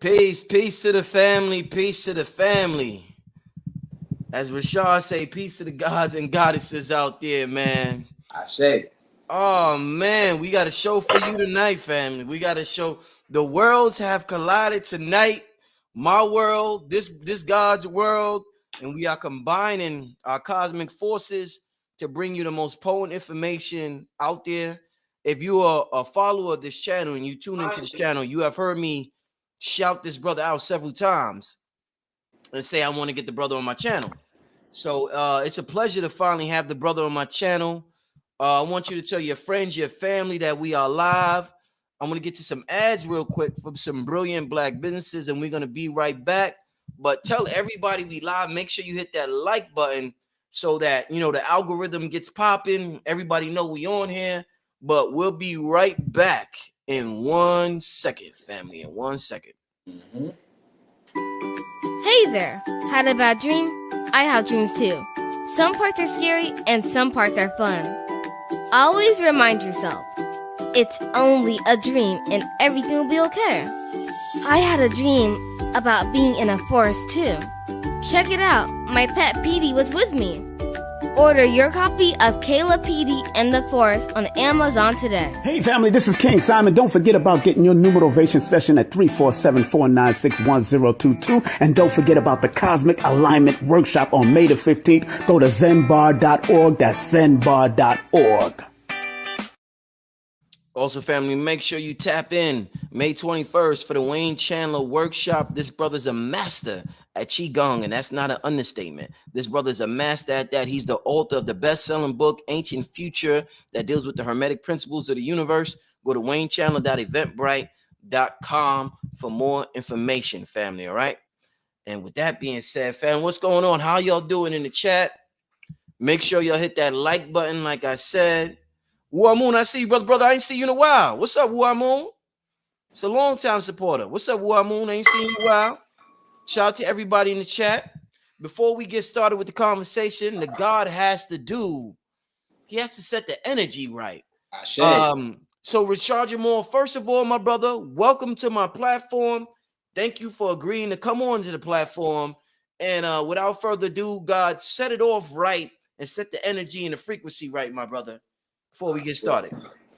Peace to the family, peace to the family. As Rashad say, peace to the gods and goddesses out there, man. I say. Oh man, we got a show for you tonight, family. We got a show. The worlds have collided tonight. My world, this God's world, and we are combining our cosmic forces to bring you the most potent information out there. If you are a follower of this channel and you tune into this channel, you have heard me shout this brother out several times and say I want to get the brother on my channel. So it's a pleasure to finally have the brother on my channel. I want you to tell your friends, your family that we are live. I'm going to get to some ads real quick for some brilliant black businesses, and we're going to be right back. But tell everybody we live. Make sure you hit that like button so that, you know, the algorithm gets popping. Everybody know we on here. But we'll be right back in 1 second, family, in 1 second. Mm-hmm. Hey there! Had a bad dream? I have dreams too. Some parts are scary and some parts are fun. Always remind yourself, it's only a dream and everything will be okay. I had a dream about being in a forest too. Check it out, my pet Petey was with me. Order your copy of Kayla Petey and the Forest on Amazon today. Hey family, this is King Simon. Don't forget about getting your new motivation session at 347-496-1022. And don't forget about the Cosmic Alignment Workshop on May the 15th. Go to zenbar.org. That's zenbar.org. Also, family, make sure you tap in May 21st for the Wayne Chandler Workshop. This brother's a master at Qigong, and that's not an understatement. This brother's a master at that. He's the author of the best-selling book, Ancient Future, that deals with the hermetic principles of the universe. Go to waynechandler.eventbrite.com for more information, family, all right? And with that being said, fam, what's going on? How y'all doing in the chat? Make sure y'all hit that like button, like I said. Wuamoon, I see you, brother. I ain't seen you in a while. What's up, Wuamoon? It's a long-time supporter. What's up, Wuamoon? I ain't seen you in a while. Shout out to everybody in the chat. Before we get started with the conversation, the God has to do, he has to set the energy right. So Rashad Jamal, first of all, my brother, welcome to my platform. Thank you for agreeing to come on to the platform. And without further ado, God, set it off right and set the energy and the frequency right, my brother, before we get started.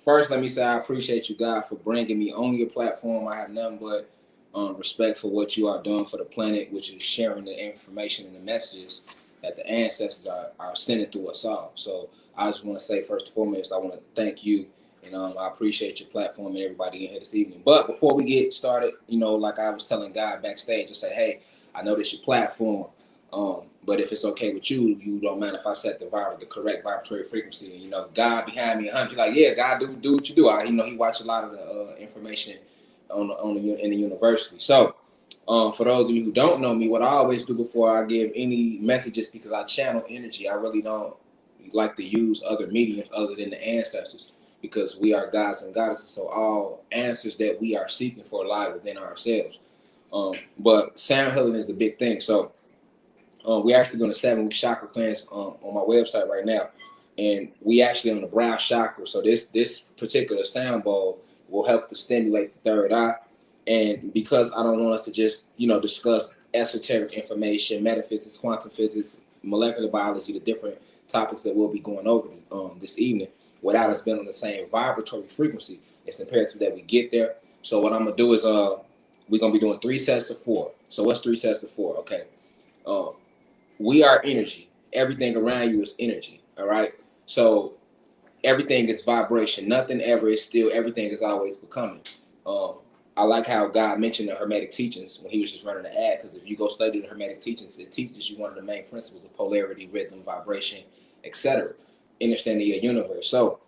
First, let me say I appreciate you, God, for bringing me on your platform. I have nothing but respect for what you are doing for the planet, which is sharing the information and the messages that the ancestors are sending to us all. So I just want to say, first and foremost, I want to thank you, and I appreciate your platform and everybody in here this evening. But before we get started, you know, like I was telling God backstage, I say, hey, I know this your platform, but if it's okay with you, you don't mind if I set the correct vibratory frequency. And, you know, God behind me, he's like, yeah, God, do what you do. He watched a lot of the information in the university. So for those of you who don't know me, what I always do before I give any messages, because I channel energy, I really don't like to use other mediums other than the ancestors, because we are gods and goddesses. So all answers that we are seeking for lie within ourselves. But sound healing is the big thing. So we're actually doing a 7-week chakra cleanse on my website right now, and we actually on the brow chakra. So this particular sound bowl will help to stimulate the third eye. And because I don't want us to just discuss esoteric information, metaphysics, quantum physics, molecular biology, the different topics that we'll be going over this evening, without us being on the same vibratory frequency, it's imperative that we get there. So what I'm gonna do is we're gonna be doing 3 sets of 4. So what's 3 sets of 4? Okay. We are energy. Everything around you is energy. All right. So everything is vibration. Nothing ever is still. Everything is always becoming. I like how God mentioned the Hermetic teachings when he was just running the ad, because if you go study the Hermetic teachings, it teaches you one of the main principles of polarity, rhythm, vibration, etc. Understanding your universe. So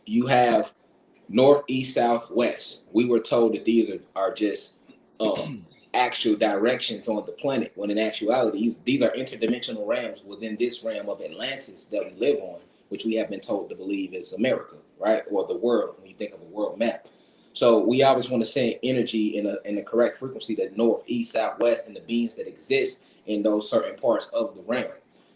you have north, east, south, west. We were told that these are just actual directions on the planet, when in actuality these are interdimensional realms within this realm of Atlantis that we live on, which we have been told to believe is America, right? Or the world, when you think of a world map. So we always want to send energy in the correct frequency, that north, east, south, west, and the beings that exist in those certain parts of the realm.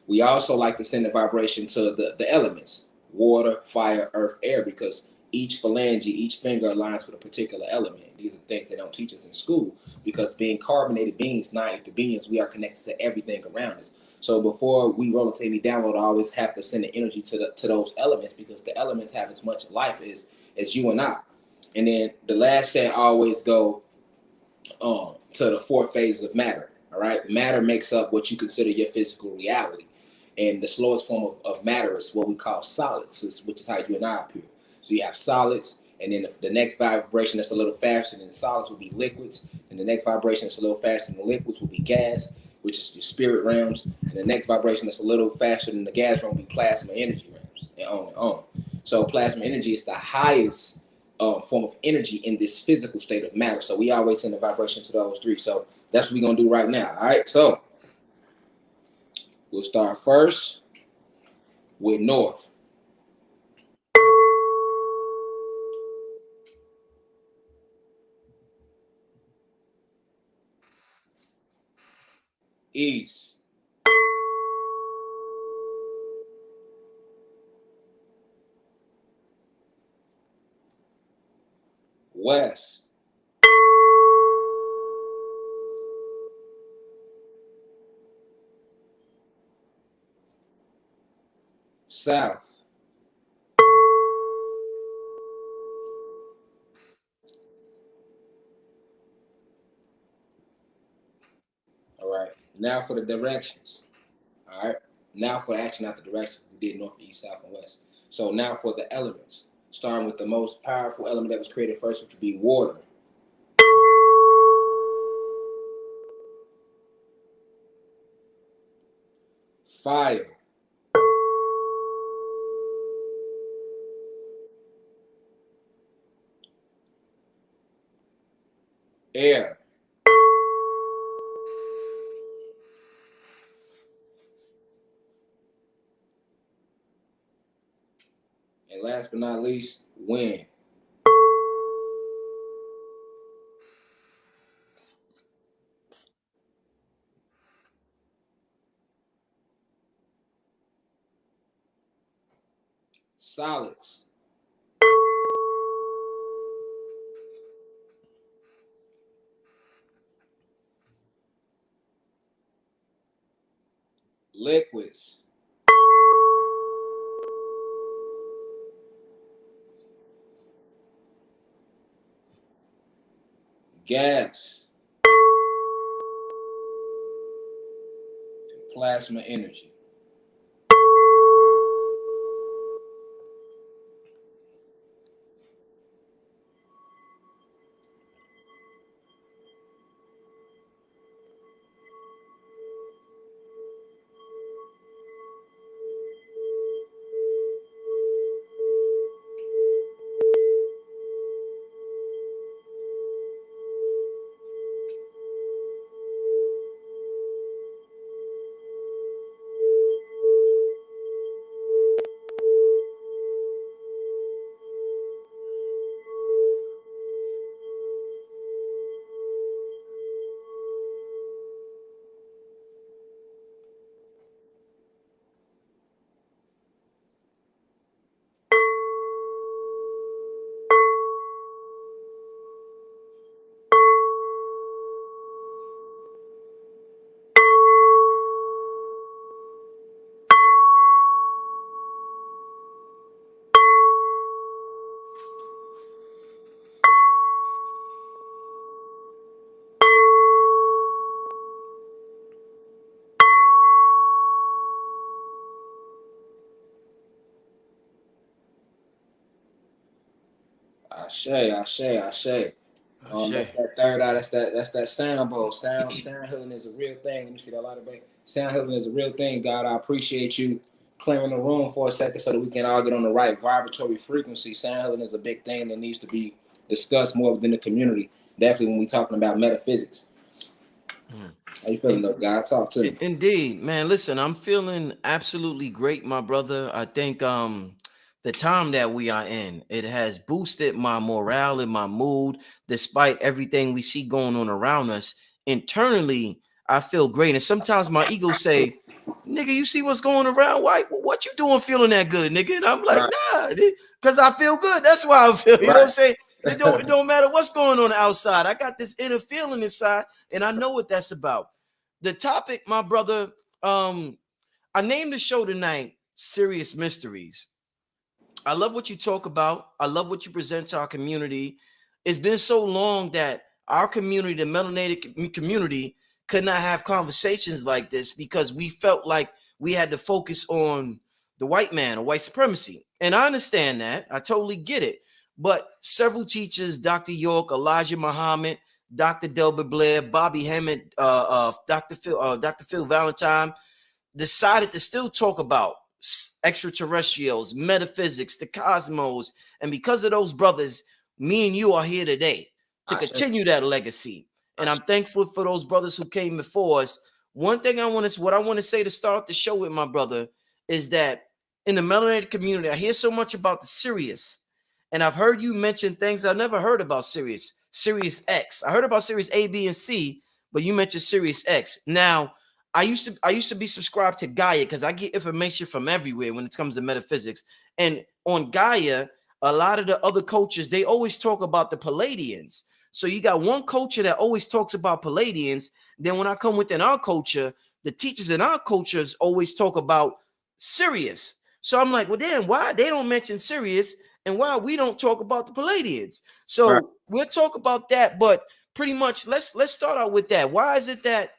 We also like to send the vibration to the elements, water, fire, earth, air, because each phalange, each finger aligns with a particular element. These are things they don't teach us in school, because being carbonated beings, non-ether beings, we are connected to everything around us. So before we roll a any download, I always have to send the energy to those elements, because the elements have as much life as you and I. And then the last set always go to the 4 phases of matter. All right, matter makes up what you consider your physical reality, and the slowest form of matter is what we call solids, which is how you and I appear. So you have solids, and then the next vibration that's a little faster than the solids will be liquids, and the next vibration that's a little faster than the liquids will be gas, which is the spirit realms, and the next vibration that's a little faster than the gas realm will be plasma energy realms, and on and on. So plasma energy is the highest form of energy in this physical state of matter. So we always send a vibration to those 3. So that's what we're gonna do right now. All right, so we'll start first with north. East. West. South. All right, now for the directions. All right, now for action out the directions. We did north, east, south, and west. So now for the elements, starting with the most powerful element that was created first, which would be water. Fire. Air. And last but not least, wind. Solids. Liquids. Gas. And plasma energy. Ashe, ashe, ashe. That's that third eye. That's that sound bowl. Sound healing is a real thing. Let me see that light of sound healing is a real thing. God, I appreciate you clearing the room for a second so that we can all get on the right vibratory frequency. Sound healing is a big thing that needs to be discussed more within the community. Definitely when we're talking about metaphysics. How you feeling, though, God? Talk to me. Indeed, man. Listen, I'm feeling absolutely great, my brother. I think the time that we are in, it has boosted my morale and my mood, despite everything we see going on around us. Internally, I feel great. And sometimes my ego say, nigga, you see what's going around? Why? What you doing feeling that good, nigga? And I'm like, Right. nah, because I feel good. That's why I feel. You know what I'm Right. saying? It don't matter what's going on outside. I got this inner feeling inside, and I know what that's about. The topic, my brother, I named the show tonight Serious Mysteries. I love what you talk about. I love what you present to our community. It's been so long that our community, the melanated community, could not have conversations like this because we felt like we had to focus on the white man or white supremacy. And I understand that. I totally get it. But several teachers, Dr. York, Elijah Muhammad, Dr. Delbert Blair, Bobby Hammond, Dr. Phil Valentine, decided to still talk about extraterrestrials, metaphysics, the cosmos. And because of those brothers, me and you are here today to continue that legacy. And I'm thankful for those brothers who came before us. One thing what I want to say to start the show with, my brother, is that in the melanated community, I hear so much about the Sirius. And I've heard you mention things I never heard about Sirius X. I heard about Sirius A, B, and C, but you mentioned Sirius X. Now, I used to be subscribed to Gaia because I get information from everywhere when it comes to metaphysics. And on Gaia, a lot of the other cultures, they always talk about the Palladians. So you got one culture that always talks about Palladians. Then when I come within our culture, the teachers in our cultures always talk about Sirius. So I'm like, well, then why they don't mention Sirius and why we don't talk about the Palladians? So we'll talk about that, but pretty much let's start out with that. Why is it that,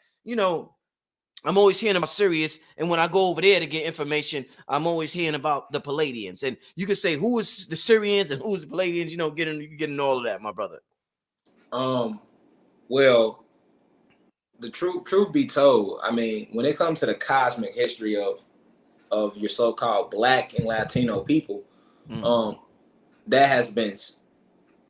I'm always hearing about Sirius, and when I go over there to get information, I'm always hearing about the Palladians. And you can say who is the Syrians and who is the Palladians, getting all of that, my brother. Well, the truth be told, I mean, when it comes to the cosmic history of your so-called Black and Latino people, that has been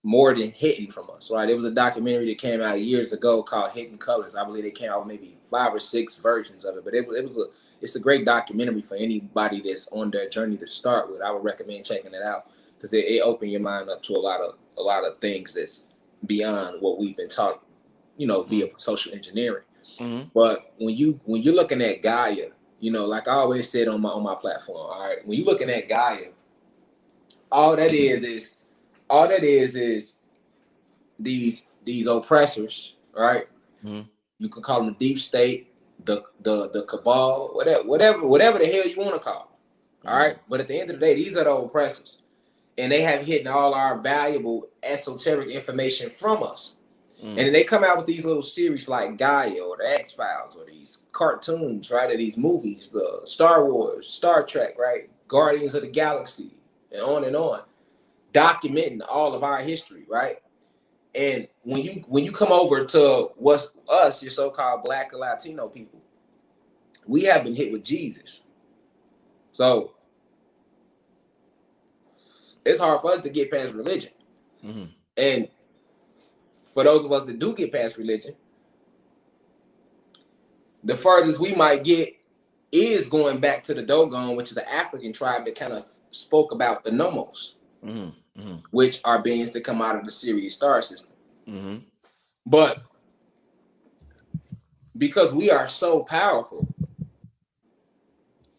more than hidden from us, right? It was a documentary that came out years ago called Hidden Colors. I believe it came out with maybe 5 or 6 versions of it, but it's a great documentary for anybody that's on their journey to start with. I would recommend checking it out because it opened your mind up to a lot of things that's beyond what we've been taught, via social engineering. But when you're looking at Gaia, like I always said on my platform, all right, when you're looking at Gaia, all that is these oppressors, right? You can call them the deep state, the cabal, whatever the hell you want to call it, all right? But at the end of the day, these are the oppressors, and they have hidden all our valuable esoteric information from us. And then they come out with these little series like Gaia or the X-Files or these cartoons, right? Or these movies, the Star Wars, Star Trek, right? Guardians of the Galaxy, and on, documenting all of our history, right? And when you come over to what's us, your so-called Black and Latino people, we have been hit with Jesus. So it's hard for us to get past religion. And for those of us that do get past religion, the furthest we might get is going back to the Dogon, which is an African tribe that kind of spoke about the Nomos, which are beings that come out of the Sirius star system. But because we are so powerful,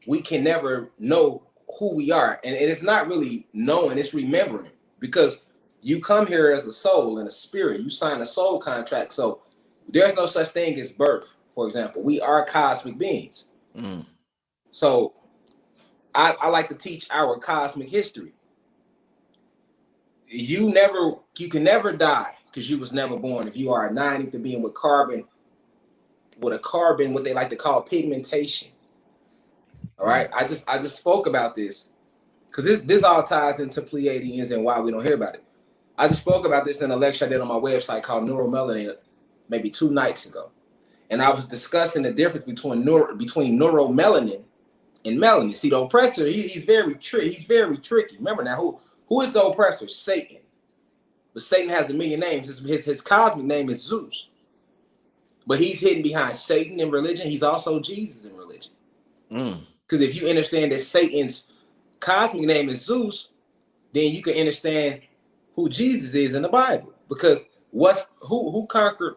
we can never know who we are. And it's not really knowing, it's remembering. Because you come here as a soul and a spirit. You sign a soul contract. So there's no such thing as birth, for example. We are cosmic beings. So I like to teach our cosmic history. You can never die because you was never born. If you are a 9 to being with a carbon, what they like to call pigmentation. All right. I just spoke about this because this all ties into Pleiadians and why we don't hear about it. I just spoke about this in a lecture I did on my website called Neuromelanin maybe 2 nights ago. And I was discussing the difference between neuromelanin and melanin. See, the oppressor, he's very tricky. Remember now, who is the oppressor? Satan. But Satan has a million names. His cosmic name is Zeus. But he's hidden behind Satan in religion. He's also Jesus in religion. Because if you understand that Satan's cosmic name is Zeus, then you can understand who Jesus is in the Bible. Because who conquered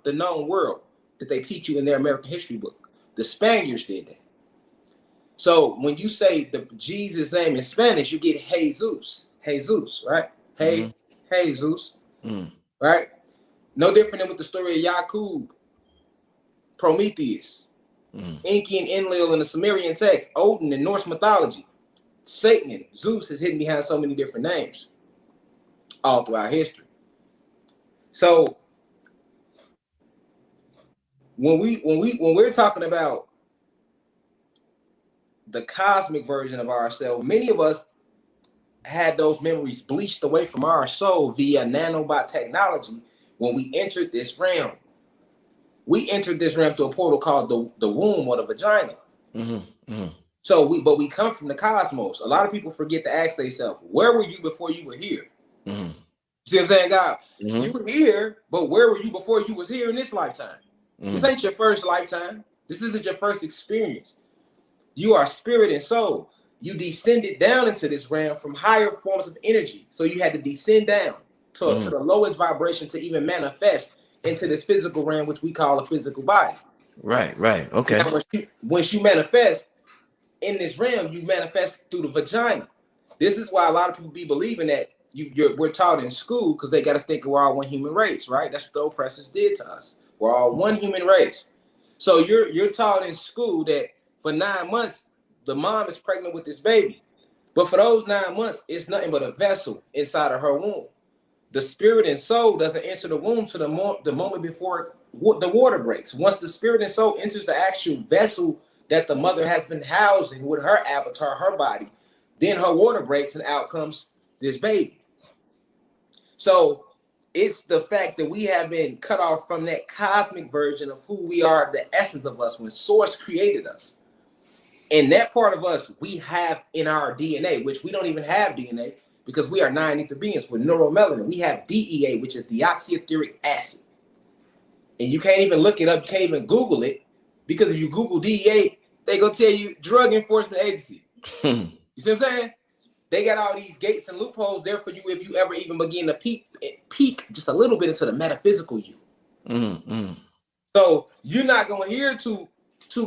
the known world that they teach you in their American history book? The Spaniards did that. So when you say the Jesus name in Spanish, you get Jesus, right? Hey, Jesus, right? No different than with the story of Yakub, Prometheus, Enki and Enlil in the Sumerian text, Odin in Norse mythology, Satan and Zeus is hidden behind so many different names all throughout history. So when we're talking about the cosmic version of ourselves, many of us had those memories bleached away from our soul via nanobot technology when we entered this realm. We entered this realm through a portal called the womb or the vagina. So we come from the cosmos. A lot of people forget to ask themselves, where were you before you were here? See what I'm saying, God? You were here, but where were you before you was here in this lifetime? This ain't your first lifetime. This isn't your first experience. You are spirit and soul. You descended down into this realm from higher forms of energy. So you had to descend down to the lowest vibration to even manifest into this physical realm, which we call a physical body. Right. Okay. Now, once you manifest in this realm, you manifest through the vagina. This is why a lot of people be believing that we're taught in school, because they got us thinking we're all one human race, right? That's what the oppressors did to us. We're all one human race. So you're taught in school that for 9 months, the mom is pregnant with this baby. But for those 9 months, it's nothing but a vessel inside of her womb. The spirit and soul doesn't enter the womb to the moment before the water breaks. Once the spirit and soul enters the actual vessel that the mother has been housing with her avatar, her body, then her water breaks and out comes this baby. So it's the fact that we have been cut off from that cosmic version of who we are, the essence of us when Source created us. And that part of us we have in our DNA, which we don't even have DNA because we are 9 ether beings with neuromelanin. We have DEA, which is deoxyetheric acid. And you can't even look it up. You can't even Google it, because if you Google DEA, they go tell you Drug Enforcement Agency. You see what I'm saying? They got all these gates and loopholes there for you if you ever even begin to peek just a little bit into the metaphysical you. So you're not going to hear too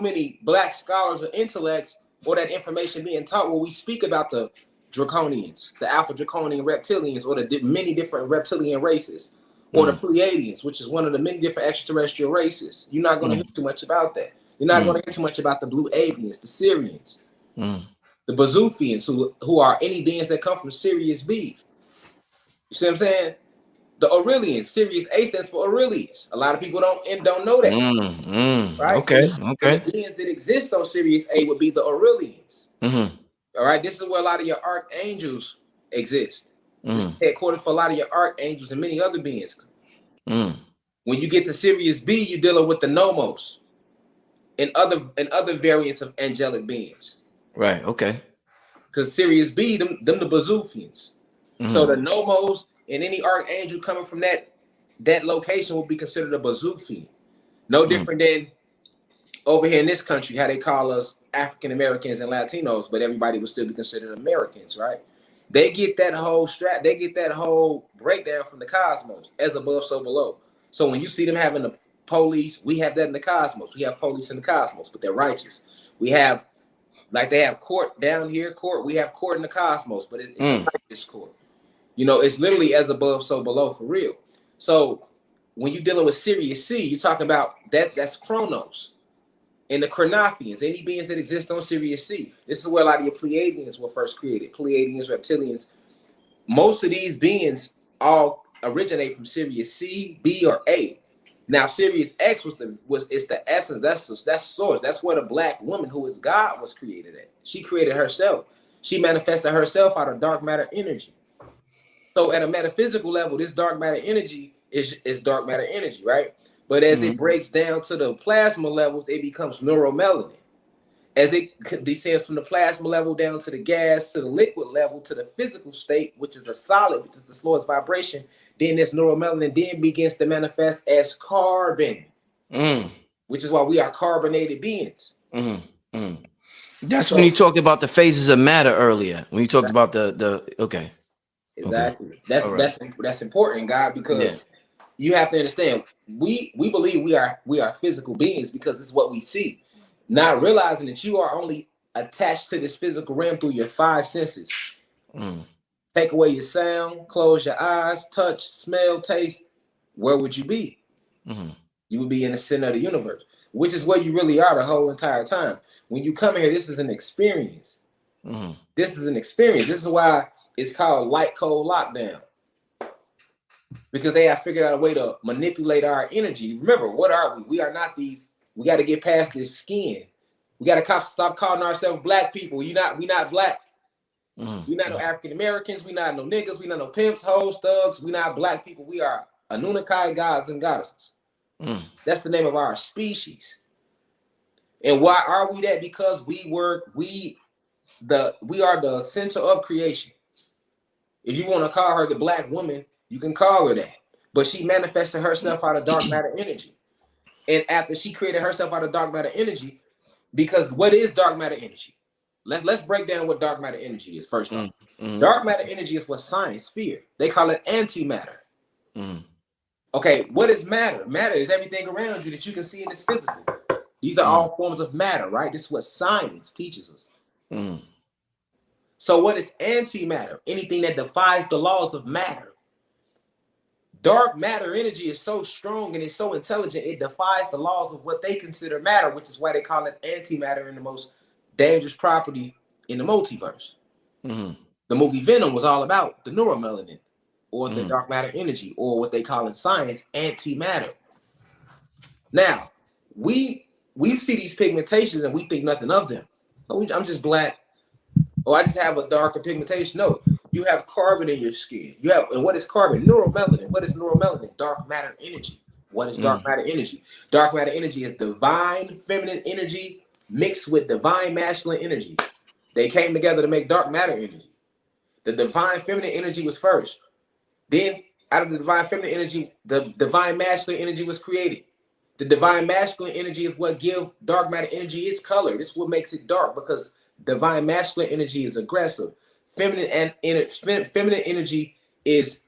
many black scholars or intellects or that information being taught where we speak about the draconians, the alpha draconian reptilians, or the many different reptilian races, or the Pleiadians, which is one of the many different extraterrestrial races. You're not going to hear too much about that. You're not going to hear too much about the blue avians, the Syrians, the Bazoofians, who are any beings that come from Sirius B. You see what I'm saying? The Aurelians, Sirius A stands for Aurelius. A lot of people don't know that. Right? Okay. And the beings that exist on Sirius A would be the Aurelians. All right. This is where a lot of your archangels exist. This is headquarters for a lot of your archangels and many other beings. When you get to Sirius B, you're dealing with the Nomos and other variants of angelic beings. Right. Okay. Because Sirius B, them the Bazoofians. So the Nomos and any archangel coming from that location will be considered a Bazoofian. No different than over here in this country, how they call us African Americans and Latinos, but everybody would still be considered Americans, right? They get that whole breakdown from the cosmos, as above, so below. So when you see them having the police, we have that in the cosmos. We have police in the cosmos, but they're righteous. We have, like they have court down here, we have court in the cosmos, but it's a righteous court. You know, it's literally as above, so below, for real. So when you're dealing with Sirius C, you're talking about that's Chronos. And the Chronophians, any beings that exist on Sirius C. This is where a lot of your Pleiadians were first created. Pleiadians, reptilians. Most of these beings all originate from Sirius C, B, or A. Now, Sirius X it's the essence. That's source. That's where the black woman, who is God, was created at. She created herself. She manifested herself out of dark matter energy. So at a metaphysical level, this dark matter energy is dark matter energy, right? But as it breaks down to the plasma levels, it becomes neuromelanin. As it descends from the plasma level down to the gas, to the liquid level, to the physical state, which is a solid, which is the slowest vibration, then this neuromelanin then begins to manifest as carbon, which is why we are carbonated beings. That's when you talked about the phases of matter earlier. When you talked about the okay. Exactly. Okay. That's important, God, because you have to understand, we believe we are physical beings because it's what we see. not realizing that you are only attached to this physical realm through your 5 senses. Take away your sound, close your eyes, touch, smell, taste. Where would you be? You would be in the center of the universe, which is where you really are the whole entire time. When you come here, this is an experience. This is an experience. This is why it's called light code lockdown. Because they have figured out a way to manipulate our energy. Remember, what are we? We are not these. We got to get past this skin. We got to stop calling ourselves black people. We not black. We not no African Americans. We not no niggas. We not no pimps, hoes, thugs. We not black people. We are Anunnaki gods and goddesses. That's the name of our species. And why are we that? Because we are the center of creation. If you want to call her the black woman, you can call her that. But she manifested herself out of dark matter energy. And after she created herself out of dark matter energy, because what is dark matter energy? Let's break down what dark matter energy is first off. Dark matter energy is what science fear. They call it antimatter. Okay, what is matter? Matter is everything around you that you can see in this physical. These are all forms of matter, right? This is what science teaches us. So what is antimatter? Anything that defies the laws of matter. Dark matter energy is so strong and it's so intelligent, it defies the laws of what they consider matter, which is why they call it antimatter and the most dangerous property in the multiverse. The movie Venom was all about the neuromelanin, or the dark matter energy, or what they call in science antimatter. Now, we see these pigmentations and we think nothing of them. Oh, I'm just black. Oh, I just have a darker pigmentation. No, you have carbon in your skin. And what is carbon? Neuromelanin. What is neuromelanin? Dark matter energy. What is dark matter energy? Dark matter energy is divine feminine energy mixed with divine masculine energy. They came together to make dark matter energy. The divine feminine energy was first. Then, out of the divine feminine energy, the divine masculine energy was created. The divine masculine energy is what gives dark matter energy its color. This is what makes it dark, because divine masculine energy is aggressive. Feminine energy is,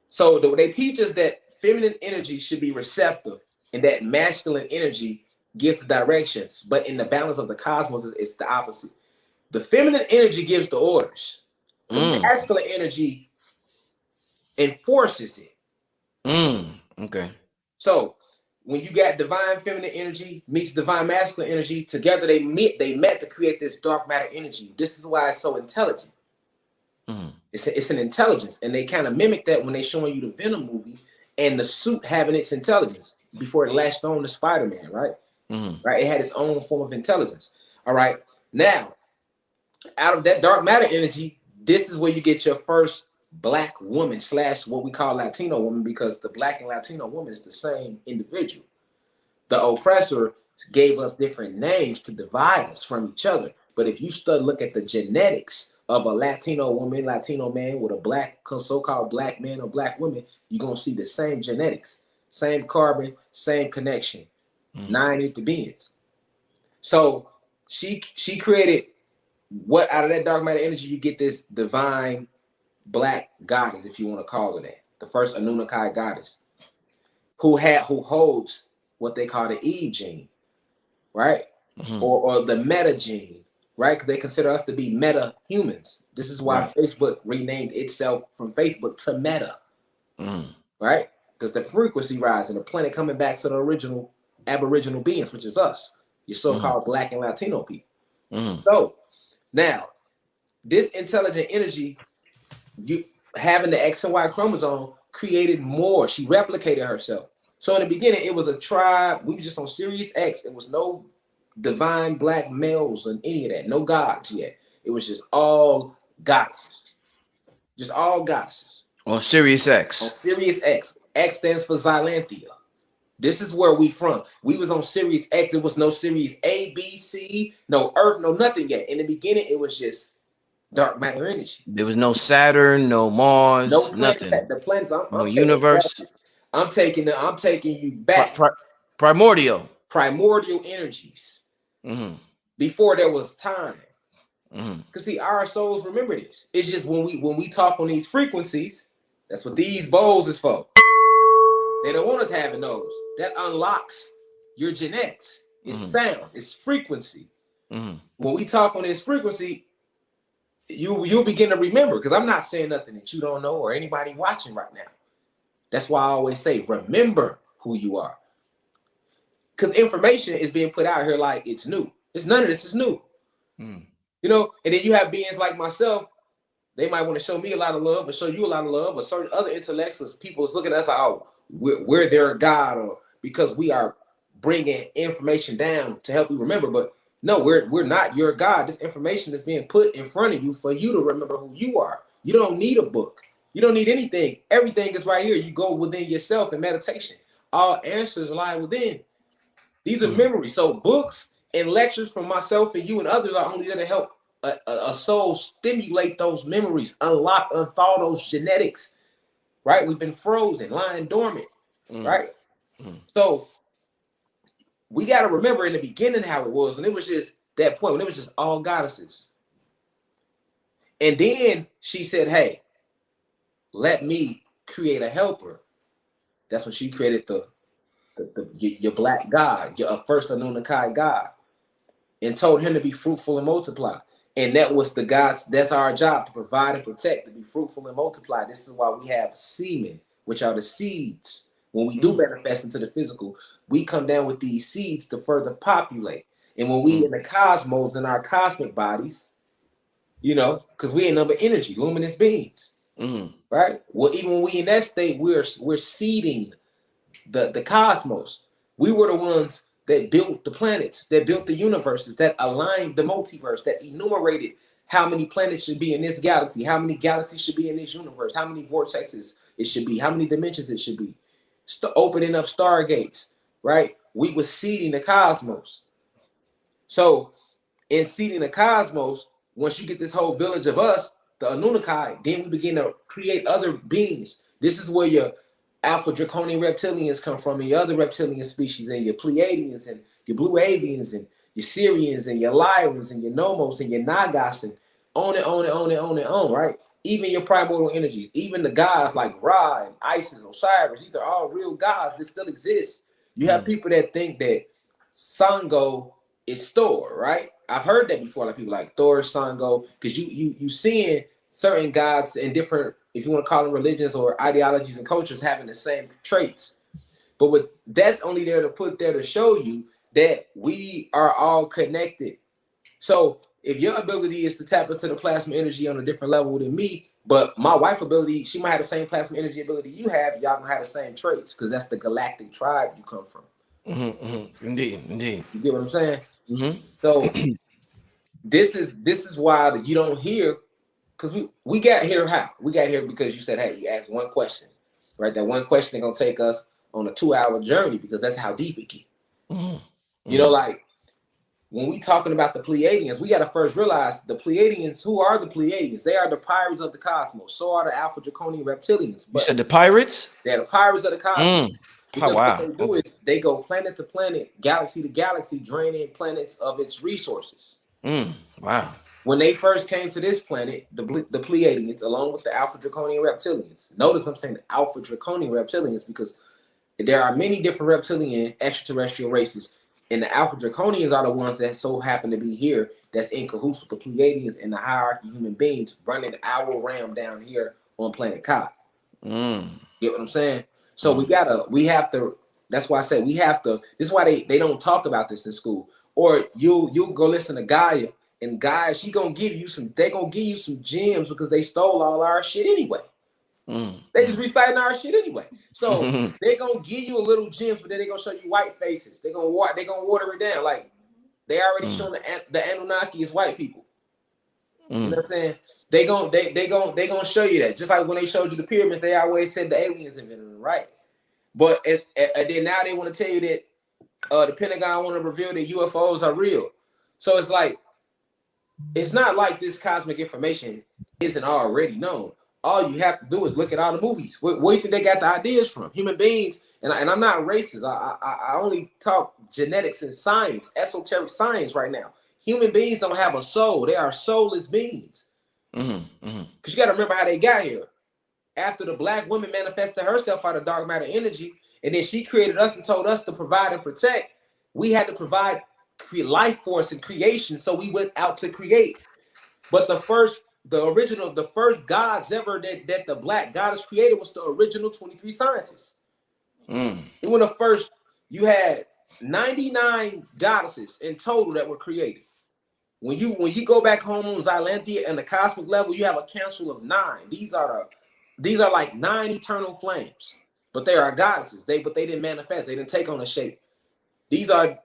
so they teach us that feminine energy should be receptive and that masculine energy gives the directions. But in the balance of the cosmos, it's the opposite. The feminine energy gives the orders. The masculine energy enforces it. Okay. So when you got divine feminine energy meets divine masculine energy together, they met to create this dark matter energy. This is why it's so intelligent. It's an intelligence, and they kind of mimic that when they showing you the Venom movie and the suit having its intelligence before it latched on to Spider-Man, right? Right, it had its own form of intelligence. All right, now out of that dark matter energy, this is where you get your first black woman / what we call Latino woman, because the black and Latino woman is the same individual. The oppressor gave us different names to divide us from each other. But if you look at the genetics of a Latino woman, Latino man with a black, so-called black man or black woman, you're going to see the same genetics, same carbon, same connection, 9 ether beings. So she created what out of that dark matter energy, you get this divine black goddess, if you want to call her that, the first Anunnaki goddess, who holds what they call the Eve gene, right? Or the meta gene, right? Because they consider us to be meta humans. This is why Facebook renamed itself from Facebook to Meta, right? Because the frequency rise and the planet coming back to the original aboriginal beings, which is us, your so-called black and Latino people. So now, this intelligent energy, you having the X and Y chromosome, created more. She replicated herself. So in the beginning, it was a tribe. We were just on Sirius X. It was no divine black males and any of that. No gods yet. It was just all goddesses. Just all goddesses. On Sirius X. On Sirius X. X stands for Xylanthia. This is where we from. We was on Sirius X. It was no Sirius A, B, C, no Earth, no nothing yet. In the beginning, it was just dark matter energy. There was no Saturn, no Mars, no planets, nothing. The planets. No universe. I'm taking you back. Primordial energies. Before there was time. Because see, our souls remember this. It's just when we talk on these frequencies, that's what these bowls is for. They don't want us having those. That unlocks your genetics. It's sound. It's frequency. Mm-hmm. When we talk on this frequency, you'll begin to remember, because I'm not saying nothing that you don't know or anybody watching right now. That's why I always say, remember who you are. Because information is being put out here like it's new. It's none of this is new. Mm. You know, and then you have beings like myself. They might want to show me a lot of love, or show you a lot of love, or certain other intellectuals. People is looking at us like, oh, we're their God, or because we are bringing information down to help you remember. But no, we're not your God. This information is being put in front of you for you to remember who you are. You don't need a book. You don't need anything. Everything is right here. You go within yourself in meditation. All answers lie within. These are memories. So books and lectures from myself and you and others are only there to help a soul stimulate those memories, unlock, unthaw those genetics, right? We've been frozen, lying dormant, right? So we got to remember in the beginning how it was, and it was just that point when it was just all goddesses. And then she said, hey, let me create a helper. That's when she created your black god, your first Anunnaki god, and told him to be fruitful and multiply. And that was the God's, that's our job, to provide and protect, to be fruitful and multiply. This is why we have semen, which are the seeds. When we do manifest into the physical, we come down with these seeds to further populate. And when we in the cosmos, in our cosmic bodies, you know, because we ain't number energy, luminous beings, right? Well, even when we in that state, we're seeding the cosmos. We were the ones that built the planets, that built the universes, that aligned the multiverse, that enumerated how many planets should be in this galaxy, how many galaxies should be in this universe, how many vortexes it should be, how many dimensions it should be, opening up stargates, right? We were seeding the cosmos. So in seeding the cosmos, once you get this whole village of us, the Anunnaki, then we begin to create other beings. This is where your Alpha Draconian reptilians come from, and your other reptilian species, and your Pleiadians, and your Blue Avians, and your Sirians, and your Lyrans, and your Nomos, and your Nagas, and on and on and on and on and on, right? Even your primordial energies, even the gods like Ra and Isis, Osiris, these are all real gods that still exist. You have people that think that Sango is Thor, right? I've heard that before. Like people like Thor, Sango, because you seeing certain gods in different, if you want to call them religions or ideologies and cultures, having the same traits. But with that's only there to put there to show you that we are all connected. So if your ability is to tap into the plasma energy on a different level than me, but my wife's ability, she might have the same plasma energy ability you have, y'all gonna have the same traits, because that's the galactic tribe you come from. Indeed. You get what I'm saying? So this is why you don't hear, because we got here how? We got here because you said, hey, you asked one question, right? That one question gonna take us on a 2-hour journey, because that's how deep it get. You know, like when we talking about the Pleiadians, we gotta first realize the Pleiadians. Who are the Pleiadians? They are the pirates of the cosmos. So are the Alpha Draconian reptilians. But you said the pirates? They're the pirates of the cosmos. Because wow. What they do is they go planet to planet, galaxy to galaxy, draining planets of its resources. Wow. When they first came to this planet, the Pleiadians, along with the Alpha Draconian reptilians. Notice I'm saying the Alpha Draconian reptilians because there are many different reptilian extraterrestrial races. And the Alpha Draconians are the ones that so happen to be here, that's in cahoots with the Pleiadians and the hierarchy of human beings running our realm down here on planet Ka. Get what I'm saying? So we have to, that's why I say we have to, this is why they don't talk about this in school. Or you'll go listen to Gaia, and Gaia, they gonna give you some gems because they stole all our shit anyway. They just reciting our shit anyway. So they gonna give you a little gems, but then they gonna show you white faces. They gonna water it down. Like they already shown the Anunnaki is white people. You know what I'm saying? They gonna show you that. Just like when they showed you the pyramids, they always said the aliens invented them, right? But and then now they want to tell you that the Pentagon want to reveal that UFOs are real. So it's like, it's not like this cosmic information isn't already known. All you have to do is look at all the movies. Where do you think they got the ideas from? Human beings, and I'm not racist. I only talk genetics and science, esoteric science right now. Human beings don't have a soul. They are soulless beings. Because you got to remember how they got here. After the black woman manifested herself out of dark matter energy, and then she created us and told us to provide and protect, We had to provide life force and creation, so we went out to create. But the first gods ever that the black goddess created was the original 23 scientists. And when the first, you had 99 goddesses in total that were created. When you go back home on Xylanthia and the cosmic level, you have a council of 9. These are like 9 eternal flames, but they are goddesses. But they didn't manifest. They didn't take on a shape. These are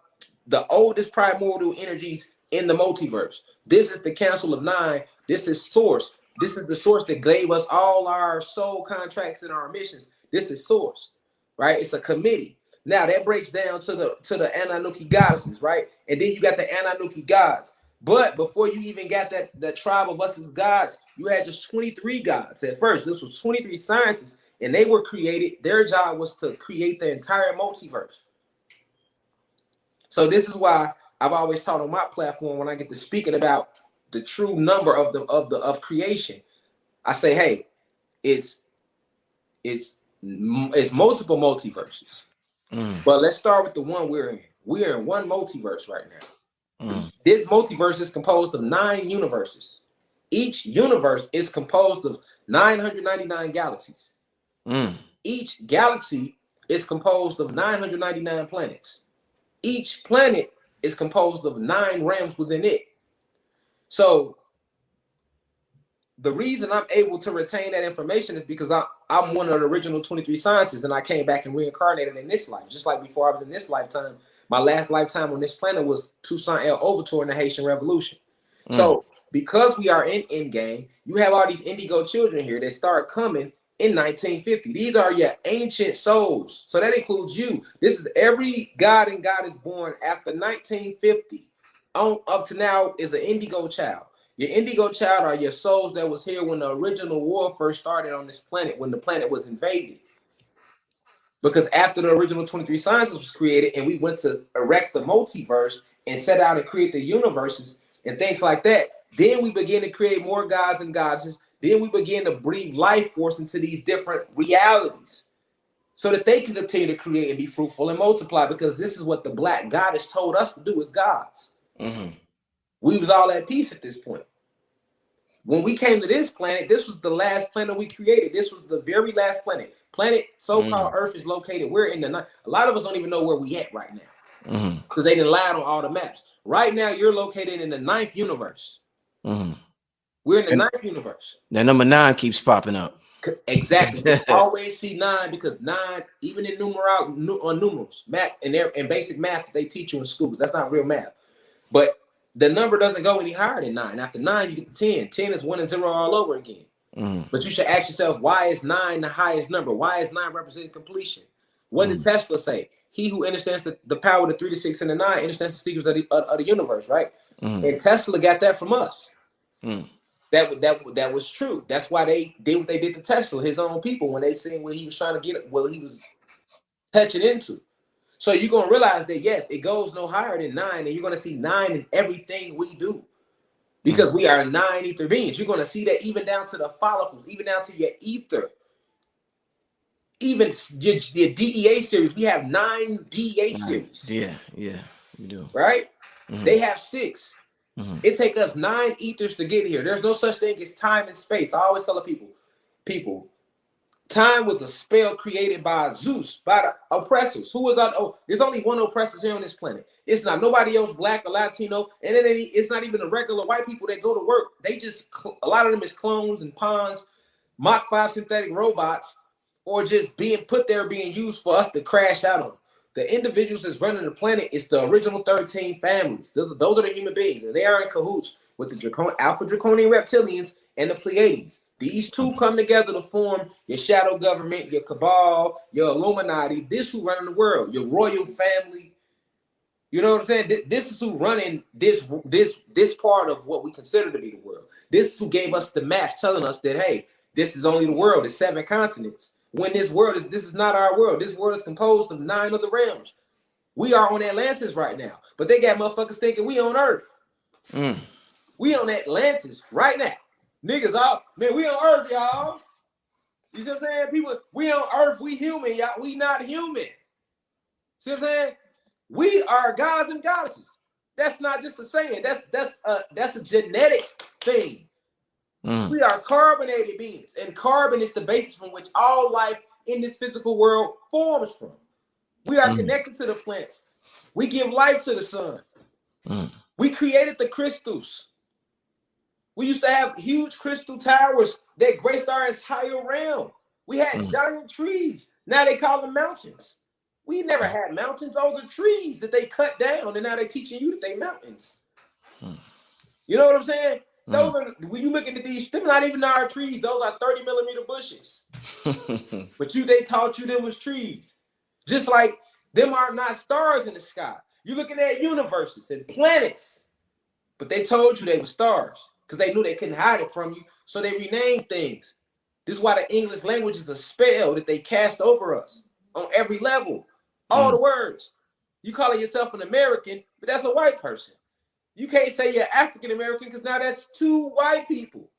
the oldest primordial energies in the multiverse. This is the council of 9. This is source. This is the source that gave us all our soul contracts and our missions. This is source, right? It's a committee. Now that breaks down to the Anunnaki goddesses, right? And then you got the Anunnaki gods. But before you even got that tribe of us as gods, you had just 23 gods at first. This was 23 scientists, and they were created. Their job was to create the entire multiverse. So this is why I've always taught on my platform, when I get to speaking about the true number of creation, I say, hey, it's multiple multiverses. But let's start with the one we're in. We are in one multiverse right now. This multiverse is composed of 9 universes. Each universe is composed of 999 galaxies. Each galaxy is composed of 999 planets. Each planet is composed of 9 realms within it. So the reason I'm able to retain that information is because I'm one of the original 23 scientists, and I came back and reincarnated in this life. Just like before I was in this lifetime, my last lifetime on this planet was Toussaint El Overture in the Haitian Revolution. So because we are in Endgame, you have all these indigo children here that start coming in 1950. These are your ancient souls. So that includes you. This is every god and goddess born after 1950 on up to now is an indigo child. Your indigo child are your souls that was here when the original war first started on this planet, when the planet was invaded. Because after the original 23 sciences was created and we went to erect the multiverse and set out to create the universes and things like that, then we began to create more gods and goddesses. Then we began to breathe life force into these different realities so that they can continue to create and be fruitful and multiply, because this is what the black goddess told us to do as gods. We was all at peace at this point. When we came to this planet, this was the last planet we created. This was the very last planet. Planet so-called Earth is located. We're in the ninth. A lot of us don't even know where we at right now because they didn't lie on all the maps. Right now, you're located in the 9th universe. We're in the 9th universe. That number 9 keeps popping up. Exactly. You always see 9 because 9, even in numerals, math and basic math that they teach you in school, because that's not real math. But the number doesn't go any higher than 9. After 9, you get to 10. 10 is 1 and 0 all over again. But you should ask yourself, why is 9 the highest number? Why is 9 representing completion? What did Tesla say? He who understands the power of the 3, the 6, and the 9 understands the secrets of the universe, right? And Tesla got that from us. That was true. That's why they did what they did to Tesla, his own people, when they seen what he was trying to get, what he was touching into. So you're going to realize that, yes, it goes no higher than 9, and you're going to see 9 in everything we do because we are 9 ether beings. You're going to see that even down to the follicles, even down to your ether, even your DEA series. We have 9 DEA series. Yeah, we do. Right? They have 6. It takes us 9 ethers to get here. There's no such thing as time and space. I always tell people, time was a spell created by Zeus, by the oppressors. Who was that? Oh, there's only one oppressor here on this planet. It's not nobody else, black or Latino, and then it's not even the regular white people that go to work. They just, a lot of them is clones and pawns, Mach 5 synthetic robots, or just being put there, being used for us to crash out on. The individuals that's running the planet is the original 13 families. Those are the human beings, and they are in cahoots with the Alpha Draconian reptilians and the Pleiades. These two come together to form your shadow government, your cabal, your Illuminati. This who running the world, your royal family. You know what I'm saying? This is who running this part of what we consider to be the world. This is who gave us the maps telling us that, hey, this is only the world. It's 7 continents. When this is not our world. This world is composed of 9 other realms. We are on Atlantis right now, but they got motherfuckers thinking we on Earth. We on Atlantis right now. Niggas out, man, we on Earth, y'all. You see what I'm saying? People, we on Earth, we human, y'all. We not human. See what I'm saying? We are gods and goddesses. That's not just a saying. That's a genetic thing. We are carbonated beings, and carbon is the basis from which all life in this physical world forms from. We are connected to the plants. We give life to the sun. We created the crystals. We used to have huge crystal towers that graced our entire realm. We had giant trees. Now they call them mountains. We never had mountains. Those are trees that they cut down, and now they're teaching you that they mountains. You know what I'm saying? Those are, when you look into these, they're not even our trees. Those are 30-millimeter bushes. But they taught you there was trees. Just like them are not stars in the sky. You're looking at universes and planets. But they told you they were stars because they knew they couldn't hide it from you. So they renamed things. This is why the English language is a spell that they cast over us on every level. All the words. You calling yourself an American, but that's a white person. You can't say you're African American because now that's two white people.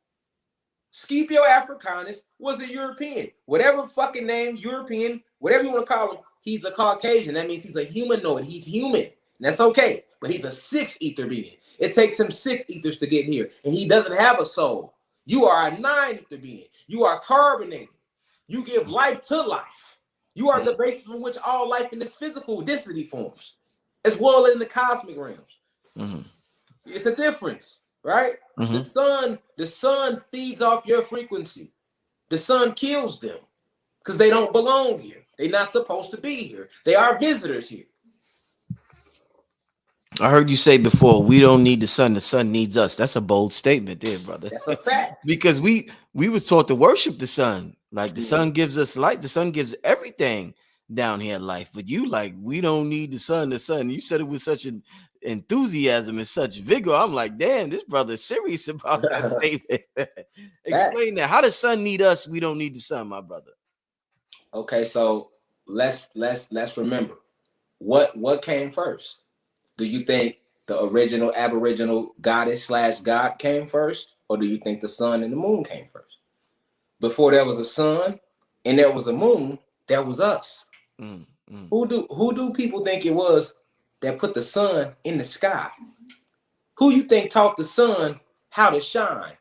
Scipio Africanus was a European. Whatever fucking name, European, whatever you want to call him, he's a Caucasian. That means he's a humanoid. He's human. And that's okay. But he's a six-ether being. It takes him 6 ethers to get here. And he doesn't have a soul. You are a 9-ether being. You are carbonated. You give life to life. You are the basis from which all life in this physical density forms, as well as in the cosmic realms. It's a difference, right? The sun feeds off your frequency. The sun kills them because they don't belong here. They're not supposed to be here. They are visitors here. I heard you say before, we don't need the sun needs us. That's a bold statement there, brother. That's a fact. Because we was taught to worship the sun. Like the sun gives us light. The sun gives everything down here life. But you like, we don't need the sun. You said it with such an enthusiasm and such vigor. I'm like, damn, this brother's serious about that statement. Explain that. How does sun need us? We don't need the sun, my brother. Okay, so let's remember what came first. Do you think the original aboriginal goddess / god came first, or do you think the sun and the moon came first? Before there was a sun and there was a moon, there was us. Who do people think it was that put the sun in the sky? Who you think taught the sun how to shine?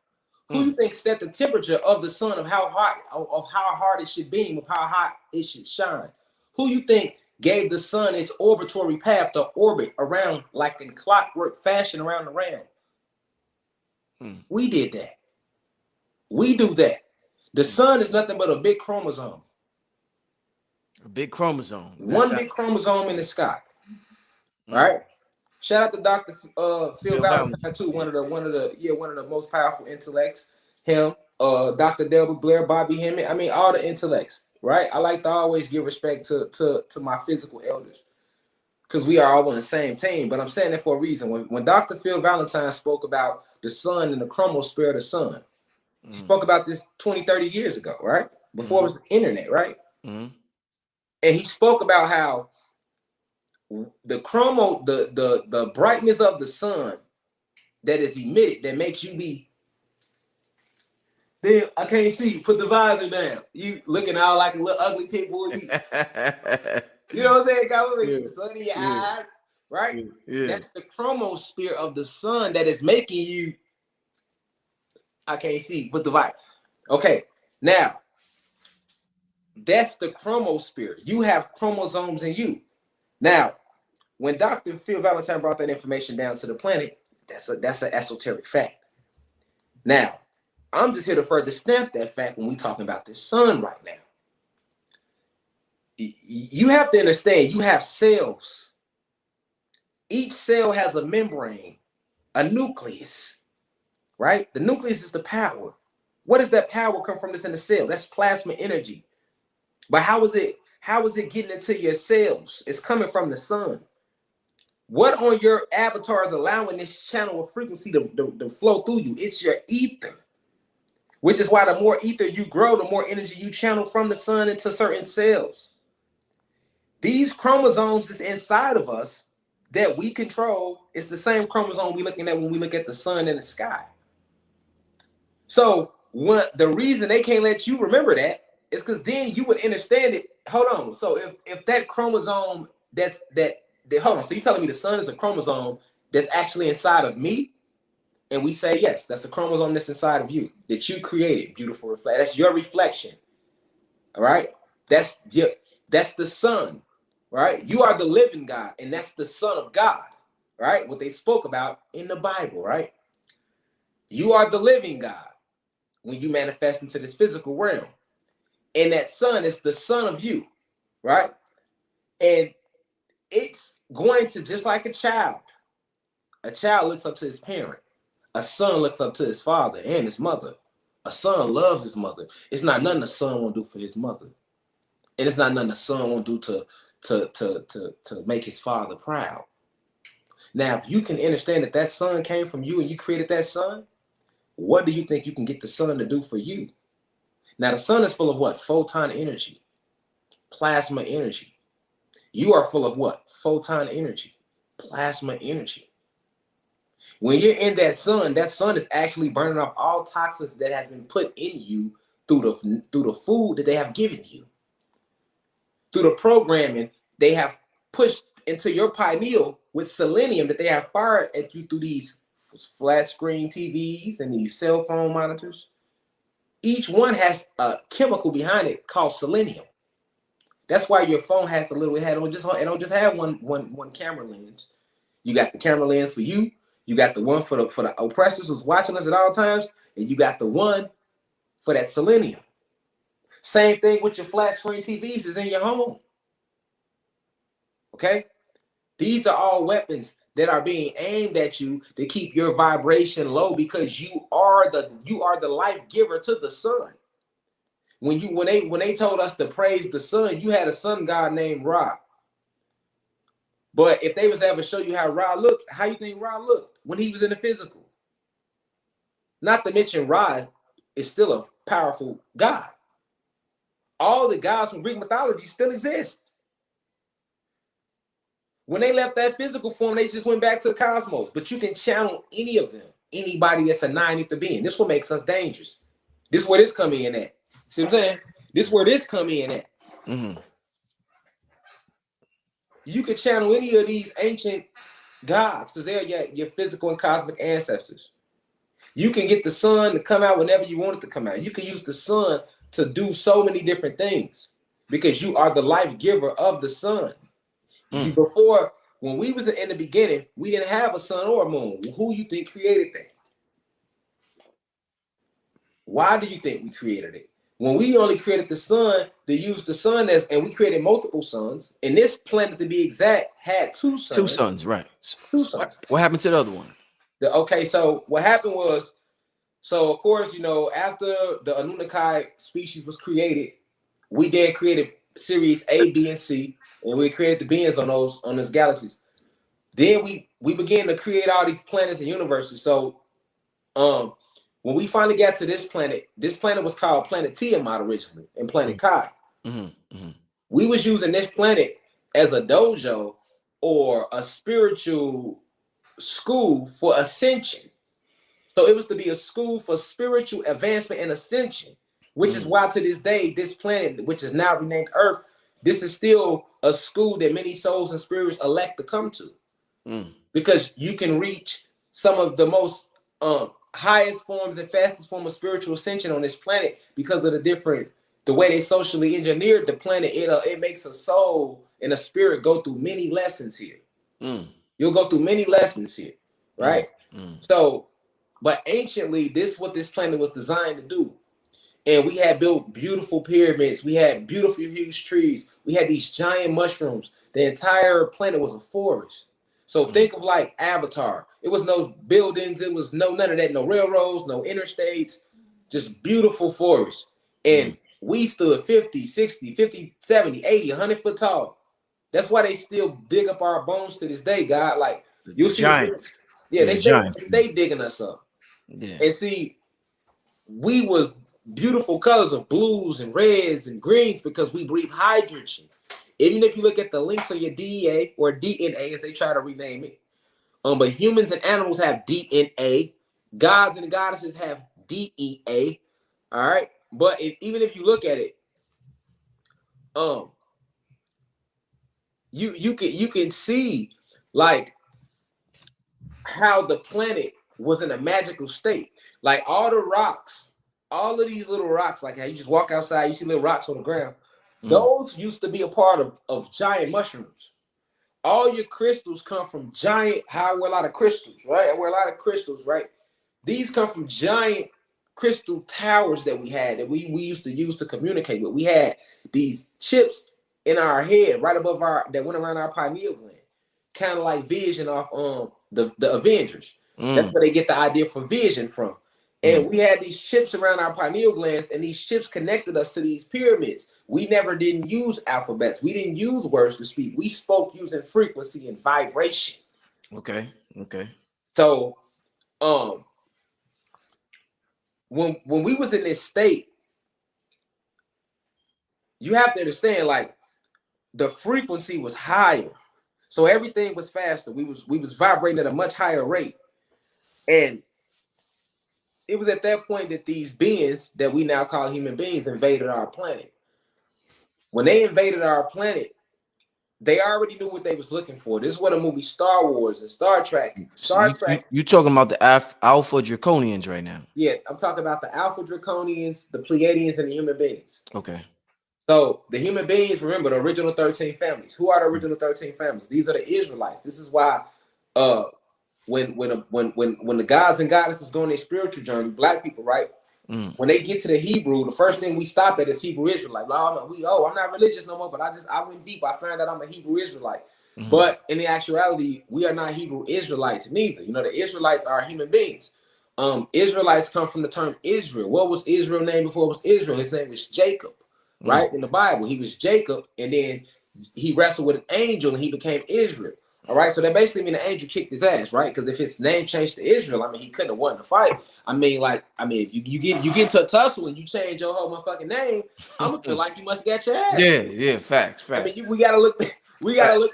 Who you think set the temperature of the sun, of how hard it should beam, of how hot it should shine? Who you think gave the sun its orbitatory path to orbit around like in clockwork fashion around the realm? We did that. We do that. The sun is nothing but a big chromosome. A big chromosome. One big chromosome in the sky. Right? Shout out to Dr. Phil Valentine too, one of the most powerful intellects. Him, Dr. Delbert Blair, Bobby Hemmett. I mean, all the intellects, right? I like to always give respect to my physical elders because we are all on the same team. But I'm saying that for a reason. When Dr. Phil Valentine spoke about the sun and the chromosphere of the sun, he spoke about this 20, 30 years ago, right? Before it was the internet, right? And he spoke about how the brightness of the sun that is emitted that makes you be, damn, I can't see, put the visor down. You looking all like a little ugly people. You know what I'm saying? Got sun in your eyes, right? That's the chromosphere of the sun that is making you, I can't see, put the visor. Okay, now that's the chromosphere. You have chromosomes in you. Now, when Dr. Phil Valentine brought that information down to the planet, that's an esoteric fact. Now, I'm just here to further stamp that fact when we talking about this sun right now. You have to understand, you have cells. Each cell has a membrane, a nucleus, right? The nucleus is the power. What does that power come from that's in the cell? That's plasma energy. But how is it getting into your cells? It's coming from the sun. What on your avatar is allowing this channel of frequency to flow through you? It's your ether, which is why the more ether you grow, the more energy you channel from the sun into certain cells. These chromosomes that's inside of us that we control is the same chromosome we're looking at when we look at the sun in the sky. So the reason they can't let you remember that is because then you would understand it. Hold on. So if that chromosome that hold on. So you telling me the sun is a chromosome that's actually inside of me? And we say, yes, that's a chromosome that's inside of you that you created. Beautiful reflection. That's your reflection. All right. That's the sun. Right. You are the living God, and that's the Son of God. Right. What they spoke about in the Bible. Right. You are the living God when you manifest into this physical realm, and that sun is the son of you. Right. And it's going to, just like a child looks up to his parent. A son looks up to his father and his mother. A son loves his mother. It's not nothing a son won't do for his mother. And it's not nothing a son won't do to make his father proud. Now, if you can understand that that son came from you and you created that son, what do you think you can get the sun to do for you? Now, the sun is full of what? Photon energy, plasma energy. You are full of what? Photon energy, plasma energy. When you're in that sun is actually burning off all toxins that has been put in you through the food that they have given you, through the programming they have pushed into your pineal with selenium that they have fired at you through these flat screen TVs and these cell phone monitors. Each one has a chemical behind it called selenium. That's why your phone has the little, it don't just have one camera lens. You got the camera lens for you. You got the one for the oppressors who's watching us at all times, and you got the one for that selenium. Same thing with your flat screen TVs is in your home. Okay? These are all weapons that are being aimed at you to keep your vibration low, because you are the life giver to the sun. When they told us to praise the sun, you had a sun god named Ra. But if they was to ever show you how Ra looked, how you think Ra looked when he was in the physical? Not to mention Ra is still a powerful god. All the gods from Greek mythology still exist. When they left that physical form, they just went back to the cosmos. But you can channel any of them, anybody that's a nine-ether being. This is what makes us dangerous. This is where this come in at. See what I'm saying? This is where this come in at. Mm-hmm. You can channel any of these ancient gods because they're your physical and cosmic ancestors. You can get the sun to come out whenever you want it to come out. You can use the sun to do so many different things because you are the life giver of the sun. Before, when we was in the beginning, we didn't have a sun or a moon. Who you think created that? Why do you think we created it? When we only created the sun, they used the sun and we created multiple suns. And this planet, to be exact, had two suns. Two suns, right. Two suns. What happened to the other one? So what happened was, so of course, after the Anunnaki species was created, we then created Sirius A, B, and C, and we created the beings on those galaxies. Then we began to create all these planets and universes. So when we finally got to this planet was called Planet Tiamat originally, and Planet Kai. Mm-hmm. Mm-hmm. We was using this planet as a dojo or a spiritual school for ascension. So it was to be a school for spiritual advancement and ascension, which is why to this day, this planet, which is now renamed Earth, this is still a school that many souls and spirits elect to come to. Because you can reach some of the most highest forms and fastest form of spiritual ascension on this planet because of the way they socially engineered the planet. It makes a soul and a spirit go through many lessons here. You'll go through many lessons here, right? So, but anciently, this is what this planet was designed to do. And we had built beautiful pyramids. We had beautiful, huge trees. We had these giant mushrooms. The entire planet was a forest. So think of like Avatar. It was no buildings. It was none of that. No railroads, no interstates, just beautiful forests. And we stood 50, 60, 50, 70, 80, 100 foot tall. That's why they still dig up our bones to this day, God. Like you'll see giants. They stay digging us up. Yeah. And see, we was beautiful colors of blues and reds and greens because we breathe hydrogen. Even if you look at the links of your DEA or DNA, as they try to rename it, but humans and animals have DNA. Gods and goddesses have DEA. All right, but even if you look at it, you can see like how the planet was in a magical state. Like all the rocks, all of these little rocks, like how you just walk outside, you see little rocks on the ground. Those used to be a part of giant mushrooms. All your crystals come from giant, how I wear a lot of crystals, right? I wear a lot of crystals, right? These come from giant crystal towers that we had that we used to use to communicate with. We had these chips in our head right above our that went around our pineal gland, kind of like Vision off the Avengers. That's where they get the idea for Vision from. And we had these chips around our pineal glands, and these chips connected us to these pyramids. We never didn't use alphabets. We didn't use words to speak. We spoke using frequency and vibration. Okay. So, when we was in this state, you have to understand, like, the frequency was higher, so everything was faster. We was vibrating at a much higher rate, and it was at that point that these beings that we now call human beings invaded our planet. When they invaded our planet, they already knew what they was looking for. This is what a movie Star Wars and Star Trek. You talking about the Alpha Draconians right now? Yeah, I'm talking about the Alpha Draconians, the Pleiadians, and the human beings. Okay. So the human beings, remember the original 13 families. Who are the original 13 families? These are the Israelites. This is why when the gods and goddesses go on their spiritual journey, black people, right? When they get to the Hebrew, the first thing we stop at is Hebrew Israelite. I'm not religious no more, but I went deep. I found out I'm a Hebrew Israelite. But in the actuality, we are not Hebrew Israelites neither. You know, the Israelites are human beings. Israelites come from the term Israel. What was Israel's name before it was Israel? His name was Jacob, right? In the Bible, he was Jacob, and then he wrestled with an angel and he became Israel. All right, so that basically means the angel kicked his ass, right? Because if his name changed to Israel, I mean, he couldn't have won the fight. If you get into a tussle and you change your whole motherfucking name, I'm gonna feel like you must get your ass. Yeah, facts. I mean, we gotta look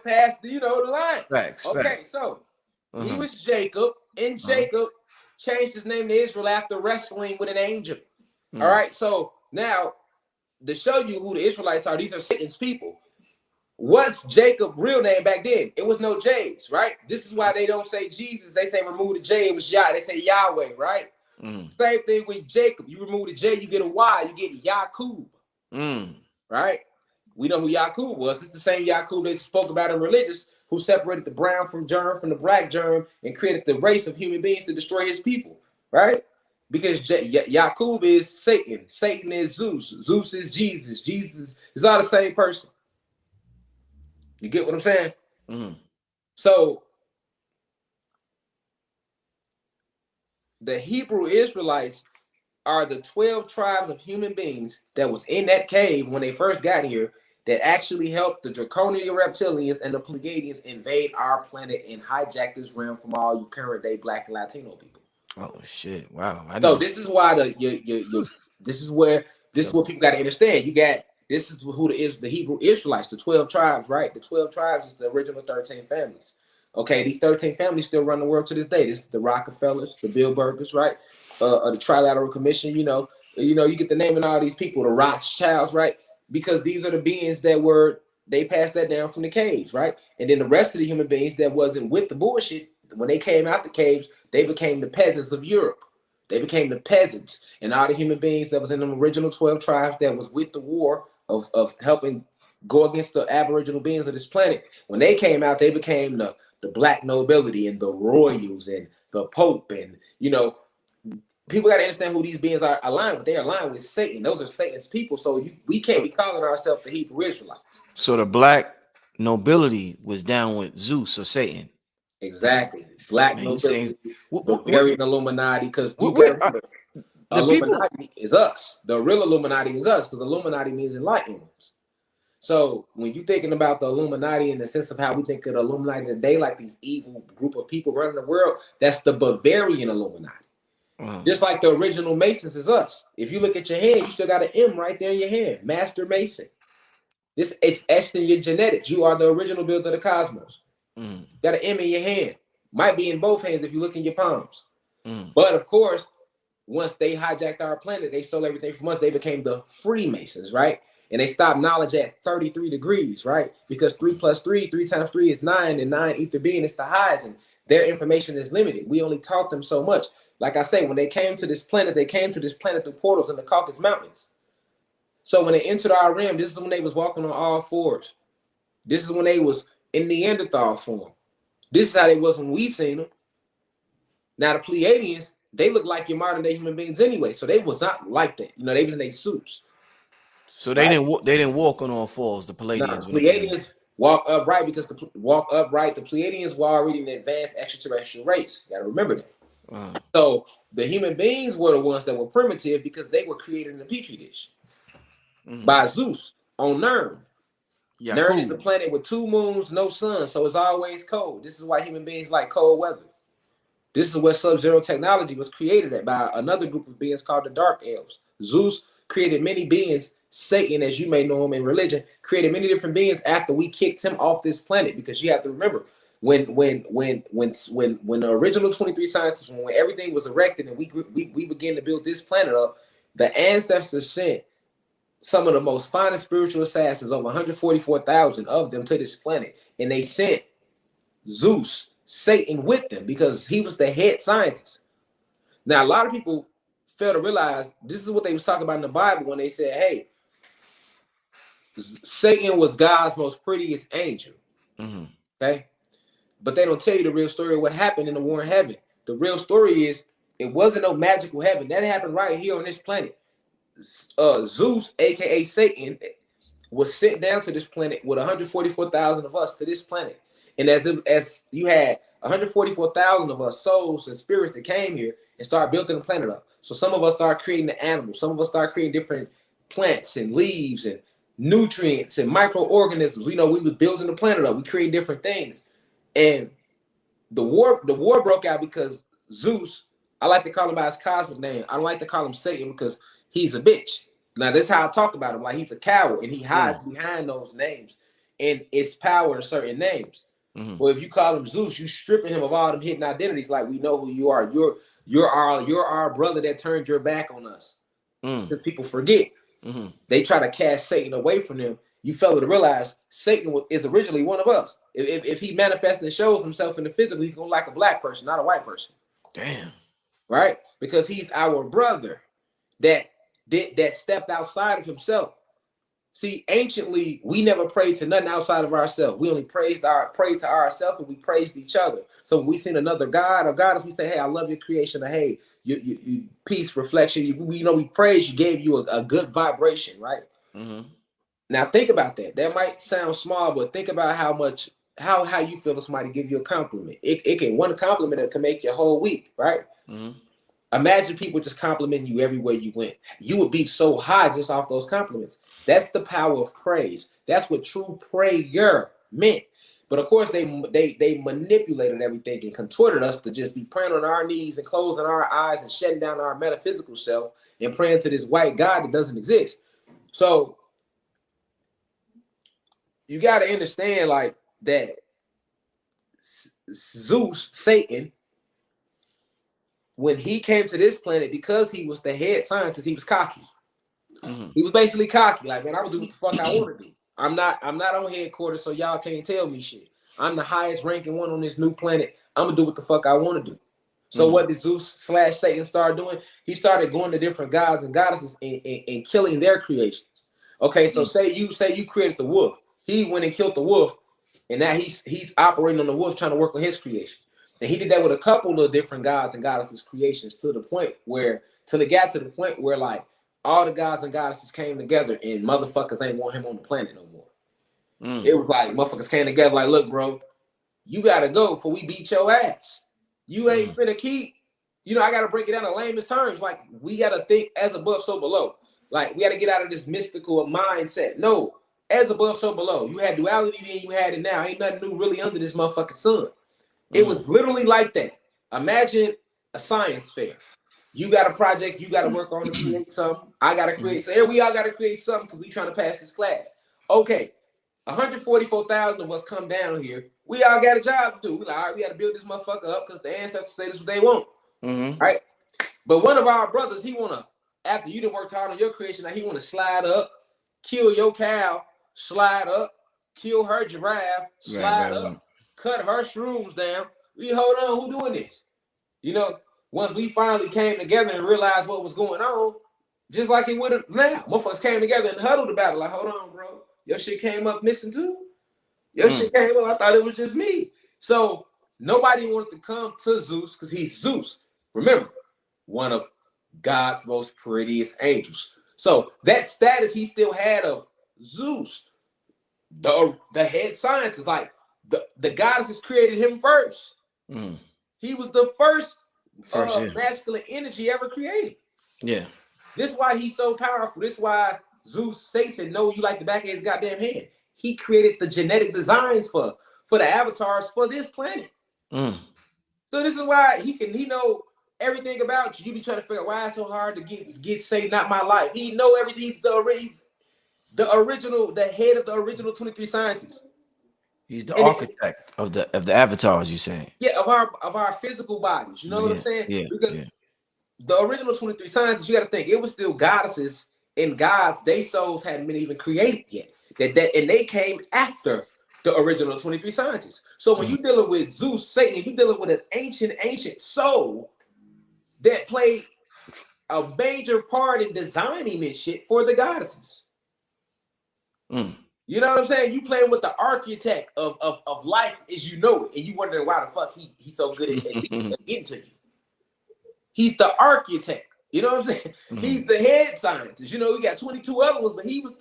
past the line. Facts. Okay, so he was Jacob, and Jacob changed his name to Israel after wrestling with an angel. All right, so now to show you who the Israelites are, these are Satan's people. What's Jacob's real name back then? It was no J's, right? This is why they don't say Jesus. They say remove the J. It was Yah. They say Yahweh, right? Same thing with Jacob. You remove the J, you get a Y. You get Yaqub, right? We know who Yaqub was. It's the same Yaqub they spoke about in religious, who separated the brown from the black germ and created the race of human beings to destroy his people, right? Because Yaqub is Satan. Satan is Zeus. Zeus is Jesus. Jesus is all the same person. You get what I'm saying? So the Hebrew Israelites are the 12 tribes of human beings that was in that cave when they first got here that actually helped the draconian reptilians and the Pleiadians invade our planet and hijack this realm from all you current day Black and Latino people. Oh shit! Wow. So this is why this is what people got to understand. This is who the Hebrew Israelites, the 12 tribes, right? The 12 tribes is the original 13 families. Okay, these 13 families still run the world to this day. This is the Rockefellers, the Bilderbergers, right? The Trilateral Commission, you get the name of all these people, the Rothschilds, right? Because these are the beings they passed that down from the caves, right? And then the rest of the human beings that wasn't with the bullshit, when they came out the caves, they became the peasants of Europe. They became the peasants. And all the human beings that was in the original 12 tribes that was with the war of helping go against the aboriginal beings of this planet, when they came out, they became the black nobility and the royals and the Pope. And, people got to understand who these beings are aligned with. They're aligned with Satan. Those are Satan's people. So we can't be calling ourselves the Hebrew Israelites. So the black nobility was down with Zeus or Satan. Exactly. Black nobility, Bavarian Illuminati, because you got to remember, Illuminati is us. The real Illuminati is us, because Illuminati means enlightened ones. So when you're thinking about the Illuminati in the sense of how we think of the Illuminati today, like these evil group of people running the world, that's the Bavarian Illuminati. Just like the original Masons is us. If you look at your hand, you still got an M right there in your hand. Master Mason. It's etched in your genetics. You are the original builder of the cosmos. Got an M in your hand. Might be in both hands if you look in your palms. But of course, once they hijacked our planet, they stole everything from us. They became the Freemasons, right? And they stopped knowledge at 33 degrees, right? Because 3 plus 3, 3 times 3 is 9, and 9 ether being is the highest, and their information is limited. We only taught them so much. Like I say, when they came to this planet, they came to this planet through portals in the Caucasus Mountains. So when they entered our realm, this is when they was walking on all fours. This is when they was in Neanderthal form. This is how they was when we seen them. Now the Pleiadians, they look like your modern day human beings anyway, so they was not like that. You know, they was in their suits. So they didn't walk on all fours. The Palladians. The Pleiadians walk upright because the Pleiadians were already an advanced extraterrestrial race. You gotta remember that. So the human beings were the ones that were primitive because they were created in a petri dish by Zeus on Nern. Yeah, Nern is a planet with 2 moons, no sun, so it's always cold. This is why human beings like cold weather. This is where sub-zero technology was created at by another group of beings called the Dark Elves. Zeus created many beings. Satan, as you may know him in religion, created many different beings after we kicked him off this planet. Because you have to remember, when the original 23 scientists, when everything was erected and we began to build this planet up, the ancestors sent some of the most finest spiritual assassins, over 144,000 of them, to this planet, and they sent Zeus, Satan, with them because he was the head scientist. Now, a lot of people fail to realize this is what they was talking about in the Bible when they said, hey, Satan was God's most prettiest angel. Okay? But they don't tell you the real story of what happened in the war in heaven. The real story is it wasn't no magical heaven. That happened right here on this planet. Zeus, aka Satan, was sent down to this planet with 144,000 of us to this planet. And as you had 144,000 of us souls and spirits that came here and started building the planet up. So some of us started creating the animals. Some of us started creating different plants and leaves and nutrients and microorganisms. We was building the planet up. We created different things. And the war broke out because Zeus, I like to call him by his cosmic name. I don't like to call him Satan because he's a bitch. Now, this is how I talk about him. Like, he's a coward, and he hides behind those names and its power in certain names. Well, if you call him Zeus, you stripping him of all them hidden identities. Like, we know who you are. You're our brother that turned your back on us. Because people forget. They try to cast Satan away from them. You fail to realize Satan is originally one of us. If he manifests and shows himself in the physical, he's going to like a black person, not a white person. Damn. Right? Because he's our brother that stepped outside of himself. See, anciently, we never prayed to nothing outside of ourselves. We only prayed to ourselves, and we praised each other. So when we seen another God or goddess, we say, hey, I love your creation, or hey, you peace, reflection. We praise you, gave you a good vibration, right? Now think about that. That might sound small, but think about how you feel if somebody give you a compliment. It can, one compliment that can make your whole week, right? Imagine people just complimenting you everywhere you went. You would be so high just off those compliments. That's the power of praise. That's what true prayer meant. But of course, they manipulated everything and contorted us to just be praying on our knees and closing our eyes and shutting down our metaphysical self and praying to this white God that doesn't exist. So you got to understand, like, that Zeus, Satan, when he came to this planet, because he was the head scientist, he was cocky. He was basically cocky. Like, man, I will do what the fuck I want to do. I'm not on headquarters, so y'all can't tell me shit. I'm the highest ranking one on this new planet. I'm gonna do what the fuck I want to do. So what did Zeus/Satan start doing? He started going to different gods and goddesses and killing their creations. Okay, so say you created the wolf. He went and killed the wolf, and now he's operating on the wolf, trying to work on his creation. And he did that with a couple of different gods and goddesses creations till it got to the point where like all the gods and goddesses came together and motherfuckers ain't want him on the planet no more. It was like motherfuckers came together like, look, bro, you gotta go before we beat your ass. You ain't finna keep, I gotta break it down in lamest terms. Like, we gotta think as above, so below. Like, we gotta get out of this mystical mindset. No, as above, so below. You had duality then, you had it now. Ain't nothing new really under this motherfucking sun. It was literally like that. Imagine a science fair. You got a project you got to work on to create something. I got to create. So here we all got to create something because we trying to pass this class. Okay, 144,000 of us come down here. We all got a job to do. We like, all right, we got to build this motherfucker up because the ancestors say this is what they want. Right? But one of our brothers, he want to, after you done worked hard on your creation, now he want to slide up kill your cow, slide up, kill her giraffe, slide up, cut her shrooms down. We hold on, who doing this? You know, once we finally came together and realized what was going on, just like it would have now, motherfuckers came together and huddled about it. Like, hold on, bro, your shit came up missing too. Your shit came up. I thought it was just me. So nobody wanted to come to Zeus because he's Zeus. Remember, one of God's most prettiest angels. So that status he still had of Zeus, the head scientist, like the goddesses created him first. He was the first masculine energy ever created. Yeah. This is why he's so powerful. This is why Zeus, Satan, know you like the back of his goddamn hand. He created the genetic designs for the avatars for this planet. So this is why he know everything about you. You be trying to figure out why it's so hard to get say not my life. He know everything. He's the original, the head of the original 23 scientists. He's the architect of the avatars, you say? Yeah, of our physical bodies. You know what I'm saying? Yeah. Because the original 23 scientists, you got to think it was still goddesses and gods. Their souls hadn't been even created yet. And they came after the original 23 scientists. So when you're dealing with Zeus, Satan, you're dealing with an ancient soul that played a major part in designing this shit for the goddesses. You know what I'm saying? You playing with the architect of life as you know it, and you wondering why the fuck he's so good at getting to you. He's the architect. You know what I'm saying? He's the head scientist. You know, we got 22 other ones, but he was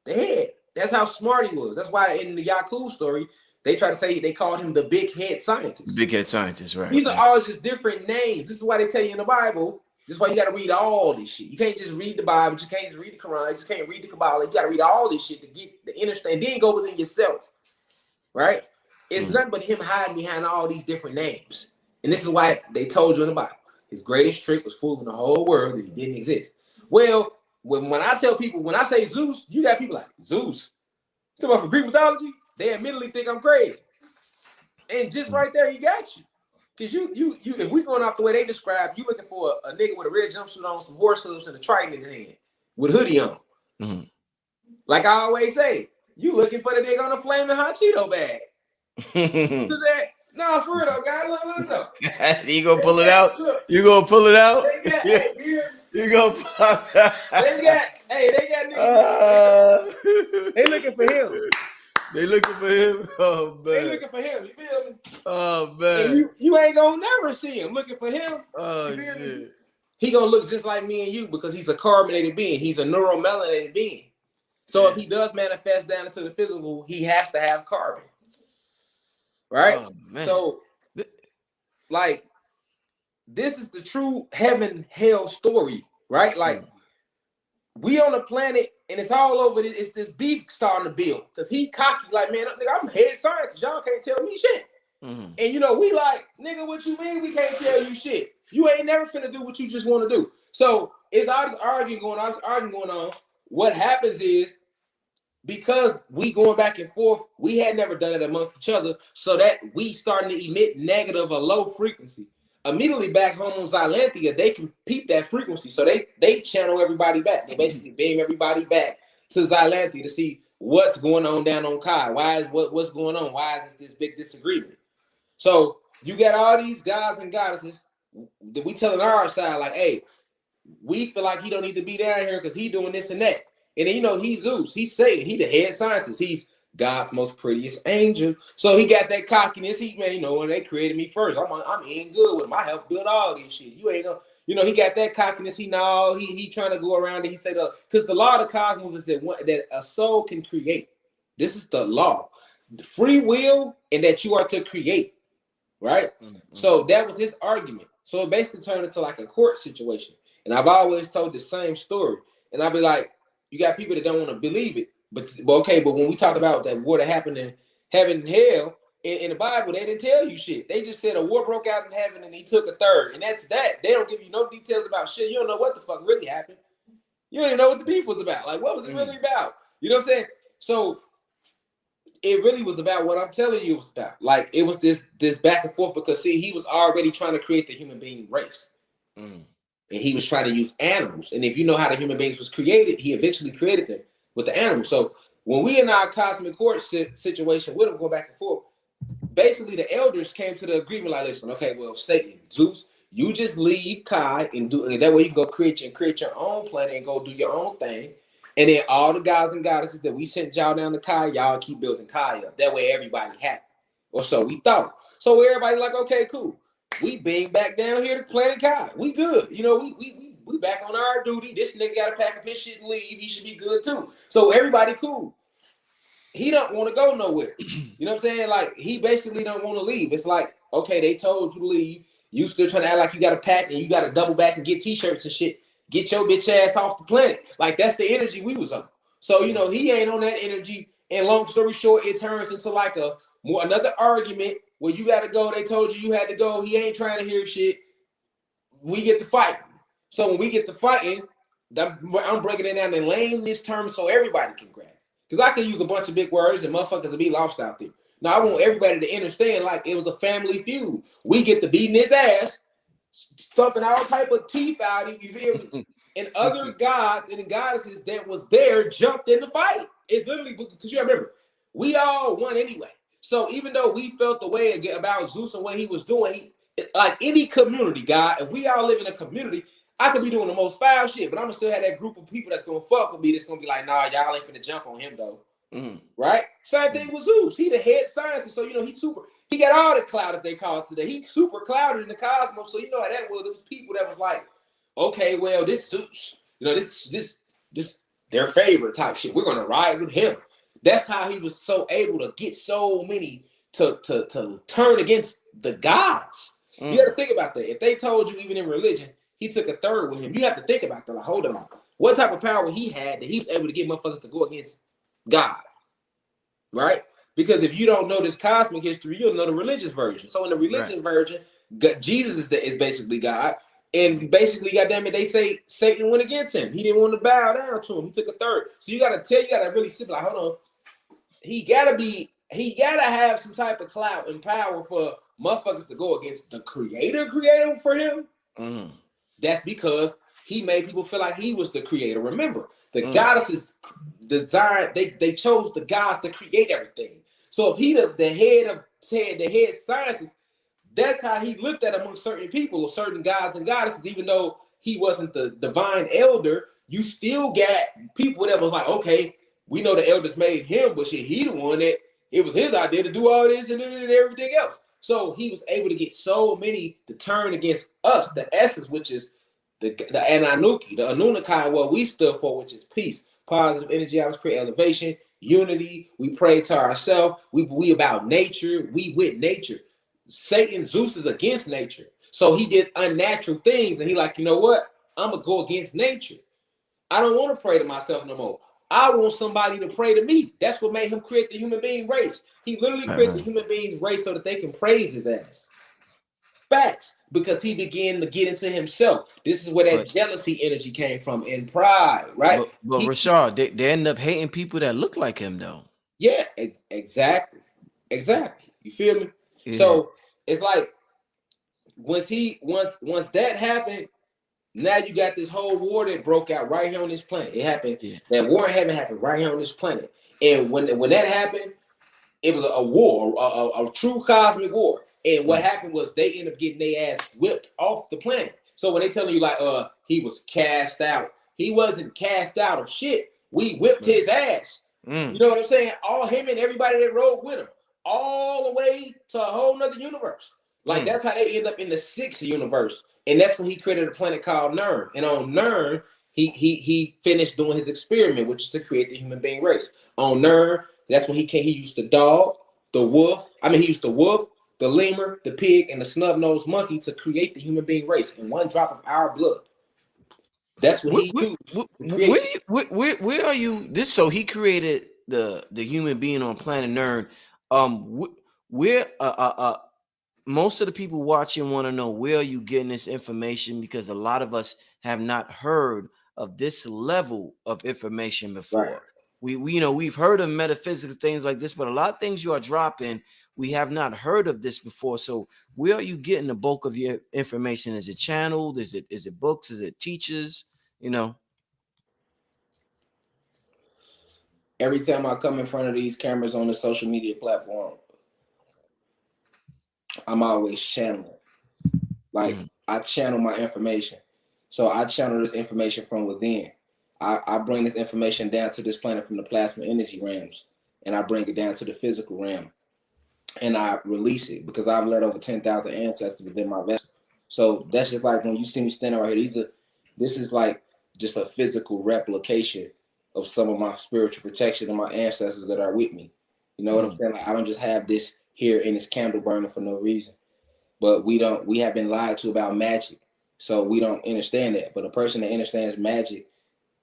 the head. That's how smart he was. That's why in the Yakub story, they try to say they called him the big head scientist. Big head scientist, right. These are all just different names. This is why they tell you in the Bible, this is why you got to read all this shit. You can't just read the Bible. You can't just read the Quran. You just can't read the Kabbalah. You got to read all this shit to get the understand. Then go within yourself, right? It's nothing but him hiding behind all these different names. And this is why they told you in the Bible, his greatest trick was fooling the whole world that he didn't exist. Well, when I tell people, when I say Zeus, you got people like, Zeus? Still about for Greek mythology? They admittedly think I'm crazy. And just right there, he got you. Because you, if we going off the way they describe, you looking for a nigga with a red jumpsuit on, some horse hooves, and a trident in his hand with a hoodie on. Like I always say, you looking for the nigga on a flaming hot Cheeto bag. No, for real though, guys. Look. You gonna pull it out? You gonna pull it out? You gonna pull it out? They got niggas. They looking for him. They looking for him. Oh man. They looking for him. You feel me? Oh man. And you ain't gonna never see him looking for him. Oh shit. He gonna look just like me and you because he's a carbonated being. He's a neuromelanated being. So if he does manifest down into the physical, he has to have carbon. Right? Oh, so like this is the true heaven hell story, right? Like we on the planet and it's all over. It's this beef starting to build because he cocky like, man, I'm head scientist. Y'all can't tell me shit. And you know, we like, nigga, what you mean we can't tell you shit? You ain't never finna do what you just want to do. So it's all this arguing going on. What happens is because we going back and forth, we had never done it amongst each other, so that we starting to emit negative or low frequency. Immediately back home on Xylanthia, they can peep that frequency, so they channel everybody back. They basically beam everybody back to Xylanthia to see what's going on down on Kai. What's going on? Why is this big disagreement? So you got all these gods and goddesses that we telling our side like, hey, we feel like he don't need to be down here because he doing this and that. And then, you know, he's Zeus. He's Satan. He the head scientist. He's God's most prettiest angel. So he got that cockiness. He, man, you know, when they created me first, I'm in good with him. I helped build all these shit. You ain't gonna, you know, he got that cockiness. He trying to go around and he said, because the law of the cosmos is that a soul can create. This is the law. The free will and that you are to create. Right? So that was his argument. So it basically turned into like a court situation. And I've always told the same story. And I'll be like, you got people that don't want to believe it. But when we talk about that war that happened in heaven and hell, in the Bible, they didn't tell you shit. They just said a war broke out in heaven and he took a third. And that's that. They don't give you no details about shit. You don't know what the fuck really happened. You don't even know what the beef was about. Like, what was it really about? You know what I'm saying? So it really was about what I'm telling you it was about. Like, it was this back and forth because, see, he was already trying to create the human being race. And he was trying to use animals. And if you know how the human beings was created, he eventually created them with the animals. So when we in our cosmic court situation with them, go back and forth, basically the elders came to the agreement like, listen, okay, well, Satan, Zeus, you just leave Kai and do, and that way you can go create your own planet and go do your own thing. And then all the gods and goddesses that we sent y'all down to Kai, y'all keep building Kai up. That way everybody happy. Or so we thought. So everybody like, okay, cool. We being back down here to planet Kai. We good. You know, we back on our duty. This nigga got to pack up his shit and leave. He should be good too. So everybody cool. He don't want to go nowhere. You know what I'm saying? Like, he basically don't want to leave. It's like, okay, they told you to leave. You still trying to act like you got to pack and you got to double back and get t-shirts and shit. Get your bitch ass off the planet. Like, that's the energy we was on. So, you know, he ain't on that energy. And long story short, it turns into like another argument where you got to go. They told you had to go. He ain't trying to hear shit. We get to fighting. So when we get to fighting, I'm breaking it down in layman's terms so everybody can grab. Because I can use a bunch of big words and motherfuckers will be lost out there. Now, I want everybody to understand like it was a family feud. We get to beating his ass, stumping all type of teeth out of him, you feel me? And other gods and goddesses that was there jumped in the fight. It's literally because you remember, we all won anyway. So even though we felt the way about Zeus and what he was doing, like any community, God, if we all live in a community, I could be doing the most foul shit, but I'm gonna still have that group of people that's gonna fuck with me. That's gonna be like, nah, y'all ain't finna jump on him though. Right? Same thing with Zeus. He the head scientist, so you know he got all the cloud as they call it today. He super clouded in the cosmos, so you know how that was. There was people that was like, okay, well, this Zeus, you know, this their favorite type shit. We're gonna ride with him. That's how he was so able to get so many to turn against the gods. You got to think about that. If they told you even in religion, he took a third with him, you have to think about that. Like, hold on, what type of power he had that he was able to get motherfuckers to go against God, right? Because if you don't know this cosmic history, you'll know the religious version. So in the religious version, Jesus is basically God. And basically, goddamn it, they say Satan went against him. He didn't want to bow down to him. He took a third. So you gotta really sit like, hold on. He gotta have some type of clout and power for motherfuckers to go against the creator for him. That's because he made people feel like he was the creator. Remember, the goddesses designed, they chose the gods to create everything. So if he does the head scientist, that's how he looked at among certain people or certain gods and goddesses. Even though he wasn't the divine elder, you still got people that was like, okay, we know the elders made him, but shit, he the one that it was his idea to do all this and everything else. So he was able to get so many to turn against us, the essence, which is the Ananuki, the Anunnaki, what we stood for, which is peace, positive energy, I was create elevation, unity. We pray to ourselves. We about nature. We with nature. Satan, Zeus is against nature. So he did unnatural things. And he like, you know what? I'm going to go against nature. I don't want to pray to myself no more. I want somebody to pray to me. That's what made him create the human being race. He literally created the human beings race so that they can praise his ass. Facts. Because he began to get into himself. This is where that jealousy energy came from and pride, right? But Rashad, they end up hating people that look like him, though. Yeah, exactly. You feel me? Yeah. So it's like once that happened, now you got this whole war that broke out right here on this planet. It happened. Yeah. That war in heaven happened right here on this planet. And when that happened, it was a war, a true cosmic war. And what happened was they ended up getting their ass whipped off the planet. So when they telling you like, he was cast out, he wasn't cast out of shit. We whipped his ass. You know what I'm saying? All him and everybody that rode with him, all the way to a whole nother universe. Like that's how they end up in the sixth universe. And that's when he created a planet called Nern. And on Nern, he finished doing his experiment, which is to create the human being race. On Nern, that's when he used the dog, the wolf. He used the wolf, the lemur, the pig, and the snub-nosed monkey to create the human being race in one drop of our blood. That's what he used. Where are you? So he created the human being on planet Nern. Where most of the people watching want to know, where are you getting this information? Because a lot of us have not heard of this level of information before. Right. We've heard of metaphysical things like this, but a lot of things you are dropping, we have not heard of this before. So where are you getting the bulk of your information? Is it channeled? Is it books? Is it teachers? every time I come in front of these cameras on the social media platform, I'm always channeling. Like I channel my information. So I channel this information from within. I bring this information down to this planet from the plasma energy realms, and I bring it down to the physical realm, and I release it because I've led over 10,000 ancestors within my vessel. So that's just like when you see me standing right here. This is like just a physical replication of some of my spiritual protection and my ancestors that are with me. You know what I'm saying? Like I don't just have this here in this candle burning for no reason. But we have been lied to about magic. So we don't understand that. But a person that understands magic,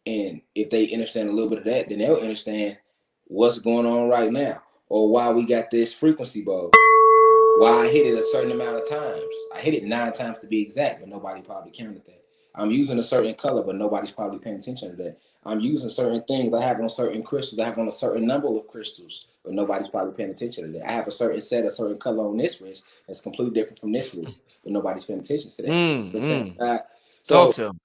and if they understand a little bit of that, then they'll understand what's going on right now, or why we got this frequency bulb, why I hit it a certain amount of times. I hit it 9 times to be exact, but nobody probably counted that. I'm using a certain color, but nobody's probably paying attention to that. I'm using certain things. I have on certain crystals. I have on a certain number of crystals, but nobody's probably paying attention to that. I have a certain set, a certain color on this wrist that's completely different from this wrist, but nobody's paying attention to that. So Talk to him.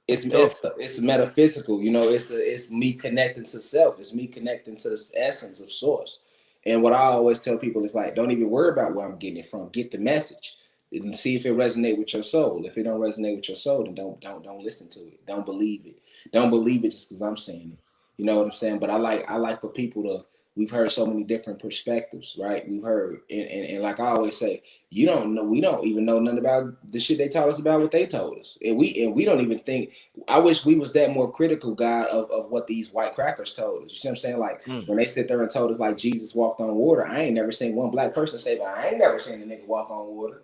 it's metaphysical. You know, it's me connecting to self. It's me connecting to the essence of source. And what I always tell people is like, don't even worry about where I'm getting it from. Get the message and see if it resonates with your soul. If it don't resonate with your soul, then don't listen to it. Don't believe it. Don't believe it just because I'm saying it. You know what I'm saying? But I like for people to. We've heard so many different perspectives, right? We've heard, and like I always say, we don't even know nothing about the shit they taught us about what they told us, and we don't even think. I wish we was that more critical, God, of what these white crackers told us. You see what I'm saying? Like when they sit there and told us like Jesus walked on water, I ain't never seen one black person say, but I ain't never seen a nigga walk on water.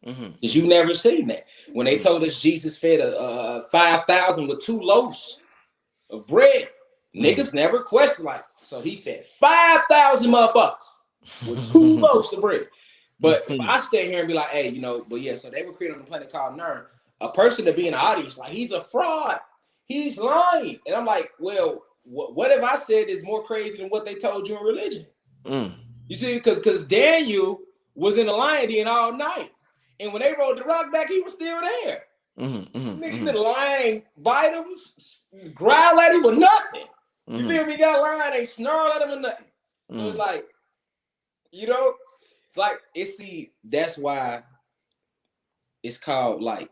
Because you never seen that. When they told us Jesus fed 5,000 with 2 loaves of bread, niggas never questioned like, so he fed 5,000 motherfuckers with 2 loaves of bread. But if I stay here and be like, hey, you know, but yeah, so they were created on a planet called Nern. A person to be in the audience, like, he's a fraud. He's lying. And I'm like, well, what if I said is more crazy than what they told you in religion? You see, because Daniel was in the lion den all night. And when they rolled the rock back, he was still there. Nigga, the lion ain't bite him, growl at him or nothing. You feel me? Got a lion, ain't snarl at him or nothing. So it's like, you know, it's like that's why it's called like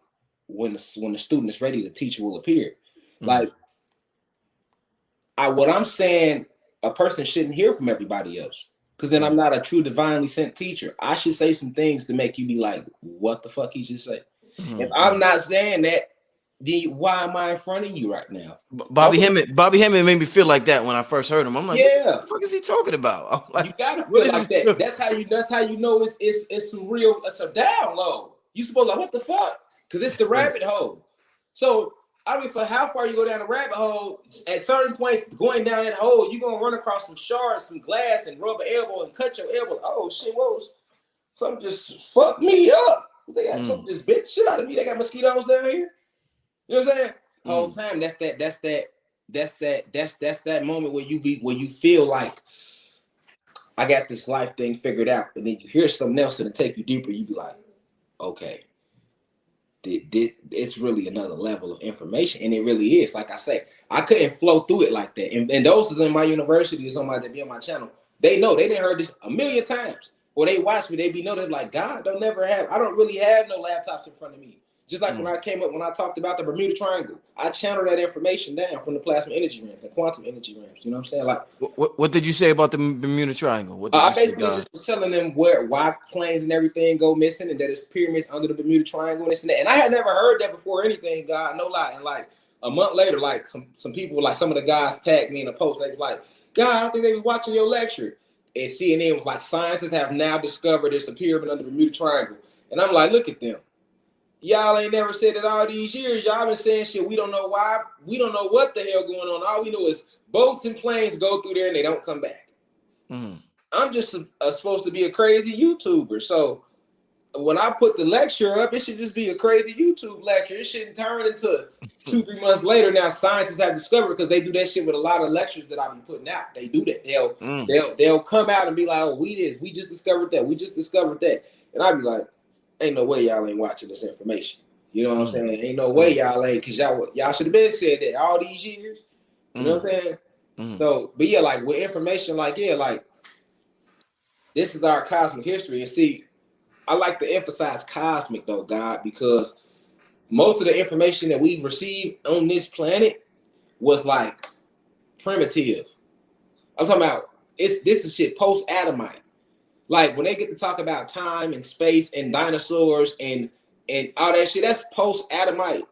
when the student is ready, the teacher will appear. Like what I'm saying, a person shouldn't hear from everybody else. Because then I'm not a true divinely sent teacher. I should say some things to make you be like, what the fuck he just said? If I'm not saying that, then why am I in front of you right now? Bobby Hemmett made me feel like that when I first heard him. I'm like, yeah, what the fuck is he talking about? I'm like, you gotta feel like that. That's how you know it's some real, it's a download. You supposed like, what the fuck? Because it's the rabbit hole. So I mean, for how far you go down the rabbit hole, at certain points going down that hole, you're gonna run across some shards, some glass, and rub an elbow and cut your elbow. Oh shit, whoa, something just fucked me up. They got took this bitch shit out of me. They got mosquitoes down here. You know what I'm saying? The whole time, that's that moment where you feel like I got this life thing figured out, and then you hear something else and it take you deeper. You be like, okay. It's really another level of information, and it really is. Like I say, I couldn't flow through it like that. And those is in my university, is on my channel. They know they didn't heard this a million times, or they watch me. They be know they're like, God, I don't really have no laptops in front of me. Just like when I talked about the Bermuda Triangle, I channeled that information down from the plasma energy realms, the quantum energy realms. You know what I'm saying? Like, what did you say about the Bermuda Triangle? What did I you basically say, just was telling them why planes and everything go missing, and that it's pyramids under the Bermuda Triangle and this and that. And I had never heard that before or anything, God, no lie. And like a month later, like some people, like some of the guys tagged me in a post. They was like, God, I think they was watching your lecture. And CNN was like, scientists have now discovered it's a pyramid under the Bermuda Triangle. And I'm like, look at them. Y'all ain't never said it all these years. Y'all been saying shit. We don't know why. We don't know what the hell going on. All we know is boats and planes go through there and they don't come back. I'm just supposed to be a crazy YouTuber. So when I put the lecture up, it should just be a crazy YouTube lecture. It shouldn't turn into 2-3 months later. Now scientists have discovered, because they do that shit with a lot of lectures that I've been putting out. They do that. They'll come out and be like, oh, we just discovered that. We just discovered that. And I'd be like, ain't no way y'all ain't watching this information. You know what I'm saying? Ain't no way y'all ain't, because y'all should have been said that all these years. You know what I'm saying? So, but yeah, like with information, like like this is our cosmic history, and see, I like to emphasize cosmic though, God, because most of the information that we've received on this planet was like primitive. I'm talking about this is shit post Adamite. Like when they get to talk about time and space and dinosaurs and all that shit, that's post Adamite.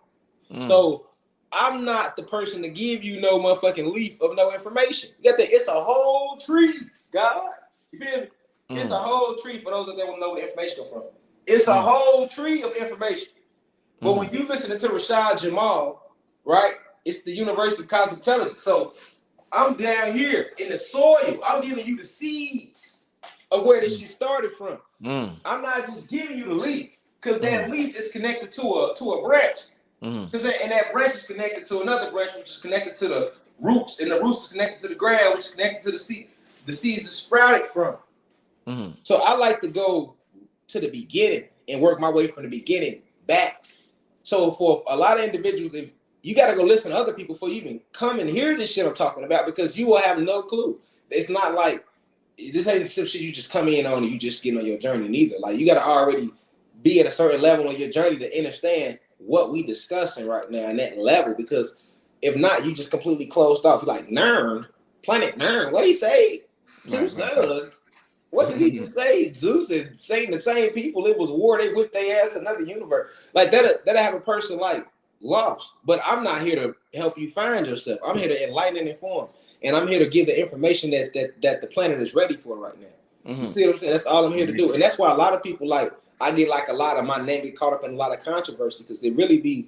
So I'm not the person to give you no motherfucking leaf of no information. You got that? It's a whole tree, God. You feel me? It's a whole tree for those that don't know where the information come from. It's a whole tree of information. But when you listen to Rashad Jamal, right? It's the University of Cosmic Intelligence. So I'm down here in the soil. I'm giving you the seeds of where this shit started from. I'm not just giving you the leaf, because that leaf is connected to a branch. And that branch is connected to another branch, which is connected to the roots, and the roots is connected to the ground, which is connected to the seed. The seeds is sprouted from. So I like to go to the beginning and work my way from the beginning back. So for a lot of individuals, you got to go listen to other people before you even come and hear this shit I'm talking about, because you will have no clue. It's not like this ain't some shit you just come in on and you just get on your journey neither. Like you got to already be at a certain level on your journey to understand what we discussing right now and that level, because if not, you just completely closed off. You're like, Nern, planet Nern, what did he say? Two suns. What did he just say? Zeus and Satan, the same people. It was war. They whipped their ass another universe. Like that have a person like lost. But I'm not here to help you find yourself. I'm here to enlighten and inform. And I'm here to give the information that the planet is ready for right now. You see what I'm saying? That's all I'm here to do. And that's why a lot of people, like, I get like a lot of my name get caught up in a lot of controversy, because it really be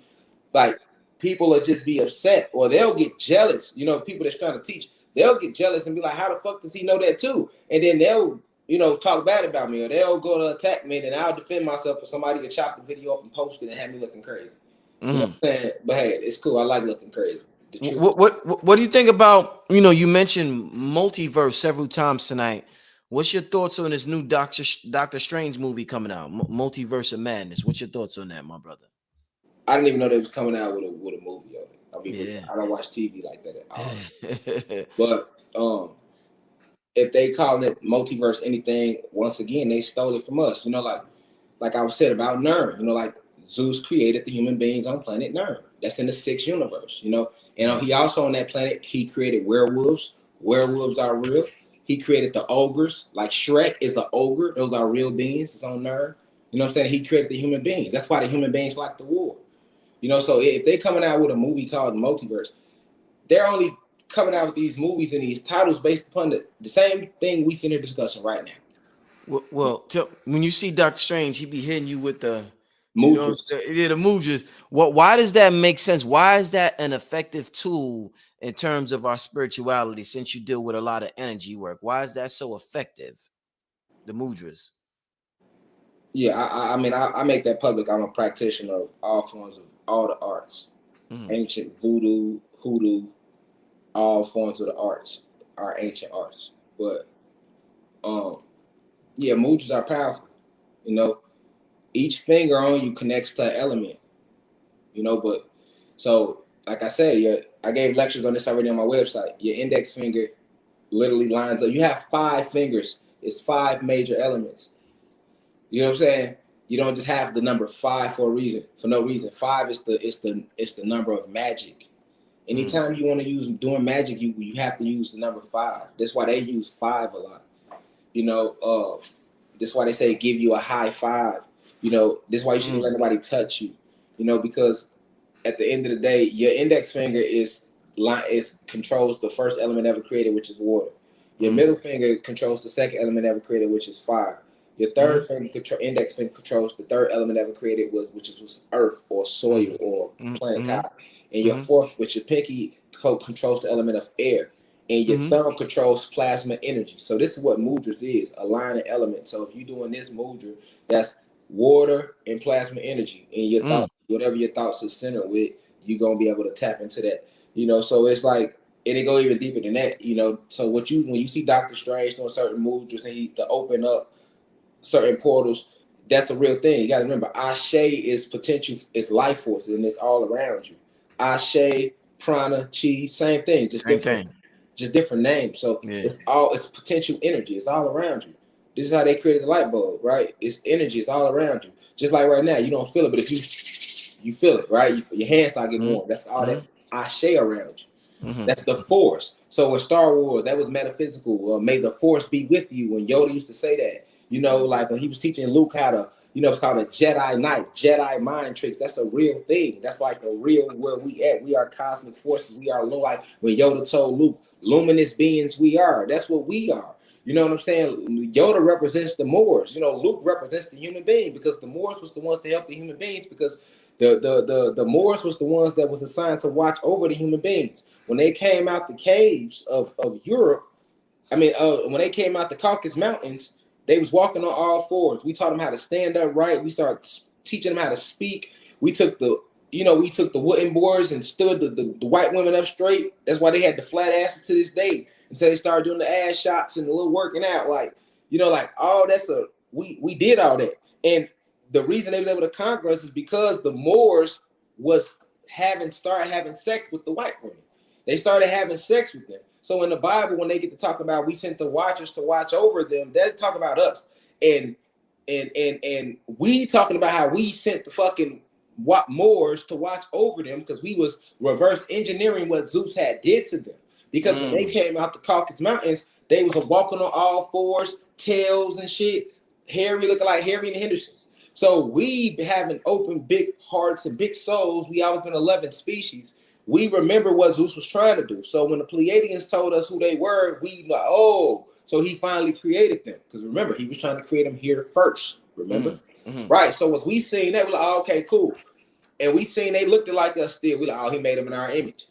like people will just be upset, or they'll get jealous. You know, people that's trying to teach, they'll get jealous and be like, how the fuck does he know that too? And then they'll, talk bad about me, or they'll go to attack me, and I'll defend myself for somebody to chop the video up and post it and have me looking crazy. You know what I'm saying? But hey, it's cool. I like looking crazy. What do you think about, you mentioned multiverse several times tonight. What's your thoughts on this new Doctor Strange movie coming out, Multiverse of Madness? What's your thoughts on that, my brother? I didn't even know they was coming out with a movie on it. I mean, I don't watch TV like that at all. But if they call it multiverse anything, once again, they stole it from us. Like I was said about Nern, like Zeus created the human beings on planet Nern. That's in the 6th universe, And he also on that planet, he created werewolves. Werewolves are real. He created the ogres, like Shrek is an ogre. Those are real beings. It's on Nern. You know what I'm saying? He created the human beings. That's why the human beings like the war. So if they're coming out with a movie called Multiverse, they're only coming out with these movies and these titles based upon the same thing we sitting here discussing right now. Well, when you see Doctor Strange, he be hitting you with the Movies. the movies. Why does that make sense? Why is that an effective tool in terms of our spirituality, since you deal with a lot of energy work? Why is that so effective? The mudras. Yeah, I mean, I make that public. I'm a practitioner of all forms of all the arts. Ancient voodoo, hoodoo, all forms of the arts are ancient arts. But yeah, mudras are powerful. Each finger on you connects to an element. But so like I said, I gave lectures on this already on my website. Your index finger literally lines up. You have 5 fingers. It's 5 major elements. You know what I'm saying? You don't just have the number 5 for a reason, for no reason. 5 is the number of magic. Anytime you want to use doing magic, you have to use the number 5. That's why they use 5 a lot. That's why they say give you a high 5. That's why you shouldn't let nobody touch you. Because at the end of the day, your index finger controls the first element ever created, which is water. Your middle finger controls the second element ever created, which is fire. Your third index finger controls the third element ever created, which was earth or soil or planet cosmos. And your fourth, which your pinky, controls the element of air. And your thumb controls plasma energy. So this is what mudras is, a line of elements. So if you're doing this mudra, that's water and plasma energy. And your thoughts, whatever your thoughts are centered with, you're going to be able to tap into that. So it's like, and it go even deeper than that, So when you see Doctor Strange doing certain mudras and to open up certain portals, that's a real thing. You got to remember, Ashe is potential, is life force, and it's all around you. Ashe, prana, chi, same thing, just different. just different names. So Yeah. it's potential energy. It's all around you. This is how they created the light bulb, right? It's energy. It's all around you. Just like right now, you don't feel it, but if you feel it, right? Your hands start getting warm. That's all that ashe around you. That's the force. So with Star Wars, that was metaphysical. May the force be with you. When Yoda used to say that, you know, like when he was teaching Luke how to, you know, it's called a Jedi Knight, Jedi mind tricks. That's a real thing. That's like a real where we at. We are cosmic forces. We are like when Yoda told Luke, luminous beings we are. That's what we are. You know what I'm saying? Yoda represents the Moors. You know, Luke represents the human being because the Moors was the ones to help the human beings because the Moors was the ones that was assigned to watch over the human beings. When they came out the caves of Europe, I mean, when they came out the Caucasus Mountains, they was walking on all fours. We taught them how to stand up right. We started teaching them how to speak. We took the wooden boards and stood the white women up straight. That's why they had the flat asses to this day until they started doing the ass shots and the little working out. Like, you know, like all that's we did all that. And the reason they was able to conquer us is because the Moors was started having sex with the white women. They started having sex with them. So in the Bible, when they get to talk about we sent the watchers to watch over them, they're talking about us. And we talking about how we sent the fucking Moors to watch over them because we was reverse engineering what Zeus had did to them. Because when they came out the Caucasus Mountains, they was walking on all fours, tails and shit, hairy, looking like Harry and the Hendersons. So we having open big hearts and big souls. We always been a loving species. We remember what Zeus was trying to do. So when the Pleiadians told us who they were, we like, oh, so he finally created them. Because remember, he was trying to create them here first. Remember? Right. So as we seen that, we're like, oh, okay, cool. And we seen they looked like us still. We like, oh, he made them in our image.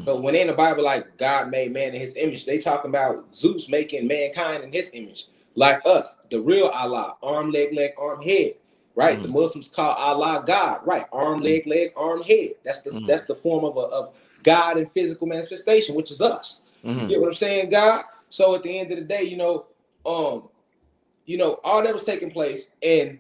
So when in the Bible, like God made man in his image, they talking about Zeus making mankind in his image, like us, the real Allah, arm, leg, arm, head. Right, the Muslims call Allah God. Right, arm, leg, arm, head. That's the form of God in physical manifestation, which is us. You get what I'm saying, God? So at the end of the day, you know, all that was taking place, and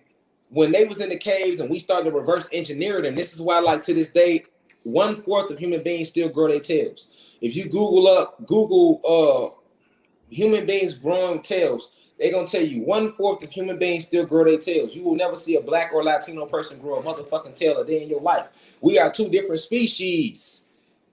when they was in the caves and we started to reverse engineer them, this is why, like to this day, 1/4 of human beings still grow their tails. If you Google human beings growing tails, they're gonna tell you 1/4 of human beings still grow their tails. You will never see a black or Latino person grow a motherfucking tail a day in your life. We are two different species.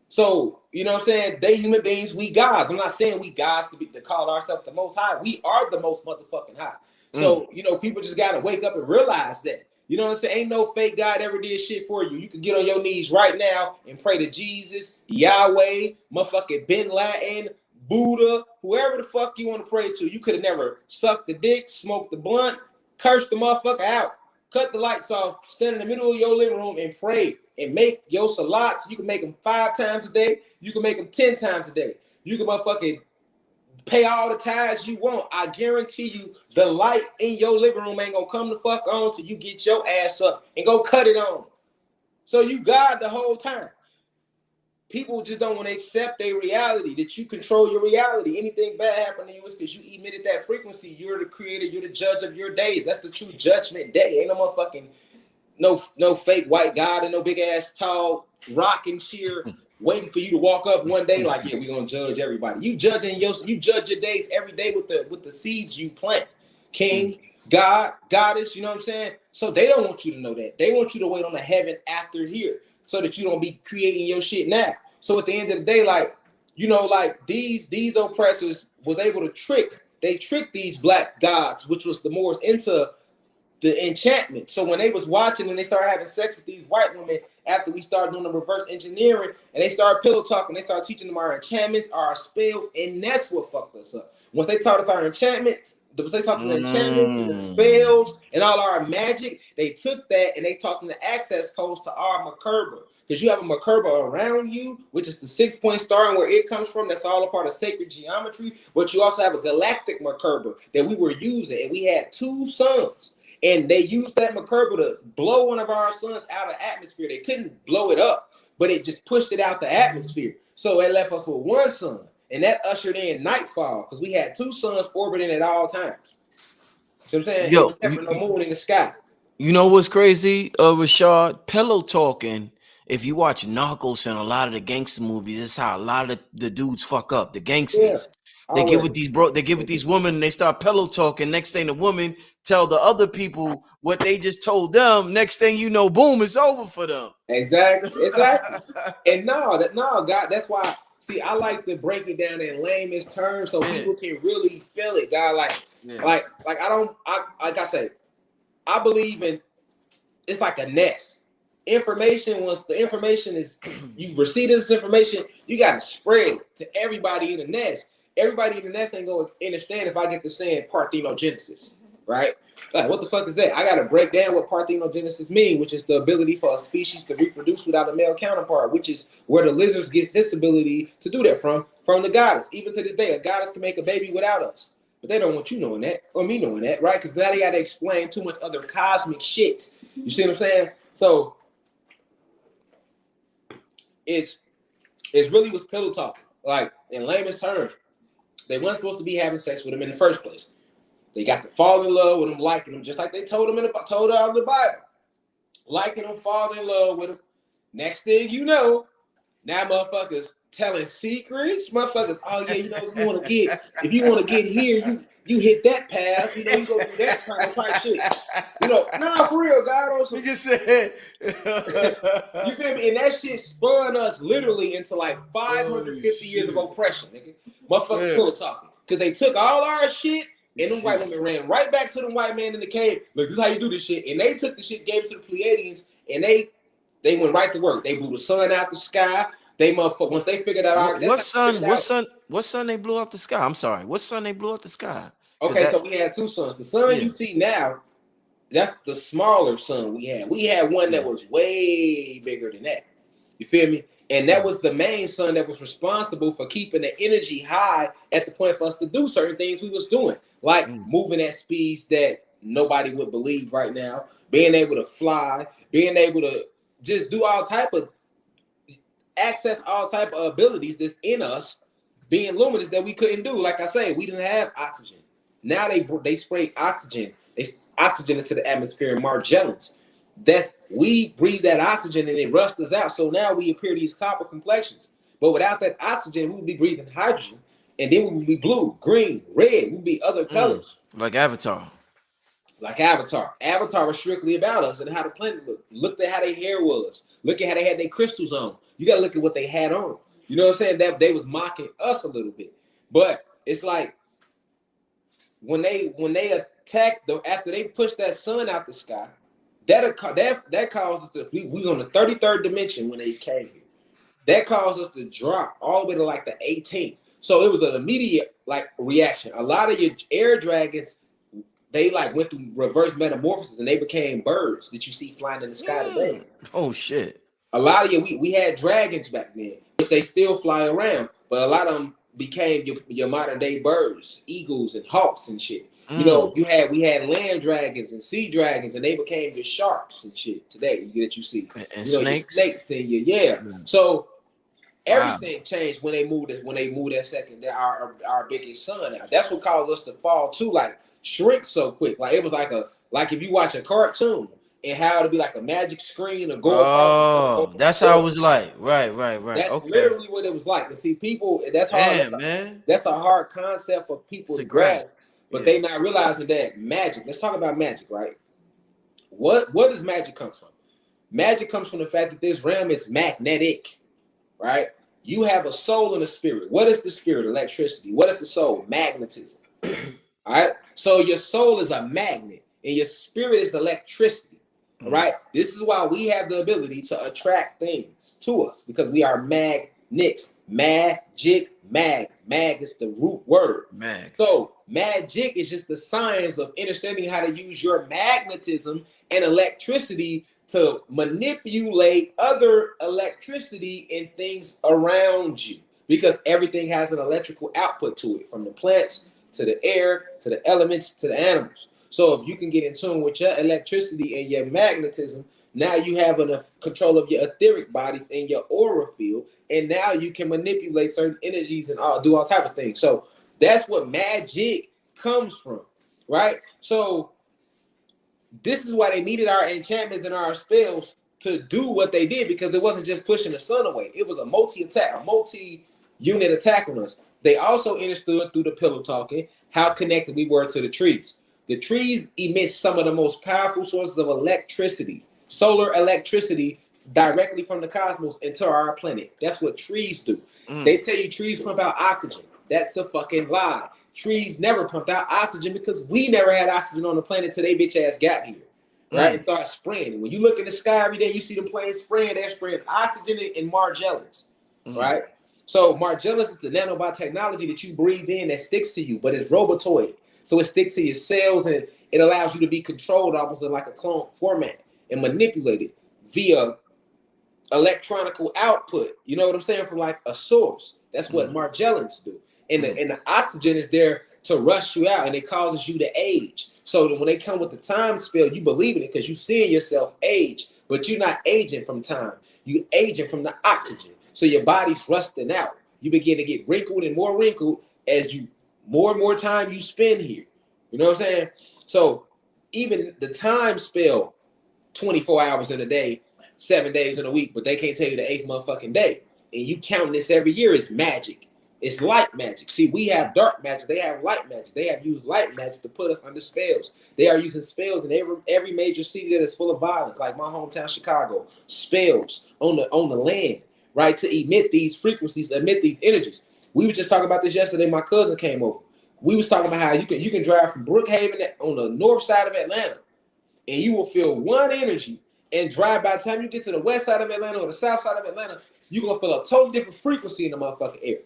So, you know what I'm saying? They human beings, we gods. I'm not saying we gods to call ourselves the most high. We are the most motherfucking high. So, you know, people just gotta wake up and realize that. You know what I'm saying? Ain't no fake God ever did shit for you. You can get on your knees right now and pray to Jesus, Yahweh, motherfucking Bin Laden, Buddha, whoever the fuck you want to pray to. You could have never sucked the dick, smoked the blunt, cursed the motherfucker out, cut the lights off, stand in the middle of your living room and pray and make your salats. You can make them 5 times a day. You can make them 10 times a day. You can motherfucking pay all the tithes you want. I guarantee you the light in your living room ain't gonna come the fuck on till you get your ass up and go cut it on. So you God the whole time. People just don't want to accept their reality, that you control your reality. Anything bad happen to you is because you emitted that frequency. You're the creator. You're the judge of your days. That's the true judgment day. Ain't no motherfucking no fake white God and no big ass tall rocking cheer waiting for you to walk up one day like, yeah, we're gonna judge everybody. You judge your days every day with the seeds you plant. King, God, goddess, you know what I'm saying? So they don't want you to know that. They want you to wait on the heaven after here so that you don't be creating your shit now. So at the end of the day, like, you know, like these oppressors was able to trick these black gods, which was the Moors, into the enchantment. So when they was watching and they started having sex with these white women after we started doing the reverse engineering and they started pillow talking, they started teaching them our enchantments, our spells, and that's what fucked us up. Once they taught us our enchantments, once they taught them the enchantments and the spells and all our magic, they took that and they taught them the access codes to our Merkaba. Because you have a Merkaba around you, which is the 6-point star and where it comes from. That's all a part of sacred geometry. But you also have a galactic Merkaba that we were using, and we had 2 suns. And they used that Merkaba to blow one of our suns out of the atmosphere. They couldn't blow it up, but it just pushed it out the atmosphere. So it left us with 1 sun. And that ushered in nightfall because we had 2 suns orbiting at all times. See what I'm saying? Yo, never no moon in the sky. You know what's crazy, Rashad? Pillow talking if you watch Narcos and a lot of the gangster movies, it's how a lot of the dudes fuck up. The Yeah. gangsters. They get with these they get with these women and they start pillow talking. Next thing the woman tell the other people what they just told them. Next thing you know, boom, it's over for them. Exactly. And God, that's why. See, I like to break it down in layman's terms so people can really feel it. God, like I say, I believe in. It's like a nest. Information, once the information is, you receive this information, you got to spread it to everybody in the nest. Everybody in the nest ain't going to understand if I get to saying parthenogenesis, right? Like, what the fuck is that? I got to break down what parthenogenesis means, which is the ability for a species to reproduce without a male counterpart, which is where the lizards get its ability to do that from the goddess. Even to this day, a goddess can make a baby without us. But they don't want you knowing that, or me knowing that, right? Because now they got to explain too much other cosmic shit. You see what I'm saying? So it's really was pillow talk. Like, in layman's terms, they weren't supposed to be having sex with him in the first place. They got to fall in love with him, liking him, just like they told him told her in the Bible. Liking him, falling in love with him. Next thing you know, now motherfuckers telling secrets. Motherfuckers, oh yeah, you know, if you want to get here, you hit that path, you know, you go do that kind of type shit. You know, nah, for real, God. Also, you said, you feel me? And that shit spun us literally into like 550 years of oppression, nigga. Motherfuckers still talking. Because they took all our shit, and them white women ran right back to them white men in the cave. Look, this is how you do this shit. And they took the shit, gave it to the Pleiadians, and they went right to work. They blew the sun out the sky. They motherfucker, once they figured out what sun they blew out the sky? I'm sorry. What sun they blew out the sky? Okay, so we had two suns. The sun you see now, that's the smaller sun we had. We had one that was way bigger than that. You feel me? And that was the main sun that was responsible for keeping the energy high at the point for us to do certain things we was doing. Like moving at speeds that nobody would believe right now, being able to fly, being able to just do all type of access all type of abilities that's in us, being luminous that we couldn't do. Like I say, we didn't have oxygen. Now they spray oxygen. They oxygen into the atmosphere in Margellans. We breathe that oxygen and it rusts us out. So now we appear these copper complexions. But without that oxygen, we would be breathing hydrogen, and then we would be blue, green, red. We'd be other colors. Like Avatar. Like Avatar. Avatar was strictly about us and how the planet looked. Look at how their hair was. Look at how they had their crystals on. You got to look at what they had on. You know what I'm saying? That they was mocking us a little bit. But it's like when they attacked after they pushed that sun out the sky, that caused us to we was on the 33rd dimension when they came here. That caused us to drop all the way to like the 18th. So it was an immediate like reaction. A lot of your air dragons, they like went through reverse metamorphosis and they became birds that you see flying in the sky today. Oh shit. A lot of we had dragons back then, which they still fly around, but a lot of them became your modern day birds, eagles and hawks and shit. You know, we had land dragons and sea dragons, and they became your sharks and shit today that you see. And you know, snakes. Your snakes and So everything changed when they moved that second our biggest sun out. That's what caused us to fall too, like shrink so quick. Like it was like if you watch a cartoon and how it'd be like a magic screen or go. Oh, that's how it was like. Right. That's literally what it was like. And see, people, that's hard. Man. That's a hard concept for people to grasp. But they not realizing that magic. Let's talk about magic, right? What does magic come from? Magic comes from the fact that this realm is magnetic, right? You have a soul and a spirit. What is the spirit? Electricity. What is the soul? Magnetism. All right. So your soul is a magnet, and your spirit is electricity. All right. This is why we have the ability to attract things to us because we are magnets. Magic. Mag is the root word. Mag. So magic is just the science of understanding how to use your magnetism and electricity to manipulate other electricity and things around you, because everything has an electrical output to it, from the plants to the air to the elements to the animals. So if you can get in tune with your electricity and your magnetism, now you have enough control of your etheric bodies and your aura field, and now you can manipulate certain energies and do all type of things. So that's what magic comes from, right? So this is why they needed our enchantments and our spells to do what they did because it wasn't just pushing the sun away. It was a multi-unit attack on us. They also understood through the pillow talking how connected we were to the trees. The trees emit some of the most powerful sources of electricity, solar electricity, directly from the cosmos into our planet. That's what trees do. They tell you trees pump out oxygen. That's a fucking lie. Trees never pumped out oxygen because we never had oxygen on the planet till they bitch ass got here. Right? And start spraying. And when you look in the sky every day, you see them planes spraying, they're spraying oxygen and Margellans. Right? So Margellans is the nanotechnology that you breathe in that sticks to you, but it's robotoid. So it sticks to your cells and it allows you to be controlled almost in like a clone format and manipulated via electronical output. You know what I'm saying? From like a source. That's what Margellans do. And the oxygen is there to rush you out and it causes you to age. So that when they come with the time spell, you believe in it because you seeing yourself age, but you're not aging from time. You aging from the oxygen. So your body's rusting out. You begin to get wrinkled and more wrinkled as you more and more time you spend here. You know what I'm saying? So even the time spell, 24 hours in a day, 7 days in a week, but they can't tell you the 8th motherfucking day. And you counting this every year is magic. It's light magic. See, we have dark magic. They have light magic. They have used light magic to put us under spells. They are using spells in every major city that is full of violence, like my hometown, Chicago. Spells on the land, right, to emit these frequencies, emit these energies. We were just talking about this yesterday. My cousin came over. We was talking about how you can drive from Brookhaven on the north side of Atlanta, and you will feel one energy and drive. By the time you get to the west side of Atlanta or the south side of Atlanta, you're going to feel a totally different frequency in the motherfucking air.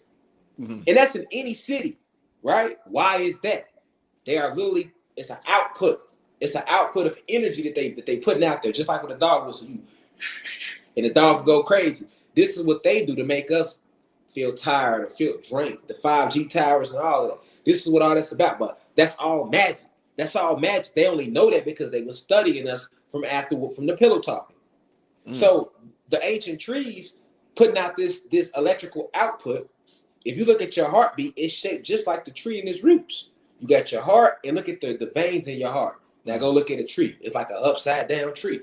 And that's in any city, right? Why is that? They are literally, it's an output. It's an output of energy that they putting out there, just like with a dog whistle. And the dog will go crazy. This is what they do to make us feel tired or feel drained. The 5G towers and all of that. This is what all that's about. But that's all magic. That's all magic. They only know that because they were studying us from the pillow talking. So the ancient trees putting out this electrical output. If you look at your heartbeat, it's shaped just like the tree in its roots. You got your heart, and look at the veins in your heart. Now go look at a tree. It's like an upside down tree,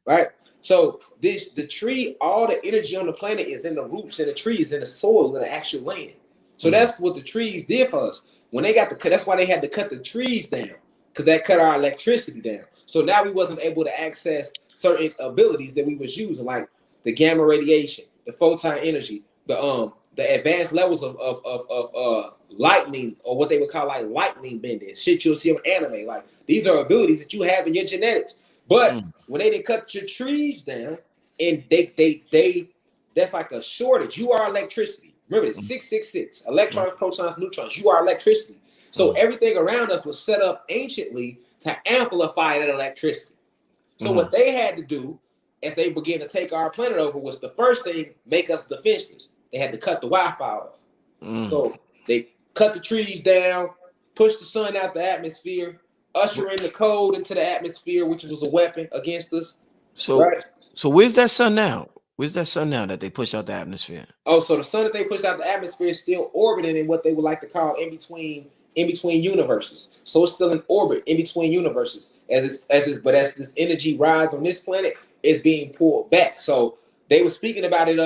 right? So the tree, all the energy on the planet is in the roots and the trees, in the soil, in the actual land. So that's what the trees did for us. When they got that's why they had to cut the trees down, because that cut our electricity down. So now we wasn't able to access certain abilities that we was using, like the gamma radiation, the photon energy, the advanced levels of lightning, or what they would call like lightning bending, shit you'll see on anime. Like these are abilities that you have in your genetics. But when they didn't cut your trees down, and they that's like a shortage. You are electricity. Remember this 666 electrons, protons, neutrons. You are electricity. So everything around us was set up anciently to amplify that electricity. So what they had to do as they began to take our planet over was the first thing, make us defenseless. They had to cut the Wi-Fi off. So they cut the trees down, pushed the sun out the atmosphere, usher in the cold into the atmosphere, which was a weapon against us. So, so where's that sun now? Where's that sun now that they push out the atmosphere? Oh, so the sun that they pushed out the atmosphere is still orbiting in what they would like to call in between universes. So it's still in orbit in between universes. As this energy rides on this planet, it's being pulled back. So they were speaking about it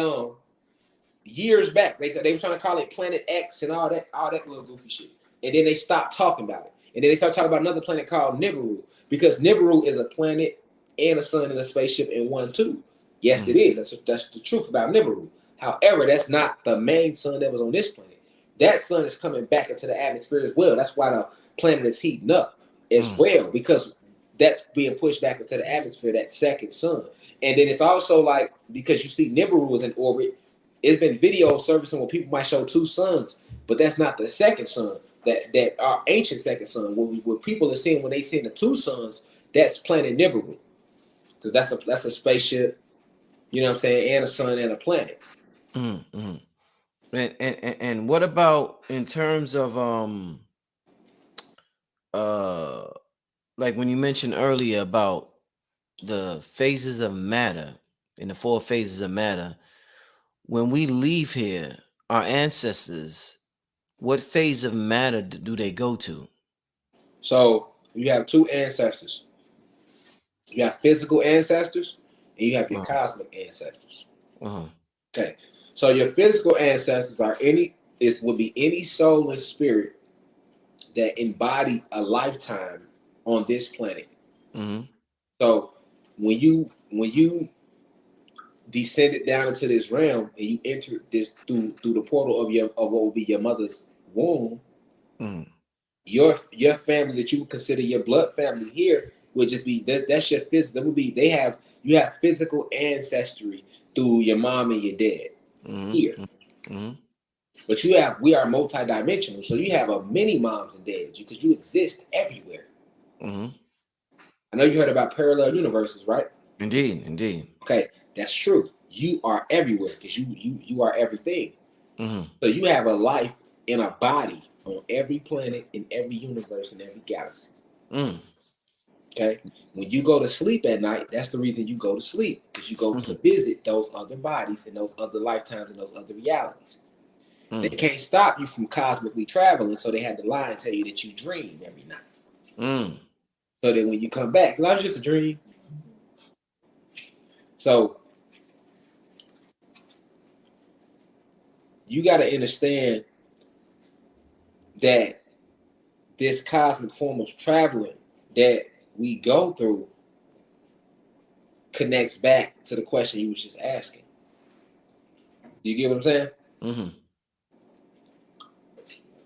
years back. They were trying to call it Planet X and all that little goofy shit. And then they stopped talking about it. And then they started talking about another planet called Nibiru, because Nibiru is a planet and a sun and a spaceship in one too. Yes, it is. That's the truth about Nibiru. However, that's not the main sun that was on this planet. That sun is coming back into the atmosphere as well. That's why the planet is heating up as well, because that's being pushed back into the atmosphere, that second sun. And then it's also like, because you see Nibiru is in orbit, it's been video servicing where people might show two suns, but that's not the second sun, that our ancient second sun. What people are seeing when they see the two suns, that's planet Nibiru, because that's a spaceship, you know what I'm saying, and a sun and a planet. And what about in terms of like when you mentioned earlier about the phases of matter, in the 4 phases of matter, when we leave here, our ancestors, what phase of matter do they go to? So you have 2 ancestors. You have physical ancestors and you have your cosmic ancestors. Uh-huh. Okay, so your physical ancestors are would be any soul and spirit that embody a lifetime on this planet. Mm-hmm. So when you descended down into this realm and you entered this through the portal of what will be your mother's womb, your family that you would consider your blood family here would just be that's your physical. That would be you have physical ancestry through your mom and your dad here. But we are multidimensional, so you have a many moms and dads because you exist everywhere. I know you heard about parallel universes, right? Indeed. Okay, that's true. You are everywhere because you are everything. So you have a life in a body on every planet, in every universe, in every galaxy. Okay, when you go to sleep at night, that's the reason you go to sleep, because you go to visit those other bodies and those other lifetimes and those other realities. They can't stop you from cosmically traveling, so they had to lie and tell you that you dream every night. So that when you come back, life's just a dream. So you got to understand that this cosmic form of traveling that we go through connects back to the question you was just asking. You get what I'm saying?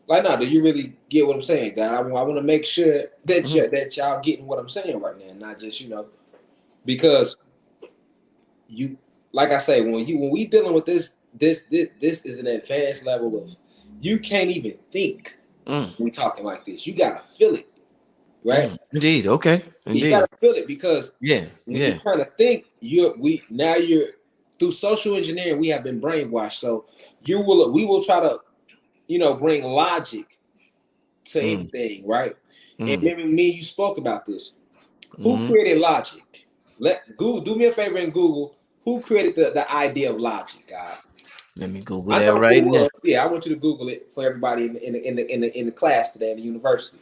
Like, now, do you really get what I'm saying, guy? I want to make sure that y'all getting what I'm saying right now, not just, because you, like I say, when we dealing with this is an advanced level of, you can't even think. We talking like this, you gotta feel it, right? Indeed. Okay. Indeed. You gotta feel it, because when you're trying to think, you're through social engineering, we have been brainwashed. So we will try to, bring logic to anything, right? And maybe me and you spoke about this. Who created logic? Let Google do me a favor and Google who created the idea of logic, God. Let me Google that right now. Yeah, I want you to Google it for everybody in the class today in the university.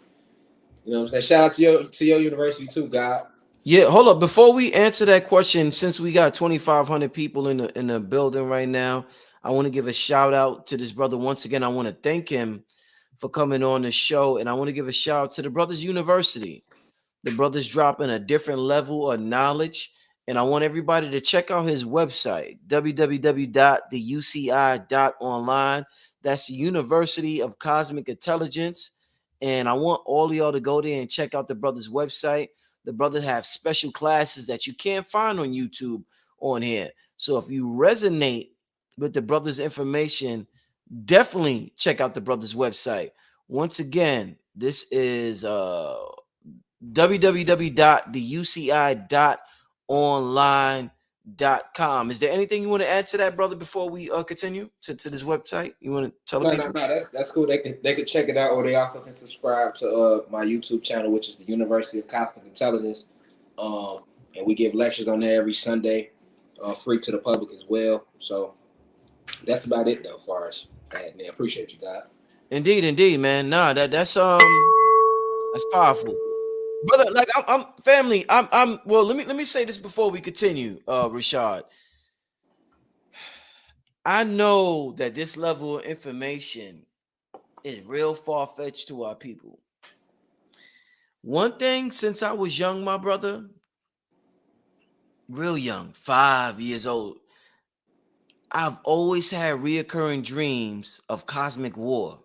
You know what I'm saying? Shout out to your university too, God. Yeah, hold up. Before we answer that question, since we got 2,500 people in the building right now, I want to give a shout out to this brother once again. I want to thank him for coming on the show, and I want to give a shout out to the Brothers University. The brothers dropping a different level of knowledge, and I want everybody to check out his website, www.theuci.online. That's the University of Cosmic Intelligence, and I want all of y'all to go there and check out the brother's website. The brothers have special classes that you can't find on YouTube on here. So if you resonate with the brother's information, definitely check out the brother's website. Once again, this is www.theuci.online.com. Is there anything you want to add to that, brother, before we continue to this website? You want to tell people? No, that's cool. They could check it out, or they also can subscribe to my YouTube channel, which is the University of Cosmic Intelligence. And we give lectures on there every Sunday, free to the public as well. So that's about it, though, as far as that. Man, appreciate you, God. Indeed, man. Nah, that's powerful, brother. Like I'm family. I'm well. Let me say this before we continue, Rashad. I know that this level of information is real far-fetched to our people. One thing, since I was young, my brother, real young, 5 years old, I've always had reoccurring dreams of cosmic war.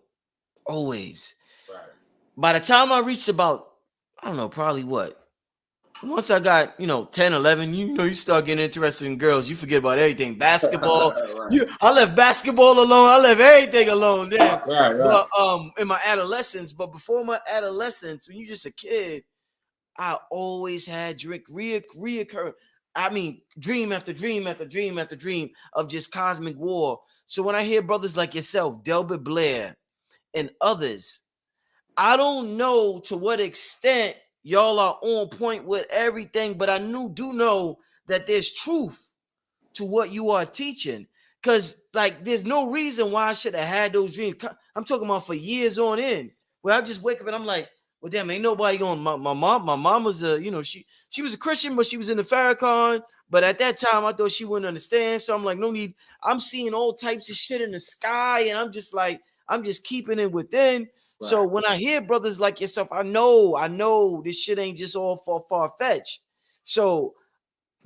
Always. Right. By the time I reached about, I don't know, probably what? Once I got, 10, 11, you start getting interested in girls. You forget about everything. Basketball. Right. I left basketball alone. I left everything alone then. Right. But in my adolescence, but before my adolescence, when you're just a kid, I always had reoccurring. I mean, dream after dream after dream after dream of just cosmic war. So when I hear brothers like yourself, Delbert Blair, and others, I don't know to what extent y'all are on point with everything, but I do know that there's truth to what you are teaching. Because, like, there's no reason why I should have had those dreams. I'm talking about for years on end, where I just wake up and I'm like, well, damn, ain't nobody going. My mom was a, she was a Christian, but she was in the Farrakhan. But at that time, I thought she wouldn't understand. So I'm like, no need. I'm seeing all types of shit in the sky, and I'm just like, I'm just keeping it within. Right. So when I hear brothers like yourself, I know this shit ain't just all far fetched. So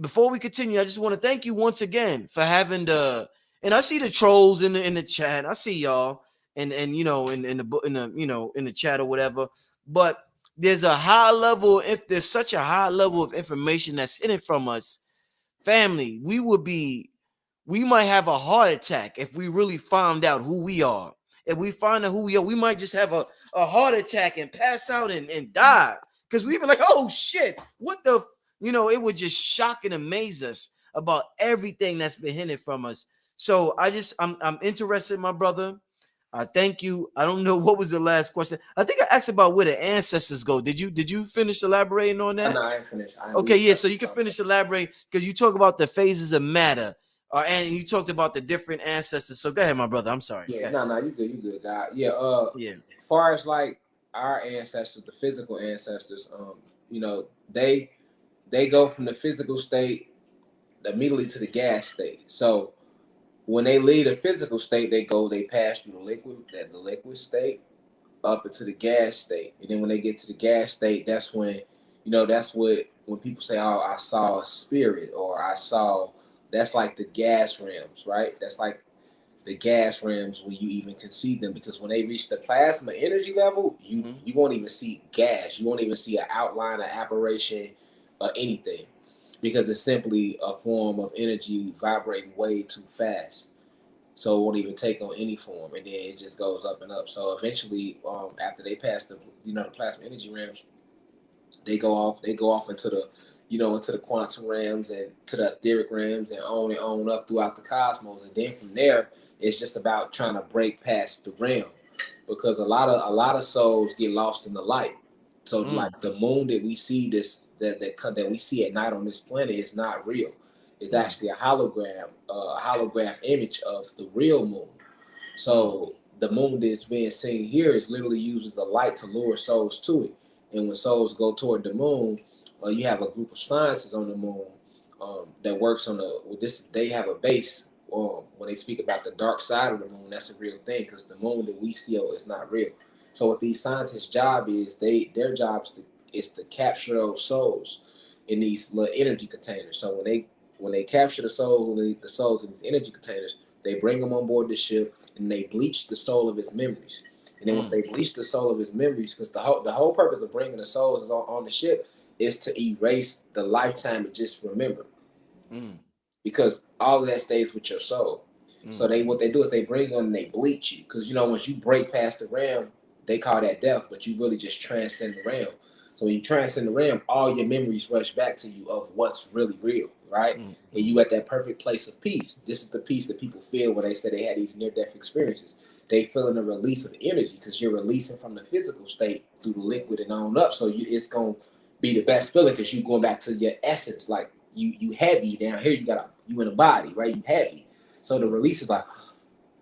before we continue, I just want to thank you once again for having and I see the trolls in the chat. I see y'all and in the chat or whatever. But there's a high level, if there's such a high level of information that's hidden from us, family, we might have a heart attack if we really found out who we are. If we find out who we are, we might just have a heart attack and pass out and die. Because we be like, oh shit, what the it would just shock and amaze us about everything that's been hidden from us. So I'm interested, my brother. I thank you. I don't know what was the last question. I think I asked about where the ancestors go. Did you finish elaborating on that? No, I ain't finished. Okay, yeah. So you can finish elaborating because you talk about the phases of matter, and you talked about the different ancestors. So go ahead, my brother. I'm sorry. Yeah, no, you good, God. Yeah. Yeah. As far as like our ancestors, the physical ancestors, they go from the physical state immediately to the gas state. So when they leave the physical state, they pass through the liquid state up into the gas state. And then when they get to the gas state, that's when, when people say, oh, I saw a spirit, or that's like the gas realms, right? That's like the gas realms when you even conceive them, because when they reach the plasma energy level, you won't even see gas. You won't even see an outline, an apparition, or anything, because it's simply a form of energy vibrating way too fast. So it won't even take on any form, and then it just goes up and up. So eventually, after they pass the plasma energy realms, they go off into the into the quantum realms and to the etheric realms and on up throughout the cosmos. And then from there, it's just about trying to break past the realm, because a lot of souls get lost in the light. So like the moon that we see that we see at night on this planet is not real. It's actually a holograph image of the real moon. So the moon that's being seen here is literally uses the light to lure souls to it. And when souls go toward the moon, you have a group of scientists on the moon that works on this. They have a base. When they speak about the dark side of the moon, that's a real thing, because the moon that we see is not real. So what these scientists' job is, their job is to capture those souls in these little energy containers. So when they capture the souls in these energy containers, they bring them on board the ship and they bleach the soul of his memories. And then once they bleach the soul of his memories, because the whole purpose of bringing the souls on the ship is to erase the lifetime it just remembered. Because all of that stays with your soul. So what they do is they bring them and they bleach you. Because once you break past the realm, they call that death, but you really just transcend the realm. So when you transcend the realm, all your memories rush back to you of what's really real, right? And you at that perfect place of peace. This is the peace that people feel when they say they had these near-death experiences. They feeling the release of energy, because you're releasing from the physical state through the liquid and on up. So it's going to be the best feeling, because you going back to your essence. Like you heavy down here, you in a body, right? You heavy. So the release is like,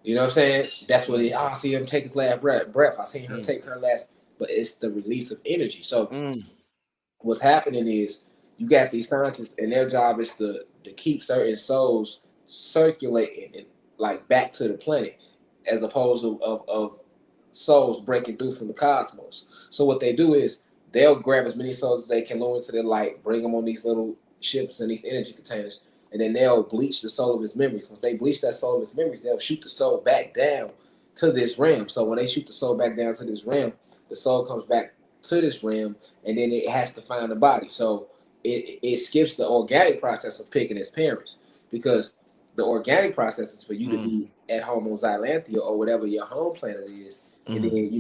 you know what I'm saying? That's what I see him take his last breath. I seen her take her last, but it's the release of energy. So what's happening is you got these scientists, and their job is to keep certain souls circulating and like back to the planet, as opposed to of souls breaking through from the cosmos. So what they do is they'll grab as many souls as they can, lure into their light, bring them on these little ships and these energy containers, and then they'll bleach the soul of his memories. Once they bleach that soul of his memories, they'll shoot the soul back down to this realm. So when they shoot the soul back down to this realm, the soul comes back to this realm, and then it has to find a body. So it skips the organic process of picking its parents, because the organic process is for you to be at home on Xylanthia or whatever your home planet is, and then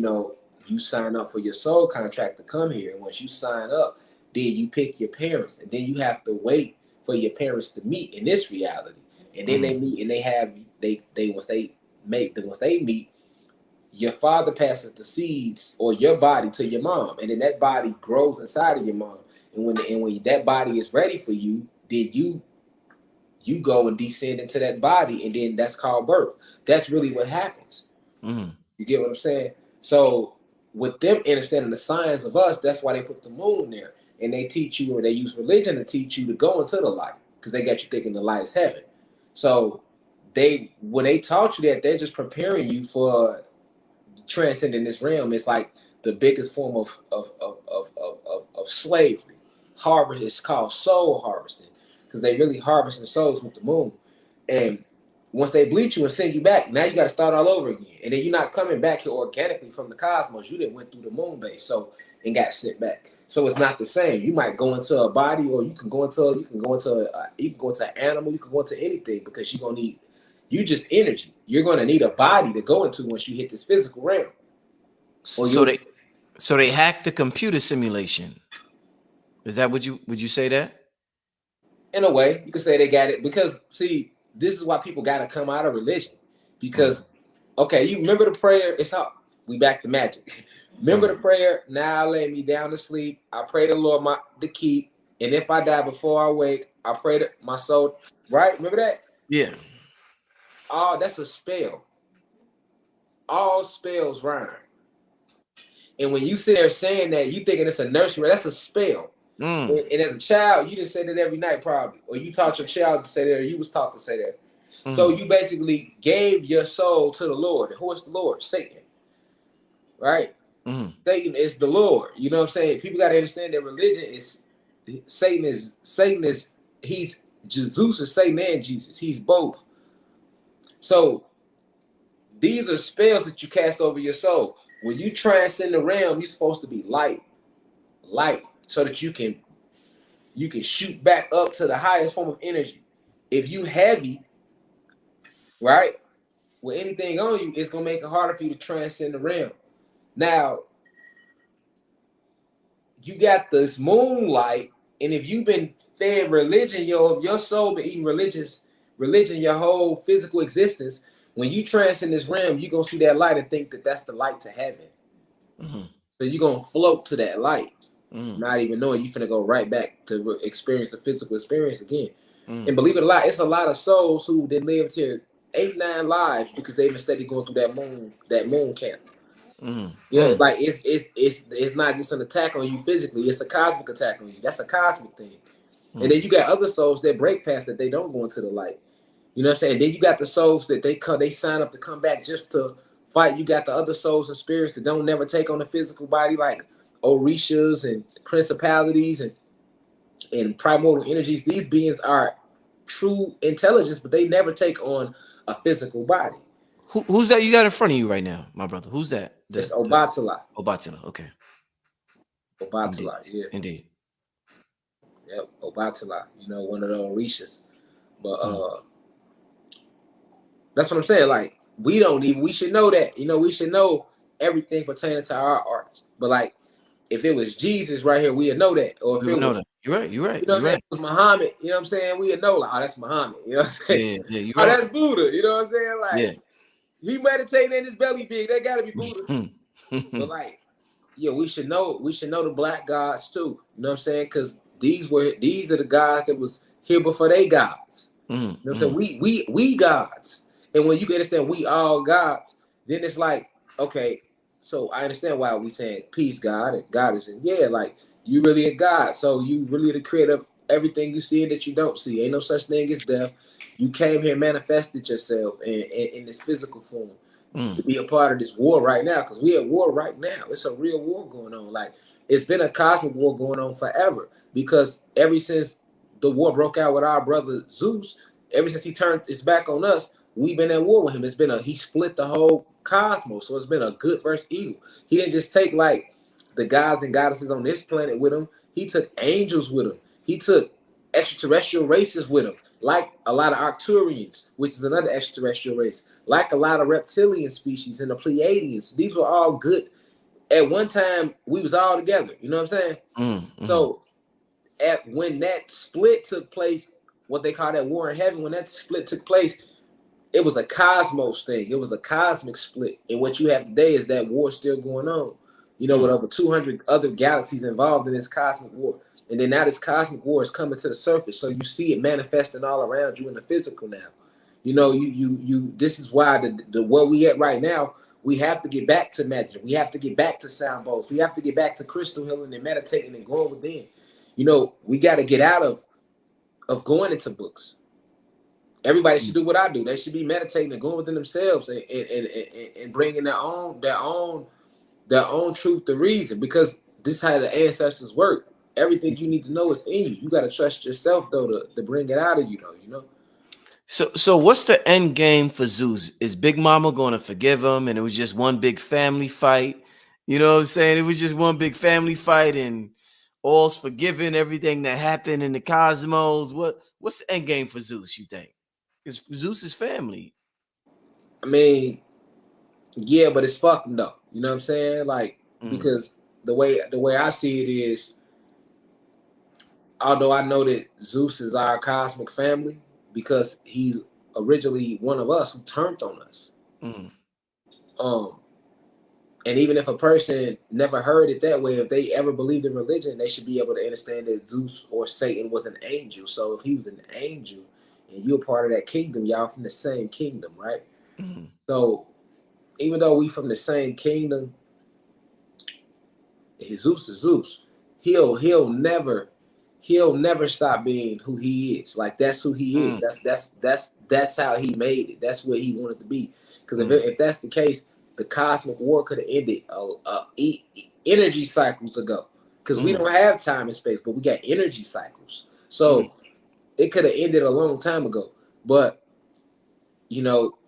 you sign up for your soul contract to come here. And once you sign up, then you pick your parents, and then you have to wait for your parents to meet in this reality. And then they meet, and once they meet, your father passes the seeds or your body to your mom, and then that body grows inside of your mom. And when that body is ready for you, then you go and descend into that body, and then that's called birth. That's really what happens. You get what I'm saying? So with them understanding the science of us, that's why they put the moon there. And they teach you, or they use religion to teach you to go into the light, because they got you thinking the light is heaven. So when they taught you that, they're just preparing you for transcending this realm. It's like the biggest form of slavery. Harvest is called soul harvesting, because they really harvesting souls with the moon. And once they bleach you and send you back, now you got to start all over again. And then you're not coming back here organically from the cosmos. You didn't went through the moon base, and got sent back. So it's not the same. You might go into a body, or you can go into an animal, you can go into anything, because you're gonna need just energy. You're gonna need a body to go into once you hit this physical realm. So they hacked the computer simulation. Is that would you say that? In a way, you could say they got it, because see, this is why people got to come out of religion. Because okay, you remember the prayer? It's how we back to magic. Remember the prayer? Now lay me down to sleep. I pray the Lord to keep, and if I die before I wake, I pray to my soul. Right? Remember that? Yeah. Oh, that's a spell. All spells rhyme. And when you sit there saying that, you thinking it's a nursery, that's a spell. And as a child, you didn't say that every night, probably, or you taught your child to say that, or you was taught to say that. So you basically gave your soul to the Lord. Who is the Lord? Satan. Right? Satan is the Lord. You know what I'm saying? People got to understand that religion is Satan is he's Jesus is Satan and Jesus. He's both. So these are spells that you cast over your soul. When you transcend the realm, you're supposed to be light, so that you can shoot back up to the highest form of energy. If you heavy, right, with anything on you, it's gonna make it harder for you to transcend the realm. Now, you got this moonlight, and if you've been fed religion, your soul been eating religion your whole physical existence. When you transcend this realm, you're gonna see that light and think that that's the light to heaven. So you're gonna float to that light, not even knowing you finna go right back to experience the physical experience again. And believe it or not, it's a lot of souls who they lived here 8-9 lives because they've been steady going through that moon camp. It's like it's not just an attack on you physically, it's a cosmic attack on you. That's a cosmic thing. And then you got other souls that break past that, they don't go into the light. You know what I'm saying? Then you got the souls that they sign up to come back just to fight. You got the other souls and spirits that don't never take on the physical body, like orishas and principalities and primordial energies. These beings are true intelligence, but they never take on a physical body. Who's that you got in front of you right now, my brother? Who's that? It's Obatala. Obatala, okay. Obatala, yeah. Indeed. Yep, Obatala, one of the orishas. But that's what I'm saying. Like, we should know that. We should know everything pertaining to our arts. But like, if it was Jesus right here, we'd know that. Or if We it know was, that. You're right. you know what I'm saying? If it was Muhammad, you know what I'm saying? We'd know, like, oh, that's Muhammad. You know what I'm saying? Yeah, you're oh, right. that's Buddha. You know what I'm saying? Like, he meditating in his belly big. That gotta be Buddha. But like, yeah, we should know the black gods too. You know what I'm saying? Because these are the gods that was here before they gods. You know what I'm saying? We gods. And when you can understand we all gods, then it's like, okay, so I understand why we saying peace, God, and God is in, like, you really a God. So you really the creator of everything you see and that you don't see. Ain't no such thing as death. You came here, manifested yourself in this physical form to be a part of this war right now, because we at war right now. It's a real war going on. Like, it's been a cosmic war going on forever, because ever since the war broke out with our brother Zeus, ever since he turned his back on us, we've been at war with him. He split the whole cosmos. So it's been a good versus evil. He didn't just take like the gods and goddesses on this planet with him. He took angels with him. He took extraterrestrial races with him, like a lot of Arcturians, which is another extraterrestrial race, like a lot of reptilian species and the Pleiadians. These were all good. At one time, we was all together. You know what I'm saying? So when that split took place, what they call that war in heaven, when that split took place, it was a cosmos thing. It was a cosmic split. And what you have today is that war still going on, with over 200 other galaxies involved in this cosmic war. And then now this cosmic war is coming to the surface. So you see it manifesting all around you in the physical now. You know, you. This is why the where we at right now. We have to get back to magic. We have to get back to sound bowls. We have to get back to crystal healing and meditating and going within. You know, we got to get out of going into books. Everybody should do what I do. They should be meditating and going within themselves and bringing their own truth to reason, because this is how the ancestors work. Everything you need to know is in you. You got to trust yourself though to bring it out of you though. You know. So what's the end game for Zeus? Is Big Mama going to forgive him, and it was just one big family fight? You know what I'm saying? It was just one big family fight, and all's forgiven. Everything that happened in the cosmos. What's the end game for Zeus? You think? Because Zeus is family. I mean, yeah, but it's fucking though. You know what I'm saying? Like, because the way I see it is, although I know that Zeus is our cosmic family because he's originally one of us who turned on us. And even if a person never heard it that way, if they ever believed in religion, they should be able to understand that Zeus or Satan was an angel. So if he was an angel and you're part of that kingdom, y'all from the same kingdom, right? So even though we from the same kingdom, Zeus is Zeus. He'll never stop being who he is. Like, that's who he is. That's how he made it. That's what he wanted to be. Because if that's the case, the cosmic war could have ended energy cycles ago. Because we don't have time and space, but we got energy cycles. So it could have ended a long time ago. But you know,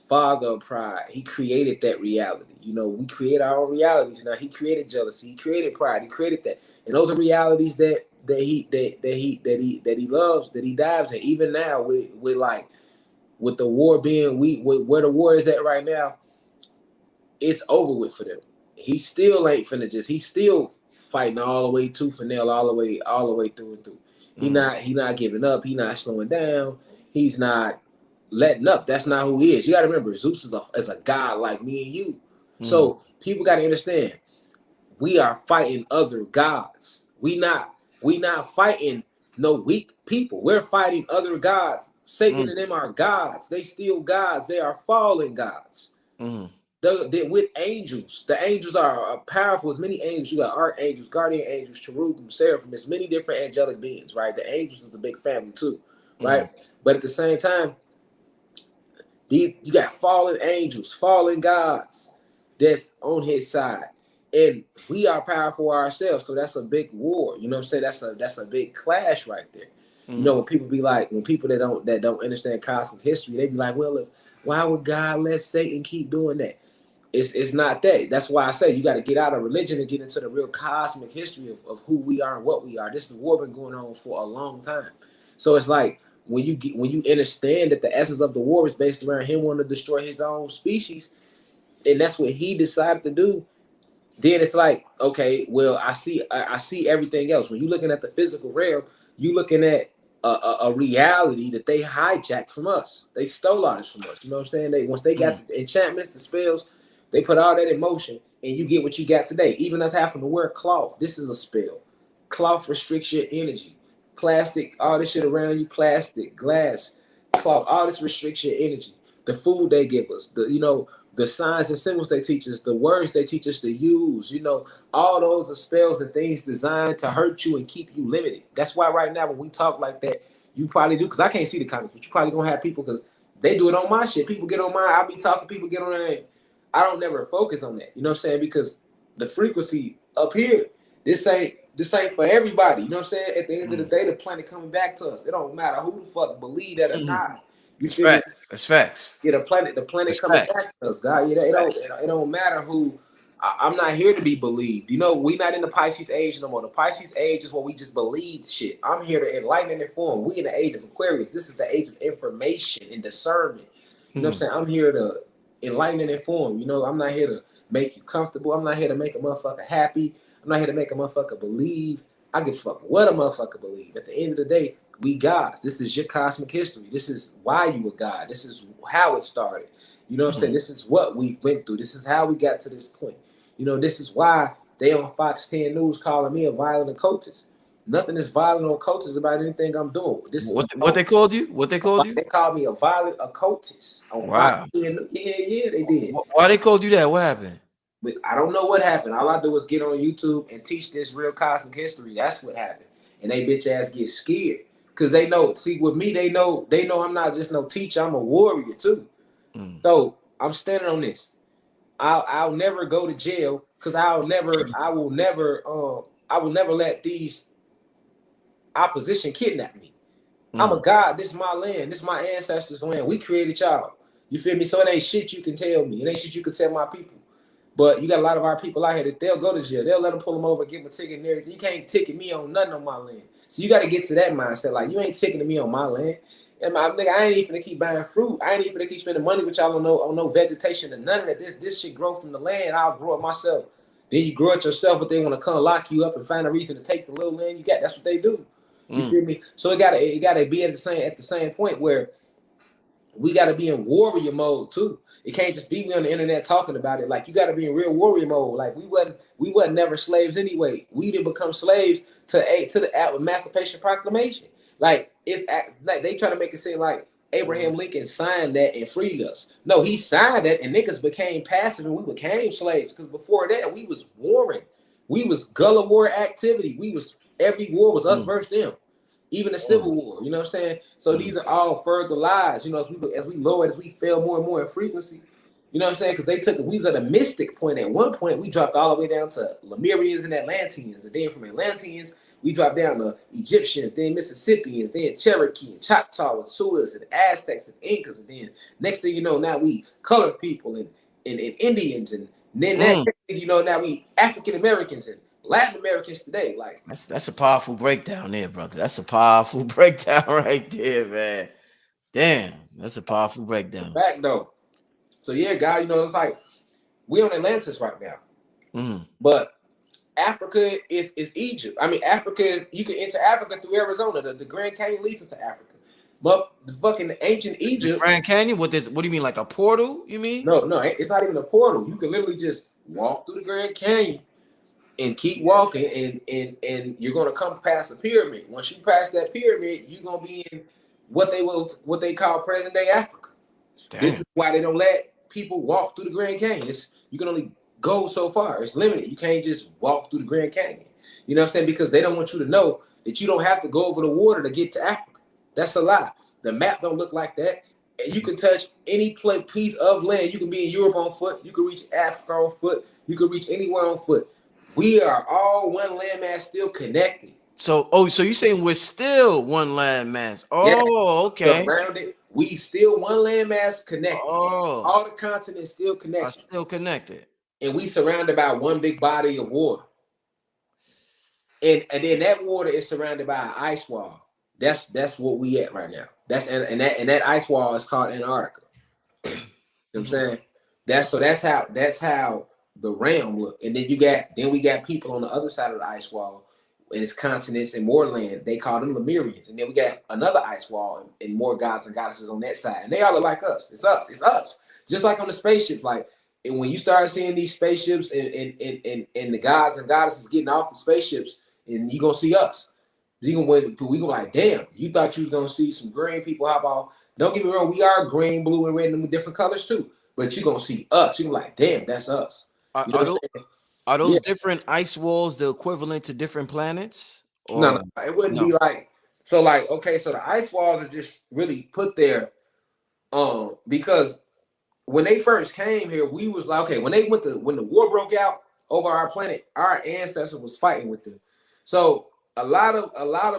Father of Pride, he created that reality. You know, we create our own realities. Now he created jealousy, he created pride, he created that, and those are realities that he loves, that he dives in. Even now, with the war being where the war is at right now, it's over with for them. He still ain't finna he's still fighting all the way tooth and nail, all the way through and through. He not giving up. He not slowing down. He's not letting up. That's not who he is. You got to remember, Zeus is a god like me and you. So people got to understand, we are fighting other gods. We not fighting no weak people. We're fighting other gods. Satan and them are gods. They still gods. They are fallen gods. They're with angels. The angels are powerful. As many angels, you got archangels, guardian angels, cherubim, seraphim. There's many different angelic beings, right? The angels is the big family too, right? But at the same time, you got fallen angels, fallen gods that's on his side. And we are powerful ourselves. So that's a big war. You know what I'm saying? That's a big clash right there. You know, when people that don't understand cosmic history, they be like, well, why would God let Satan keep doing that? It's not that. That's why I say you got to get out of religion and get into the real cosmic history of who we are and what we are. This is war been going on for a long time. So it's like when you understand that the essence of the war is based around him wanting to destroy his own species, and that's what he decided to do, then it's like, okay, well, I see everything else. When you're looking at the physical realm, you're looking at a reality that they hijacked from us. They stole all this from us. You know what I'm saying? Once they got the enchantments, the spells, they put all that in motion, and you get what you got today. Even us having to wear cloth, this is a spell. Cloth restricts your energy. Plastic, all this shit around you, plastic, glass, cloth, all this restricts your energy. The food they give us, the signs and symbols they teach us, the words they teach us to use, all those are spells and things designed to hurt you and keep you limited. That's why right now when we talk like that, you probably do, because I can't see the comments, but you probably gonna have people, because they do it on my shit. People get on mine, I'll be talking, people get on there, and I don't never focus on that. You know what I'm saying? Because the frequency up here, this ain't for everybody. You know what I'm saying? At the end of the day, the planet coming back to us. It don't matter who the fuck believe that or not. You feel me? That's facts. Yeah, the planet That's coming facts. back to us, God. It don't matter who. I'm not here to be believed. We not in the Pisces age no more. The Pisces age is where we just believe shit. I'm here to enlighten and inform. We in the age of Aquarius. This is the age of information and discernment. You know what I'm saying? I'm here to enlighten and inform. I'm not here to make you comfortable. I'm not here to make a motherfucker happy. I'm not here to make a motherfucker believe. I give a fuck what a motherfucker believe. At the end of the day, we gods. This is your cosmic history. This is why you a god. This is how it started. You know what I'm saying? This is what we went through. This is how we got to this point. This is why they on Fox 10 News calling me a violent occultist. nothing is violent or occultist about anything I'm doing. This is what they called you? What they called you? they called me a violent occultist. Wow. Yeah, they did. Why they called you that? What happened? But I don't know what happened. All I do is get on YouTube and teach this real cosmic history. That's what happened. And they bitch ass get scared. Cause they know, see, with me, they know I'm not just no teacher, I'm a warrior too. So I'm standing on this. I'll never go to jail because I will never let these opposition kidnap me. I'm a god. This is my land. This is my ancestors' land. We created y'all. You feel me? So it ain't shit you can tell me. It ain't shit you can tell my people. But you got a lot of our people out here that they'll go to jail. They'll let them pull them over, give them a ticket and everything. You can't ticket me on nothing on my land. So you got to get to that mindset. Like, you ain't ticketing me on my land. And my nigga, I ain't even gonna keep buying fruit. I ain't even gonna keep spending money with y'all on no vegetation and none of that. This shit grow from the land. I'll grow it myself. Then you grow it yourself, but they want to come lock you up and find a reason to take the little land you got. That's what they do. You feel me? So it gotta be at the same point where we gotta be in warrior mode too. It can't just be on the internet talking about it. Like, you gotta be in real warrior mode. Like, we wasn't never slaves anyway. We didn't become slaves to the Emancipation Proclamation. Like, it's like they try to make it seem like Abraham Lincoln signed that and freed us. No, he signed that and niggas became passive and we became slaves. Because before that, we was warring. We was guerrilla war activity. Every war was us versus them. Even the Civil War, you know what I'm saying? So these are all further lies, you know, as we fell more and more in frequency, you know what I'm saying? Because we was at a mystic point. At one point, we dropped all the way down to Lemurians and Atlanteans. And then from Atlanteans, we dropped down to Egyptians, then Mississippians, then Cherokee and Choctaw and Sioux and Aztecs and Incas. And then next thing you know, now we colored people and Indians. And then next thing you know, now we African Americans and Latin Americans today. Like, that's a powerful breakdown there, brother. That's a powerful breakdown right there, man. Damn, that's a powerful breakdown. Back though. So yeah, guy, you know, it's like we on Atlantis right now. But Africa is Egypt. I mean, Africa, you can enter Africa through Arizona. The Grand Canyon leads into Africa. But the fucking ancient Egypt. The Grand Canyon? What do you mean, like a portal? You mean? No, it's not even a portal. You can literally just walk through the Grand Canyon and keep walking, and you're gonna come past a pyramid. Once you pass that pyramid, you're gonna be in what they call present day Africa. Damn. This is why they don't let people walk through the Grand Canyon. You can only go so far. It's limited. You can't just walk through the Grand Canyon. You know what I'm saying? Because they don't want you to know that you don't have to go over the water to get to Africa. That's a lie. The map don't look like that. And you can touch any piece of land. You can be in Europe on foot. You can reach Africa on foot. You can reach anywhere on foot. We are all one landmass still connected. So you're saying we're still one landmass? Oh, yeah. Okay. Surrounded, we still one landmass connected. Oh, all the continents still connected. Are still connected, and we surrounded by one big body of water. And then that water is surrounded by an ice wall. That's what we at right now. And that ice wall is called Antarctica. You know what I'm saying? That's how the realm look. And then we got people on the other side of the ice wall, and it's continents and more land. They call them Lemurians. And then we got another ice wall and more gods and goddesses on that side. And they all look like us. It's us. Just like on the spaceship. Like, and when you start seeing these spaceships and the gods and goddesses getting off the spaceships, and you gonna see us. We gonna like, damn, you thought you was gonna see some green people hop off. Don't get me wrong, we are green, blue, and red and different colors too. But you gonna see us. You gonna like, damn, that's us. Are those different ice walls the equivalent to different planets? Or? No, it wouldn't be like so. Like, okay, so the ice walls are just really put there, because when they first came here, we was like, okay, when the war broke out over our planet, our ancestors was fighting with them. So a lot of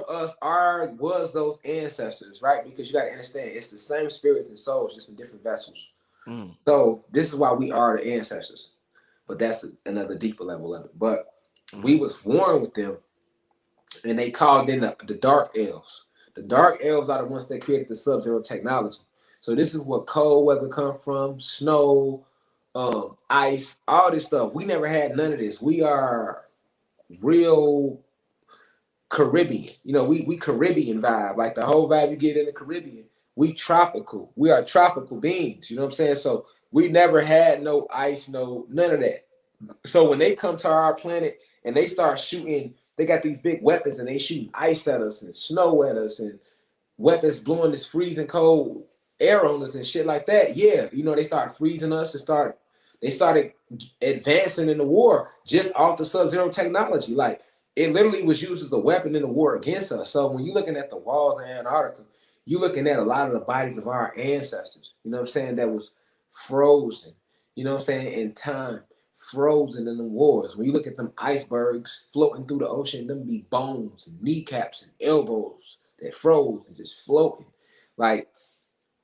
us was those ancestors, right? Because you got to understand, it's the same spirits and souls, just in different vessels. So this is why we are the ancestors. But that's another deeper level of it. But we was warring with them, and they called in the dark elves. The dark elves are the ones that created the sub-zero technology. So this is where cold weather come from, snow, ice, all this stuff. We never had none of this. We are real Caribbean. You know, we Caribbean vibe. Like the whole vibe you get in the Caribbean. We tropical. We are tropical beings. You know what I'm saying? So we never had no ice, none of that. So when they come to our planet and they start shooting They got these big weapons and they shoot ice at us and snow at us and weapons blowing this freezing cold air on us and shit like that. Yeah, you know, they start freezing us and they started advancing in the war just off the sub-zero technology. Like, it literally was used as a weapon in the war against us. So when you're looking at the walls of Antarctica, you're looking at a lot of the bodies of our ancestors, you know what I'm saying, that was frozen, you know what I'm saying, in time, frozen in the wars. When you look at them icebergs floating through the ocean, them be bones and kneecaps and elbows that froze and just floating. Like,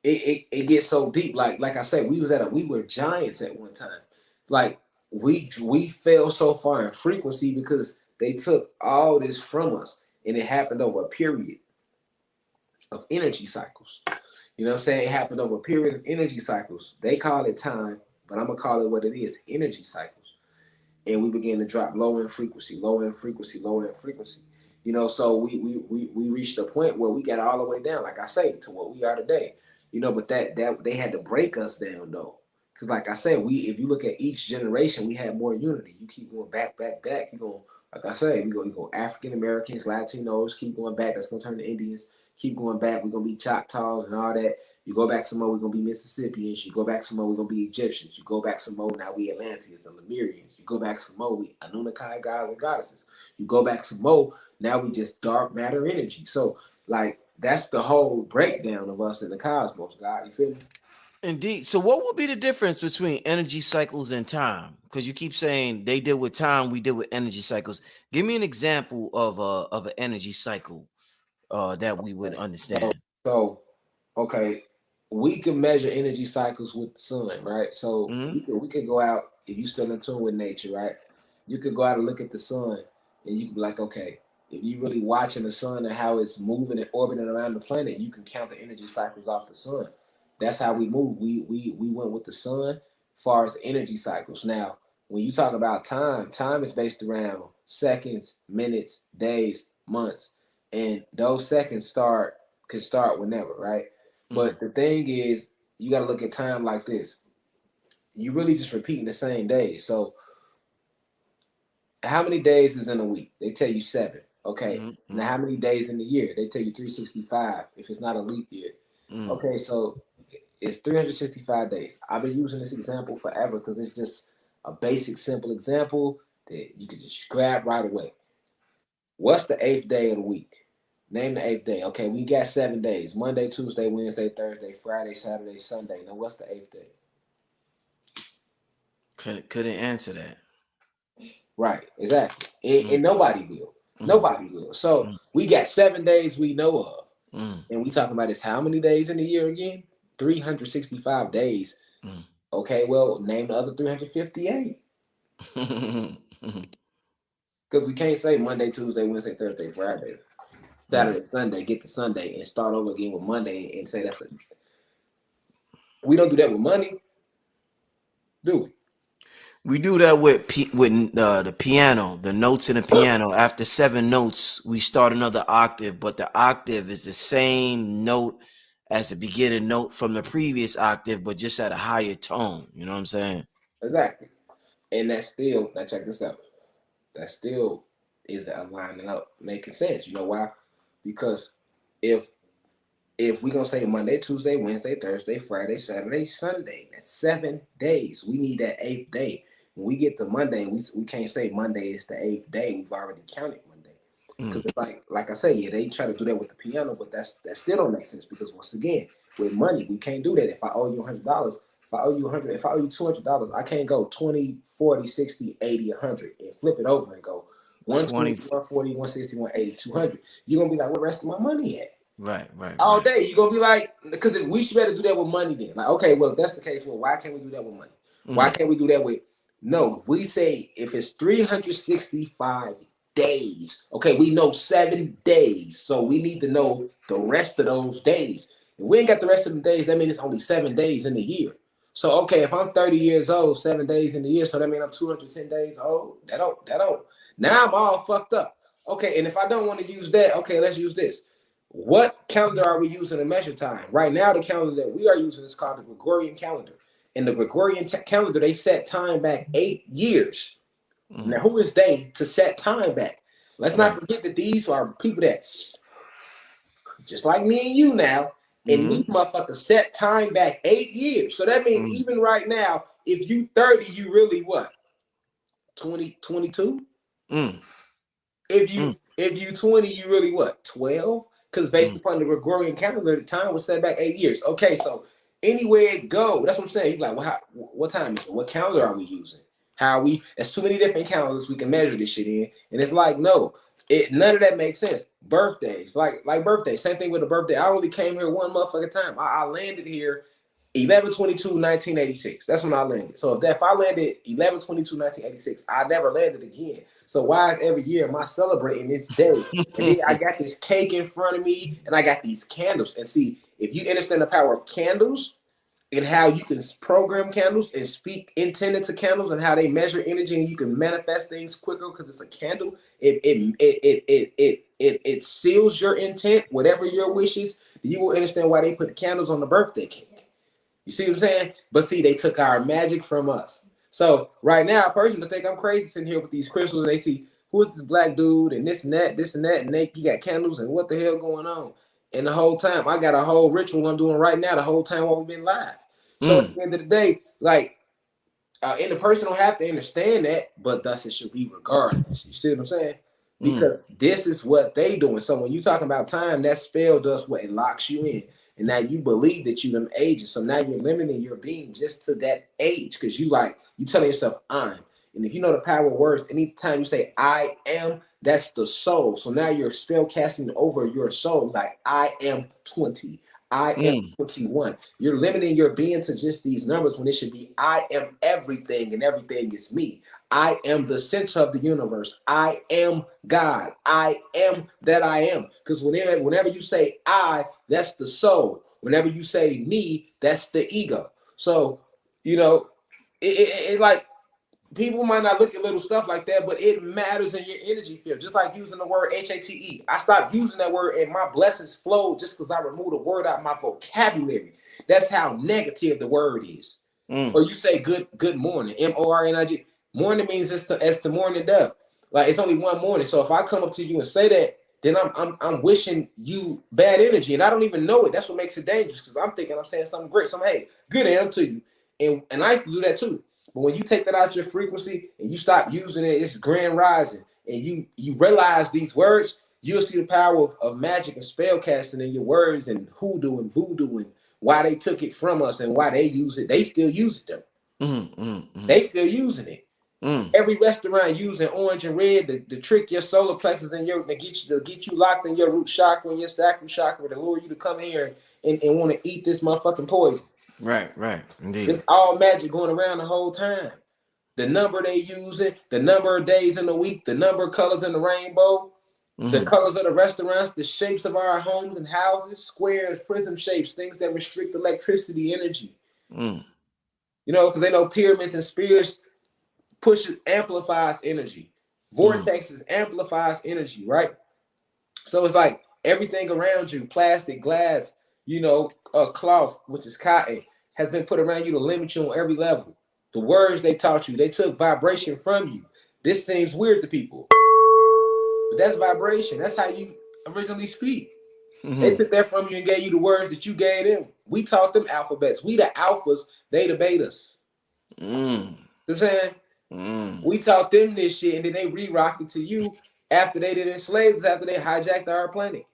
it gets so deep. Like I said, we were giants at one time. Like, we fell so far in frequency because they took all this from us, and it happened over a period of energy cycles. You know what I'm saying? It happened over a period of energy cycles. They call it time, but I'm gonna call it what it is: energy cycles. And we began to drop lower in frequency, lower in frequency, lower in frequency. You know, so we reached a point where we got all the way down, like I say, to what we are today. You know, but that they had to break us down though. Because like I said, if you look at each generation, we had more unity. You keep going back, you go, like I say, you go African Americans, Latinos, keep going back, that's gonna turn to Indians, keep going back, we're gonna be Choctaws and all that. You go back some more, we're gonna be Mississippians. You go back some more, we're gonna be Egyptians. You go back some more, now we Atlanteans and Lemurians. You go back some more, we Anunnaki gods and goddesses. You go back some more, now we just dark matter energy. So like, that's the whole breakdown of us in the cosmos, God. You feel me? Indeed. So what would be the difference between energy cycles and time? Because you keep saying they deal with time, we deal with energy cycles. Give me an example of an energy cycle that we would understand. So okay, we can measure energy cycles with the sun, right? So we could go out, if you still in tune with nature, right? You could go out and look at the sun, and you could be like, okay, if you really watching the sun and how it's moving and orbiting around the planet, you can count the energy cycles off the sun. That's how we move. We went with the sun as far as energy cycles. Now, when you talk about time, time is based around seconds, minutes, days, months, and those seconds could start whenever, right? But the thing is, you got to look at time like this. You really just repeating the same day. So how many days is in a week? They tell you 7. Okay. Now how many days in the year? They tell you 365 if it's not a leap year. Okay, so it's 365 days. I've been using this example forever because it's just a basic, simple example that you could just grab right away. What's the 8th day of the week? Name the 8th day. Okay, we got 7 days: Monday, Tuesday, Wednesday, Thursday, Friday, Saturday, Sunday. Now, what's the 8th day? Couldn't answer that. Right, exactly. And nobody will. Nobody will. So we got 7 days we know of. And we talking about is how many days in the year again? 365 days. Okay, well, name the other 358. Because we can't say Monday, Tuesday, Wednesday, Thursday, Friday, Saturday, Sunday, get to Sunday, and start over again with Monday and say that's we don't do that with money, do we? We do that with the piano, the notes in the piano. After 7 notes, we start another octave, but the octave is the same note as the beginning note from the previous octave, but just at a higher tone. You know what I'm saying? Exactly. And that's still, now check this out. That still is aligning up, making sense. You know why? Because if we're gonna say Monday, Tuesday, Wednesday, Thursday, Friday, Saturday, Sunday, that's 7 days. We need that 8th day. When we get to Monday, we can't say Monday is the 8th day. We've already counted Monday. Because it's like I say, yeah, they try to do that with the piano, but that still don't make sense because once again, with money, we can't do that. If I owe you $100, if I owe you $200, I can't go 20, 40, 60, 80, 100 and flip it over and go 120, 140, 160, 180, 200. You're gonna be like, where the rest of my money at? Right. All day. You're gonna be like, because we should better do that with money then. Like, okay, well, if that's the case, well, why can't we do that with money? Why can't we do that with no? We say if it's 365 days, okay, we know 7 days. So we need to know the rest of those days. If we ain't got the rest of the days, that means it's only 7 days in the year. So okay, if I'm 30 years old, 7 days in the year, so that means I'm 210 days old. That don't. Now I'm all fucked up. Okay, and if I don't want to use that, okay, let's use this. What calendar are we using to measure time? Right now, the calendar that we are using is called the Gregorian calendar. In the Gregorian calendar, they set time back 8 years. Now, who is they to set time back? Let's not forget that these are people that, just like me and you now, and these motherfuckers set time back 8 years. So that means even right now, if you 30, you really what? 20, 22? If you 20, you really what? 12? Because based upon the Gregorian calendar, the time was set back 8 years. Okay, so anywhere it go, that's what I'm saying. You're like, well, what time is it? What calendar are we using? How are we? There's too many different calendars we can measure this shit in, and it's like, no, none of that makes sense. Birthdays, like birthdays, same thing with a birthday. I only came here one motherfucking time. I landed here 11/22/1986. That's when I landed. So if I landed 11/22/1986, I never landed again. So why is every year am I celebrating this day? And then I got this cake in front of me, and I got these candles. And see, if you understand the power of candles and how you can program candles and speak intended to candles and how they measure energy, and you can manifest things quicker because it's a candle. It seals your intent, whatever your wishes. You will understand why they put the candles on the birthday cake. You see what I'm saying? But see, they took our magic from us. So right now, a person will think I'm crazy sitting here with these crystals, and they see, who is this black dude and this and that, and you got candles, and what the hell going on? And the whole time, I got a whole ritual I'm doing right now the whole time while we've been live. So at the end of the day, like, and the person don't have to understand that, but thus it should be regardless. You see what I'm saying? Because this is what they doing. So when you talking about time, that spell does what? It locks you in. And now you believe that you them ages. So now you're limiting your being just to that age. Because you telling yourself, I'm. And if you know the power of words, anytime you say I am, that's the soul. So now you're spell casting over your soul. Like, I am 20. I am 21. You're limiting your being to just these numbers when it should be I am everything and everything is me. I am the center of the universe. I am God. I am that I am. Because whenever you say I, that's the soul. Whenever you say me, that's the ego. So, it like, people might not look at little stuff like that, but it matters in your energy field. Just like using the word HATE. I stopped using that word and my blessings flow just because I removed a word out of my vocabulary. That's how negative the word is. Or you say good morning, MORNIG. Morning means it's the morning dove. Like, it's only one morning. So if I come up to you and say that, then I'm wishing you bad energy, and I don't even know it. That's what makes it dangerous, because I'm thinking I'm saying something great. So I'm, hey, good AM to you. And I used to do that too. But when you take that out of your frequency and you stop using it, it's grand rising, and you realize these words, you'll see the power of magic and spell casting in your words, and hoodoo and voodoo, and why they took it from us and why they use it. They still use it though. They still using it. Every restaurant using orange and red to trick your solar plexus and to get you locked in your root chakra and your sacral chakra, to lure you to come here and want to eat this motherfucking poison. Right, indeed. It's all magic going around the whole time. The number they using, the number of days in the week, the number of colors in the rainbow, the colors of the restaurants, the shapes of our homes and houses, squares, prism shapes, things that restrict electricity energy. Because they know pyramids and spheres amplifies energy. Vortexes amplifies energy, right? So it's like everything around you, plastic, glass, cloth, which is cotton, has been put around you to limit you on every level. The words they taught you, they took vibration from you. This seems weird to people, but that's vibration. That's how you originally speak. They took that from you and gave you the words that you gave them. We taught them alphabets. We the alphas, they the betas. You know what I'm saying? We taught them this shit, and then they re-rocked it to you after they did enslave us, after they hijacked our planet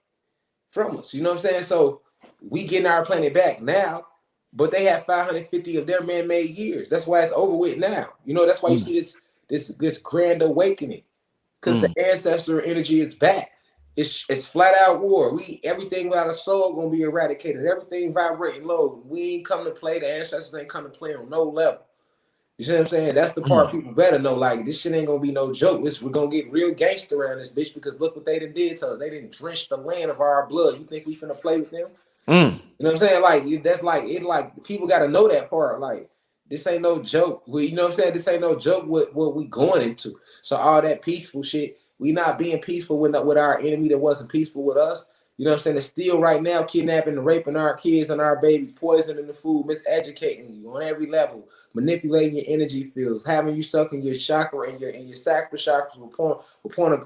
from us. You know what I'm saying? So we getting our planet back now, but they have 550 of their man-made years. That's why it's over with now. That's why you see this grand awakening, because the ancestor energy is back. It's flat out war. Everything without a soul gonna be eradicated. Everything vibrating low. We ain't come to play. The ancestors ain't come to play on no level. You see what I'm saying? That's the part people better know. Like, this shit ain't gonna be no joke. We're gonna get real gangster around this bitch, because look what they did to us. They didn't drench the land of our blood. You think we finna play with them? You know what I'm saying? Like, that's like people gotta know that part. Like, this ain't no joke. You know what I'm saying? This ain't no joke what we going into. So all that peaceful shit, we not being peaceful with our enemy that wasn't peaceful with us. You know what I'm saying? It's still right now kidnapping and raping our kids and our babies, poisoning the food, miseducating you on every level, manipulating your energy fields, having you stuck in your chakra and your sacral chakras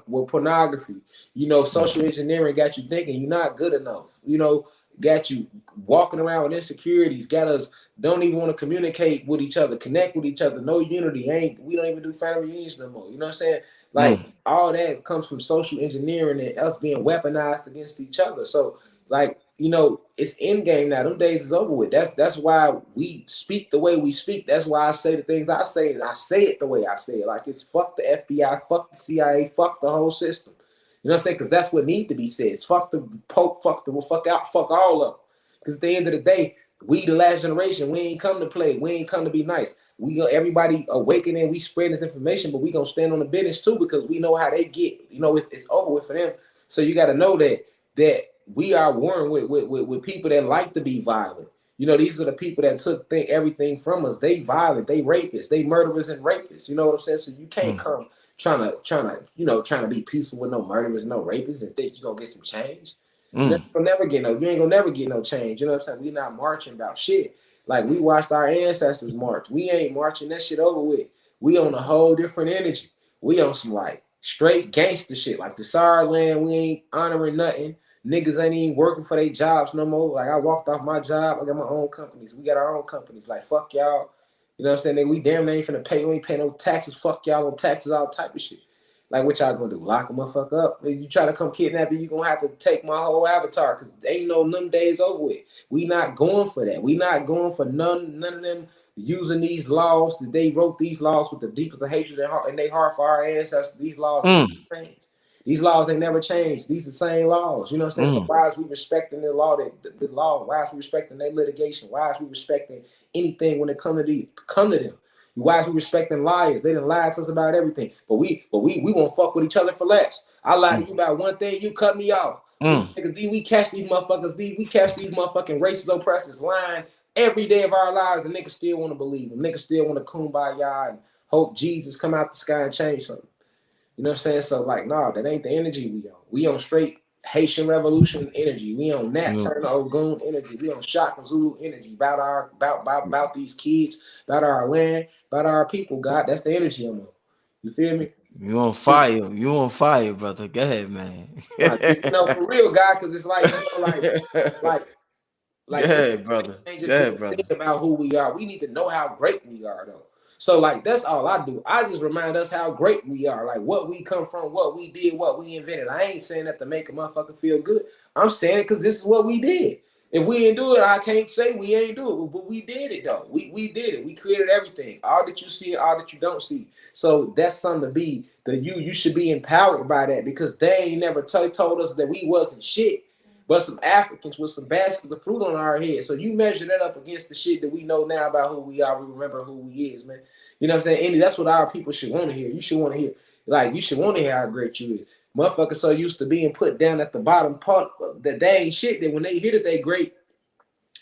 with pornography. You know, social engineering got you thinking you're not good enough. You know, got you walking around with insecurities, got us don't even want to communicate with each other, connect with each other, no unity. We don't even do family reunions no more. You know what I'm saying? Like all that comes from social engineering and us being weaponized against each other. So like, you know, it's in game now. Them days is over with. That's why we speak the way we speak. That's why I say the things I say, and I say it the way I say it. Like it's fuck the FBI, fuck the CIA, fuck the whole system. You know what I'm saying? Because that's what need to be said. It's fuck the Pope, fuck all of them. Because at the end of the day, we the last generation, we ain't come to play. We ain't come to be nice. We go everybody awakening, we spread this information, but we gonna stand on the business too because we know how they get. You know, it's over with for them. So you got to know that we are warring with people that like to be violent. You know, these are the people that took everything from us. They violent, they rapists, they murderers and rapists. You know what I'm saying? So you can't come trying to be peaceful with no murderers, no rapists, and think you're gonna get some change. You ain't gonna never get no change. You know what I'm saying? We not marching about shit. Like we watched our ancestors march. We ain't marching that shit over with. We on a whole different energy. We on some like straight gangster shit. Like the SAR land, we ain't honoring nothing. Niggas ain't even working for their jobs no more. Like I walked off my job. I got my own companies. We got our own companies. Like fuck y'all. You know what I'm saying? Nigga, we damn near ain't finna pay. We ain't pay no taxes. Fuck y'all on taxes, all type of shit. Like, what y'all gonna do? Lock a motherfucker up? If you try to come kidnap me, you gonna have to take my whole avatar because ain't no them days over with. We not going for that. We not going for none of them using these laws. They wrote these laws with the deepest of hatred in their heart for our ancestors. These laws ain't never changed. These laws ain't never changed. These are the same laws. You know what I'm saying? So why is we respecting the law? The law? Why is we respecting their litigation? Why is we respecting anything when it come to them? Why is we respecting liars? They done lied to us about everything. But we won't fuck with each other for less. I lied to you about one thing, you cut me off. We catch these motherfuckers, we catch these motherfucking racist oppressors lying every day of our lives, and niggas still want to believe them. Niggas still want to kumbaya and hope Jesus come out the sky and change something. You know what I'm saying? So like, nah, that ain't the energy we on. We on straight Haitian Revolution energy. We on Nat Turner Ogun energy. We on Shaka Zulu energy. About these kids, about our land, about our people. God, that's the energy I'm on. You feel me? You on fire. You on fire, brother. Go ahead, man. You know, for real, God, because it's like, you know, Go ahead, brother. Ain't Go just ahead, brother. think about who we are. We need to know how great we are, though. So, like, that's all I do. I just remind us how great we are, like what we come from, what we did, what we invented. I ain't saying that to make a motherfucker feel good. I'm saying it because this is what we did. If we didn't do it, I can't say we ain't do it, but we did it though. We did it. We created everything. All that you see, all that you don't see. So that's something to be. You should be empowered by that because they ain't never told us that we wasn't shit. But some Africans with some baskets of fruit on our head. So you measure that up against the shit that we know now about who we are. We remember who we is, man. You know what I'm saying? Andy, that's what our people should want to hear. You should want to hear, like, you should want to hear how great you is. Motherfuckers so used to being put down at the bottom part that they ain't shit that when they hear that they great,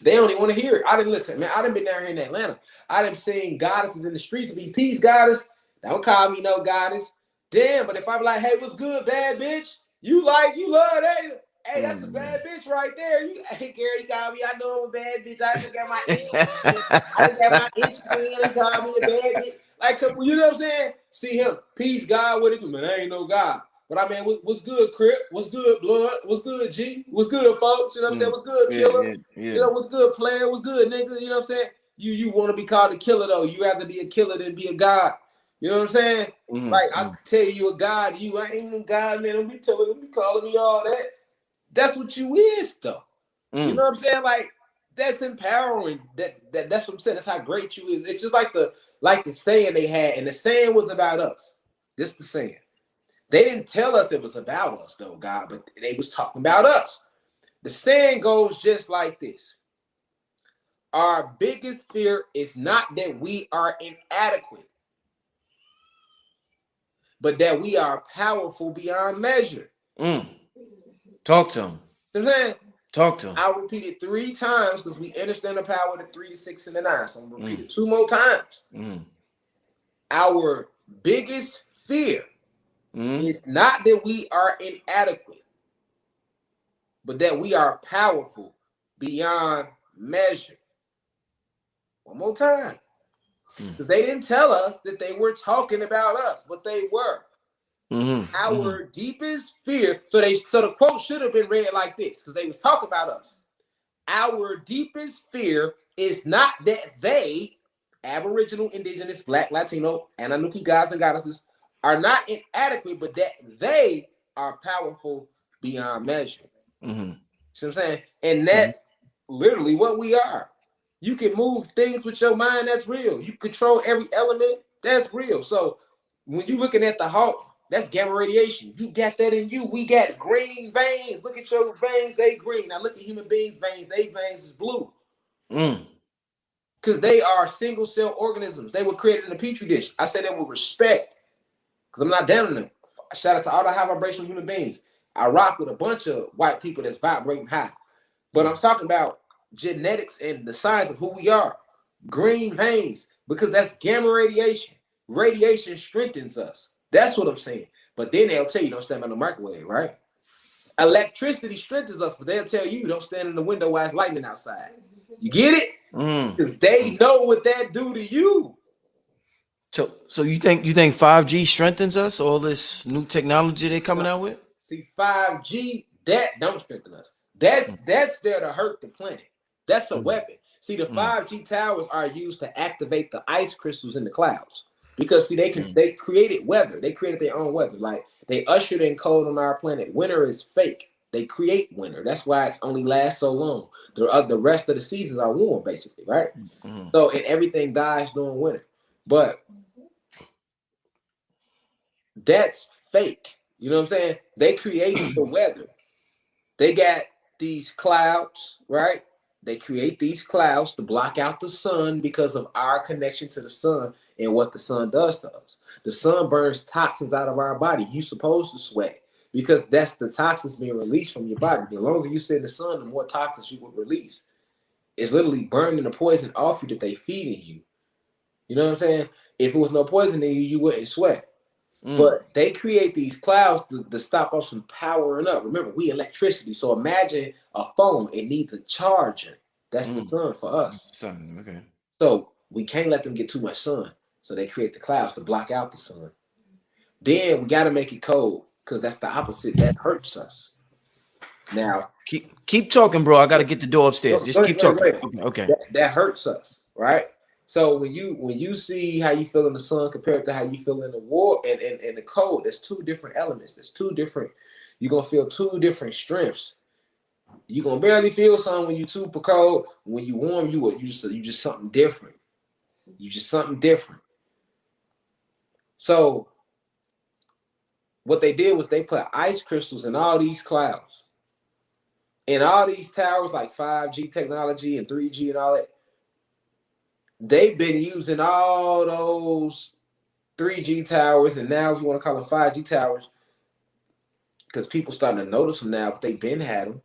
they don't even want to hear it. I didn't listen, man. I done been down here in Atlanta. I done seen goddesses in the streets be peace goddess. Don't call me no goddess. Damn, but if I'm like, hey, what's good, bad bitch? You love that. Hey, that's a bad bitch right there. Hey, Gary, call me. I know I'm a bad bitch. I just got my inches in and call me a bad bitch. Like, you know what I'm saying? See him. Peace, God, what it do, man? I ain't no God. But I mean, what's good, Crip? What's good, Blood? What's good, G? What's good, folks? You know what I'm saying? What's good, Killer? Yeah. You know, what's good, player? What's good, nigga? You know what I'm saying? You want to be called a killer, though. You rather be a killer than be a God. You know what I'm saying? Like, I tell you a God, I ain't no God, man. Don't be calling me all that. That's what you is, though. You know what I'm saying? Like, that's empowering. That's what I'm saying. That's how great you is. It's just like the saying they had, and the saying was about us. This the saying. They didn't tell us it was about us, though, God, but they was talking about us. The saying goes just like this. Our biggest fear is not that we are inadequate, but that we are powerful beyond measure. Talk to him. You know what I'm saying? Talk to him. I'll repeat it 3 times because we understand the power of the 3, the 6, and the 9. So I'm going to repeat it 2 more times. Our biggest fear is not that we are inadequate, but that we are powerful beyond measure. One more time. Because they didn't tell us that they were talking about us, but they were. Our deepest fear. So the quote should have been read like this, because they was talking about us. Our deepest fear is not that they, Aboriginal, Indigenous, Black, Latino, and Anunnaki gods and goddesses, are not inadequate, but that they are powerful beyond measure. See what I'm saying? And that's literally what we are. You can move things with your mind, that's real. You control every element, that's real. So when you're looking at the Hawk, that's gamma radiation. You got that in you. We got green veins. Look at your veins, they green. Now look at human beings' veins. They veins is blue. Because they are single cell organisms. They were created in a petri dish. I say that with respect, because I'm not down on them. Shout out to all the high vibrational human beings. I rock with a bunch of white people that's vibrating high. But I'm talking about genetics and the science of who we are. Green veins, because that's gamma radiation. Radiation strengthens us. That's what I'm saying. But then they'll tell you don't stand by the microwave, right? Electricity strengthens us, but they'll tell you don't stand in the window while it's lightning outside. You get it? Because they know what that do to you. So you think 5G strengthens us? All this new technology they're coming out with? See, 5G, that don't strengthen us. That's there to hurt the planet. That's a weapon. See, the 5G towers are used to activate the ice crystals in the clouds. Because see, they created weather. They created their own weather. Like they ushered in cold on our planet. Winter is fake. They create winter. That's why it's only lasts so long. The rest of the seasons are warm, basically, right? So and everything dies during winter. But that's fake. You know what I'm saying? They create the weather. They got these clouds, right? They create these clouds to block out the sun because of our connection to the sun and what the sun does to us. The sun burns toxins out of our body. You're supposed to sweat because that's the toxins being released from your body. The longer you sit in the sun, the more toxins you will release. It's literally burning the poison off you that they feed in you. You know what I'm saying? If it was no poison in you, you wouldn't sweat. But they create these clouds to stop us from powering up. Remember, we electricity. So imagine a phone. It needs a charger. That's the sun for us. Sun, okay. So we can't let them get too much sun. So they create the clouds to block out the sun. Then we got to make it cold because that's the opposite. That hurts us. Now, keep talking, bro. I got to get the door upstairs. Just keep talking. Okay. That hurts us, right? So when you see how you feel in the sun compared to how you feel in the war and the cold, there's two different elements. There's two different. You're gonna feel two different strengths. You're gonna barely feel something when you're super cold. When you warm, you just something different. You just something different. So what they did was they put ice crystals in all these clouds. And all these towers like 5G technology and 3G and all that. They've been using all those 3G towers, and now if you want to call them 5G towers, because people starting to notice them now, but they've been had them.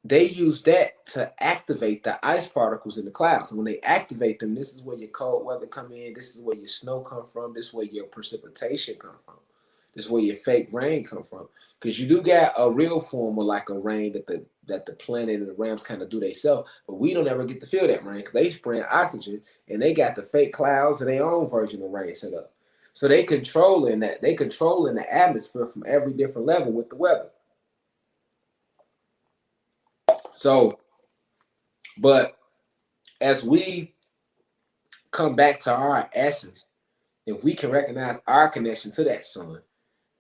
They use that to activate the ice particles in the clouds. And when they activate them, this is where your cold weather come in. This is where your snow come from. This is where your precipitation come from. This is where your fake rain come from. Because you do got a real form of like a rain that the planet and the rams kind of do themselves, but we don't ever get to feel that rain because they spraying oxygen and they got the fake clouds and their own version of rain set up. So they controlling that. They controlling the atmosphere from every different level with the weather. So, but as we come back to our essence, if we can recognize our connection to that sun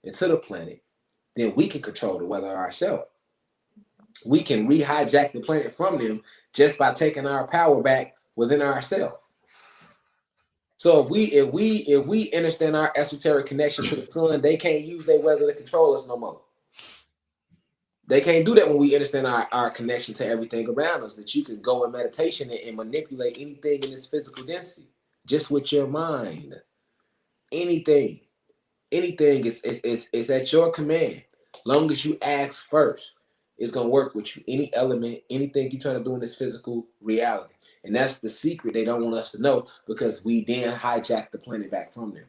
and to the planet, then we can control the weather ourselves. We can re-hijack the planet from them just by taking our power back within ourselves. So if we understand our esoteric connection to the sun, they can't use their weather to control us no more. They can't do that when we understand our connection to everything around us, that you can go in meditation and manipulate anything in this physical density just with your mind. Anything is at your command. Long as you ask first, it's going to work with you. Any element, anything you're trying to do in this physical reality. And that's the secret they don't want us to know because we then hijack the planet back from them.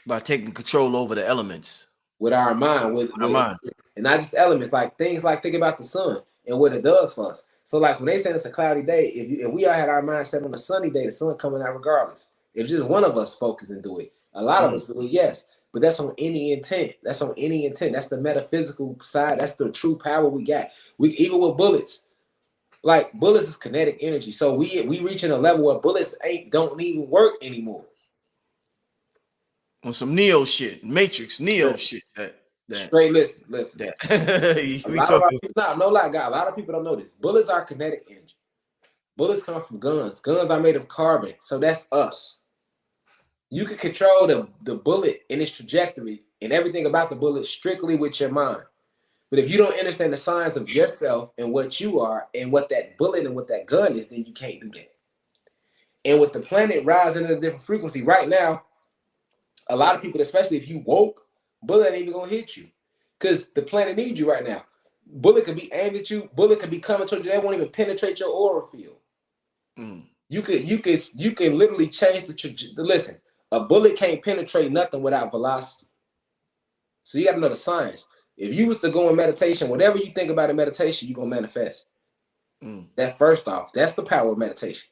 By taking control over the elements. with our mind, and not just elements, like things like think about the sun and what it does for us. So like when they say it's a cloudy day, if we all had our mind set on a sunny day, the sun coming out regardless. If just one of us focus and do it, a lot of us do it, yes. But that's on any intent. That's on any intent. That's the metaphysical side. That's the true power we got. We even with bullets, like bullets is kinetic energy. So we reaching a level where bullets don't even work anymore. On some Neo shit, Matrix Neo shit. That straight listen. That a lot of people, no lie, God. A lot of people don't know this. Bullets are kinetic energy. Bullets come from guns. Guns are made of carbon, so that's us. You can control the bullet and its trajectory and everything about the bullet strictly with your mind. But if you don't understand the science of yourself and what you are and what that bullet and what that gun is, then you can't do that. And with the planet rising at a different frequency right now, a lot of people, especially if you woke, bullet ain't even gonna hit you because the planet needs you right now. Bullet could be aimed at you. Bullet could be coming towards you. They won't even penetrate your aura field. You can literally change the listen. A bullet can't penetrate nothing without velocity. So you got to know the science. If you was to go in meditation, whatever you think about in meditation, you're going to manifest. That first off, that's the power of meditation.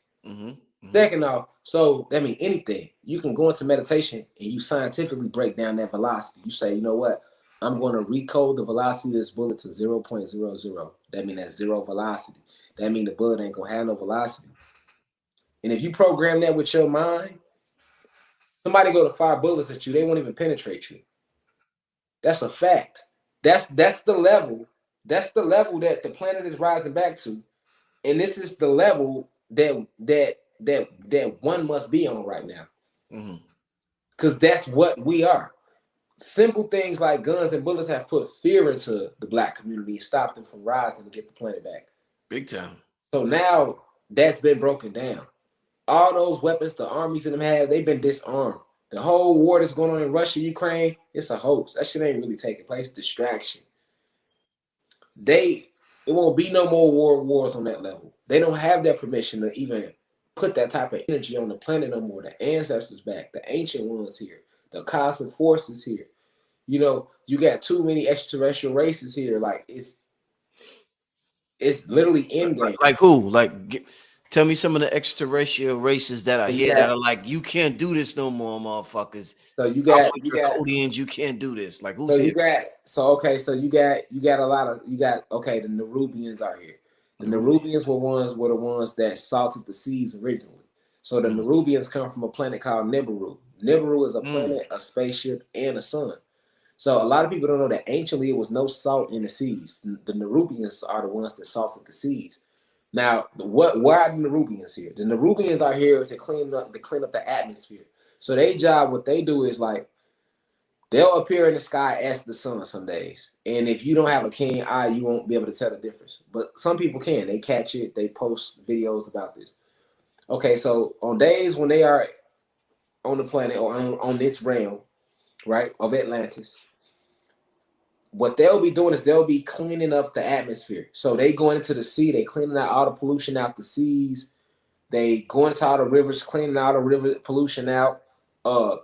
Second off, so that means anything. You can go into meditation and you scientifically break down that velocity. You say, you know what? I'm going to recode the velocity of this bullet to 0.00. That means that's zero velocity. That means the bullet ain't going to have no velocity. And if you program that with your mind, somebody go to fire bullets at you, they won't even penetrate you. That's a fact. That's the level. That's the level that the planet is rising back to. And this is the level that one must be on right now. Because that's what we are. Simple things like guns and bullets have put fear into the Black community and stopped them from rising to get the planet back. Big time. So now that's been broken down. All those weapons the armies in them have, they've been disarmed. The whole war that's going on in Russia, Ukraine, it's a hoax. That shit ain't really taking place. Distraction. It won't be no more wars on that level. They don't have that permission to even put that type of energy on the planet no more. The ancestors back, the ancient ones here, the cosmic forces here. You know, you got too many extraterrestrial races here. Like it's literally in game. Like who? Tell me some of the extraterrestrial races that are here that are like, you can't do this no more, motherfuckers. So you got Codians, you can't do this. Like who's so here? You got a lot of the Nerubians are here. The Nerubians were the ones that salted the seas originally. So the Nerubians come from a planet called Nibiru. Nibiru is a planet, a spaceship, and a sun. So a lot of people don't know that anciently it was no salt in the seas. The Nerubians are the ones that salted the seas. Now, why are the Nerubians here? The Nerubians are here to clean up the atmosphere. So their job, what they do is like they'll appear in the sky as the sun some days. And if you don't have a keen eye, you won't be able to tell the difference. But some people can. They catch it. They post videos about this. Okay, so on days when they are on the planet or on this realm, right, of Atlantis, what they'll be doing is they'll be cleaning up the atmosphere. So they going into the sea, they cleaning out all the pollution out the seas. They going into all the rivers, cleaning all the river pollution out,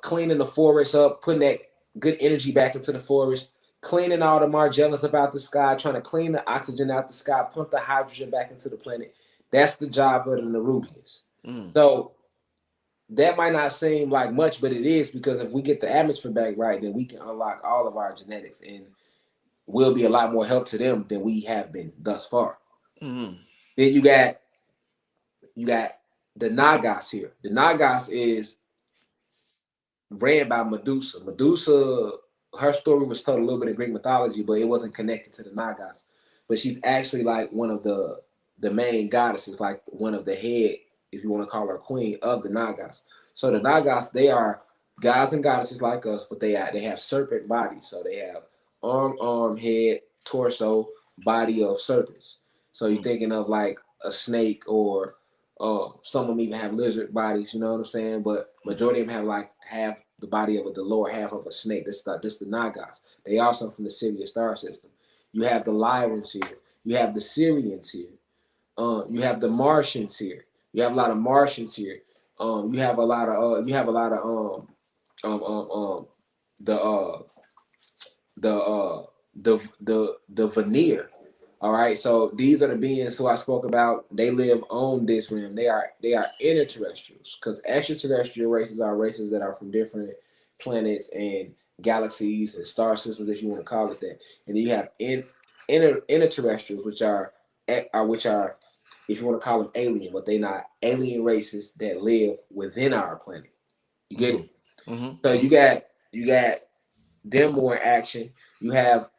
cleaning the forest up, putting that good energy back into the forest, cleaning all the Margellas about the sky, trying to clean the oxygen out the sky, pump the hydrogen back into the planet. That's the job of the Nerubians. So that might not seem like much, but it is, because if we get the atmosphere back right, then we can unlock all of our genetics and we'll be a lot more help to them than we have been thus far. Then you got the Nagas here. The Nagas is ran by Medusa. Medusa, her story was told a little bit in Greek mythology, but it wasn't connected to the Nagas. But she's actually like one of the main goddesses, like one of the head, if you want to call her queen, of the Nagas. So the Nagas, they are gods and goddesses like us, but they have serpent bodies. So they have arm, head, torso, body of serpents. So you're thinking of like a snake, or some of them even have lizard bodies, you know what I'm saying? But majority of them have like half the body of the lower half of a snake. This the Nagas. They also from the Sirius star system. You have the Lyrans here. You have the Syrians here. You have the Martians here. You have a lot of Martians here. You have a lot of the veneer. All right, so these are the beings who I spoke about. They live on this realm. They are interterrestrials, because extraterrestrial races are races that are from different planets and galaxies and star systems, if you want to call it that. And then you have interterrestrials, which are if you want to call them alien, but they not alien races that live within our planet. You get it? So you got them more in action. You have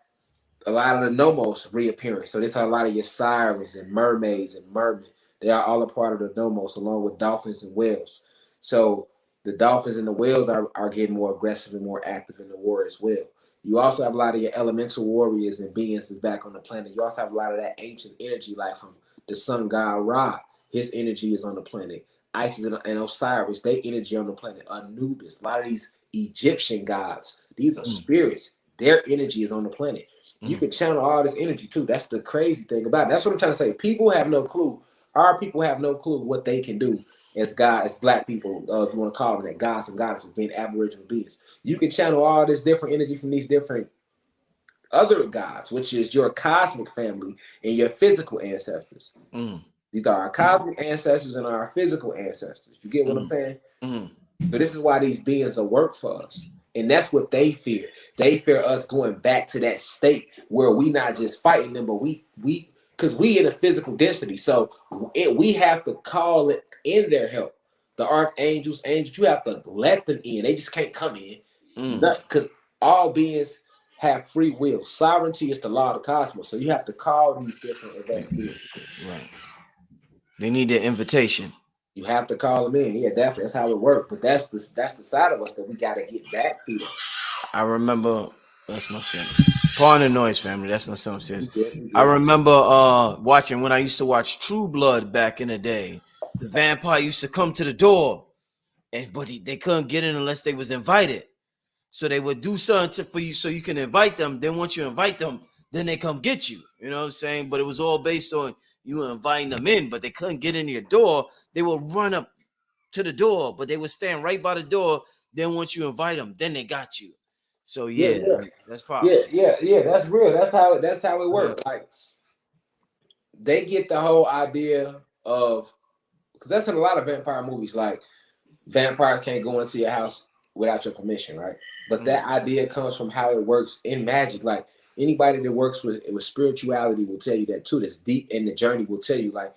a lot of the nomos reappearing. So this are a lot of your sirens and mermaids and mermen. They are all a part of the nomos, along with dolphins and whales. So the dolphins and the whales are getting more aggressive and more active in the war as well. You also have a lot of your elemental warriors and beings that's back on the planet. You also have a lot of that ancient energy, like from the sun god Ra. His energy is on the planet. Isis and Osiris, their energy on the planet. Anubis, a lot of these Egyptian gods, these are spirits. Their energy is on the planet. You can channel all this energy too. That's the crazy thing about it. That's what I'm trying to say. People have no clue. Our people have no clue what they can do as God, as black people, if you want to call them that, gods and goddesses, being aboriginal beings. You can channel all this different energy from these different other gods, which is your cosmic family and your physical ancestors. These are our cosmic ancestors and our physical ancestors. You get what I'm saying? So this is why these beings will work for us. And that's what they fear. They fear us going back to that state where we not just fighting them, but we because we in a physical density. So we have to call it in their help. The archangels, angels, you have to let them in. They just can't come in. Because all beings have free will. Sovereignty is the law of the cosmos. So you have to call these different advanced beings in. Right. They need their invitation. You have to call them in. Yeah, definitely. That's how it works. But that's the side of us that we got to get back to. I remember, that's my son. Pardon the noise, family. That's my son upstairs. Yeah. I remember watching when I used to watch True Blood back in the day. The vampire used to come to the door, but they couldn't get in unless they was invited. So they would do something for you so you can invite them. Then once you invite them, then they come get you. You know what I'm saying? But it was all based on you inviting them in, but they couldn't get in your door. They would run up to the door, but they would stand right by the door. Then once you invite them, then they got you. So yeah. That's powerful. Yeah. That's real. That's how it works. Like they get the whole idea of, because that's in a lot of vampire movies. Like vampires can't go into your house without your permission, right? But that idea comes from how it works in magic. Like anybody that works with spirituality will tell you that too. That's deep in the journey will tell you, like,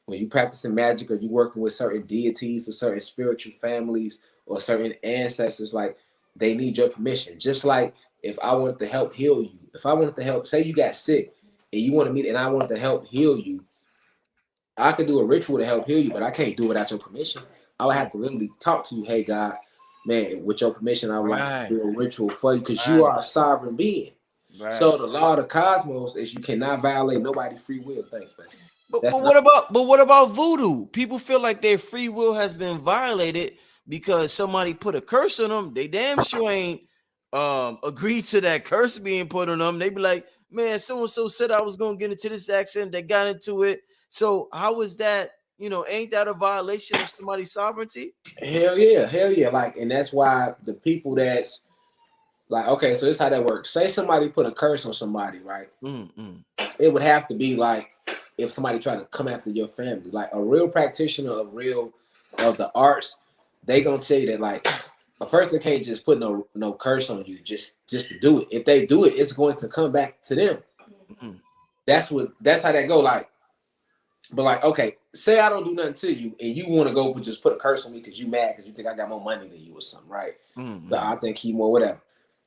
when you practicing magic or you working with certain deities or certain spiritual families or certain ancestors, like they need your permission. Just like if I wanted to help heal you, if I wanted to help, say you got sick and you wanted me and I wanted to help heal you, I could do a ritual to help heal you, but I can't do it without your permission. I would have to literally talk to you. Hey, God, man, with your permission, I would like to do a ritual for you because you are a sovereign being. Right. So the law of the cosmos is you cannot violate nobody's free will. Thanks, man. But what about voodoo? People feel like their free will has been violated because somebody put a curse on them. They damn sure ain't agreed to that curse being put on them. They be like, man, so and so said I was gonna get into this accident. They got into it. So how is that? Ain't that a violation of somebody's sovereignty? Hell yeah. Like, and that's why the people that's like, okay, so this is how that works. Say somebody put a curse on somebody, right? It would have to be like if somebody tried to come after your family, like a real practitioner of the arts, they gonna tell you that like a person can't just put no curse on you just to do it. If they do it, it's going to come back to them. That's how that go. Like, but like, okay, say I don't do nothing to you and you want to go just put a curse on me because you mad because you think I got more money than you or something, right? But I think he more whatever.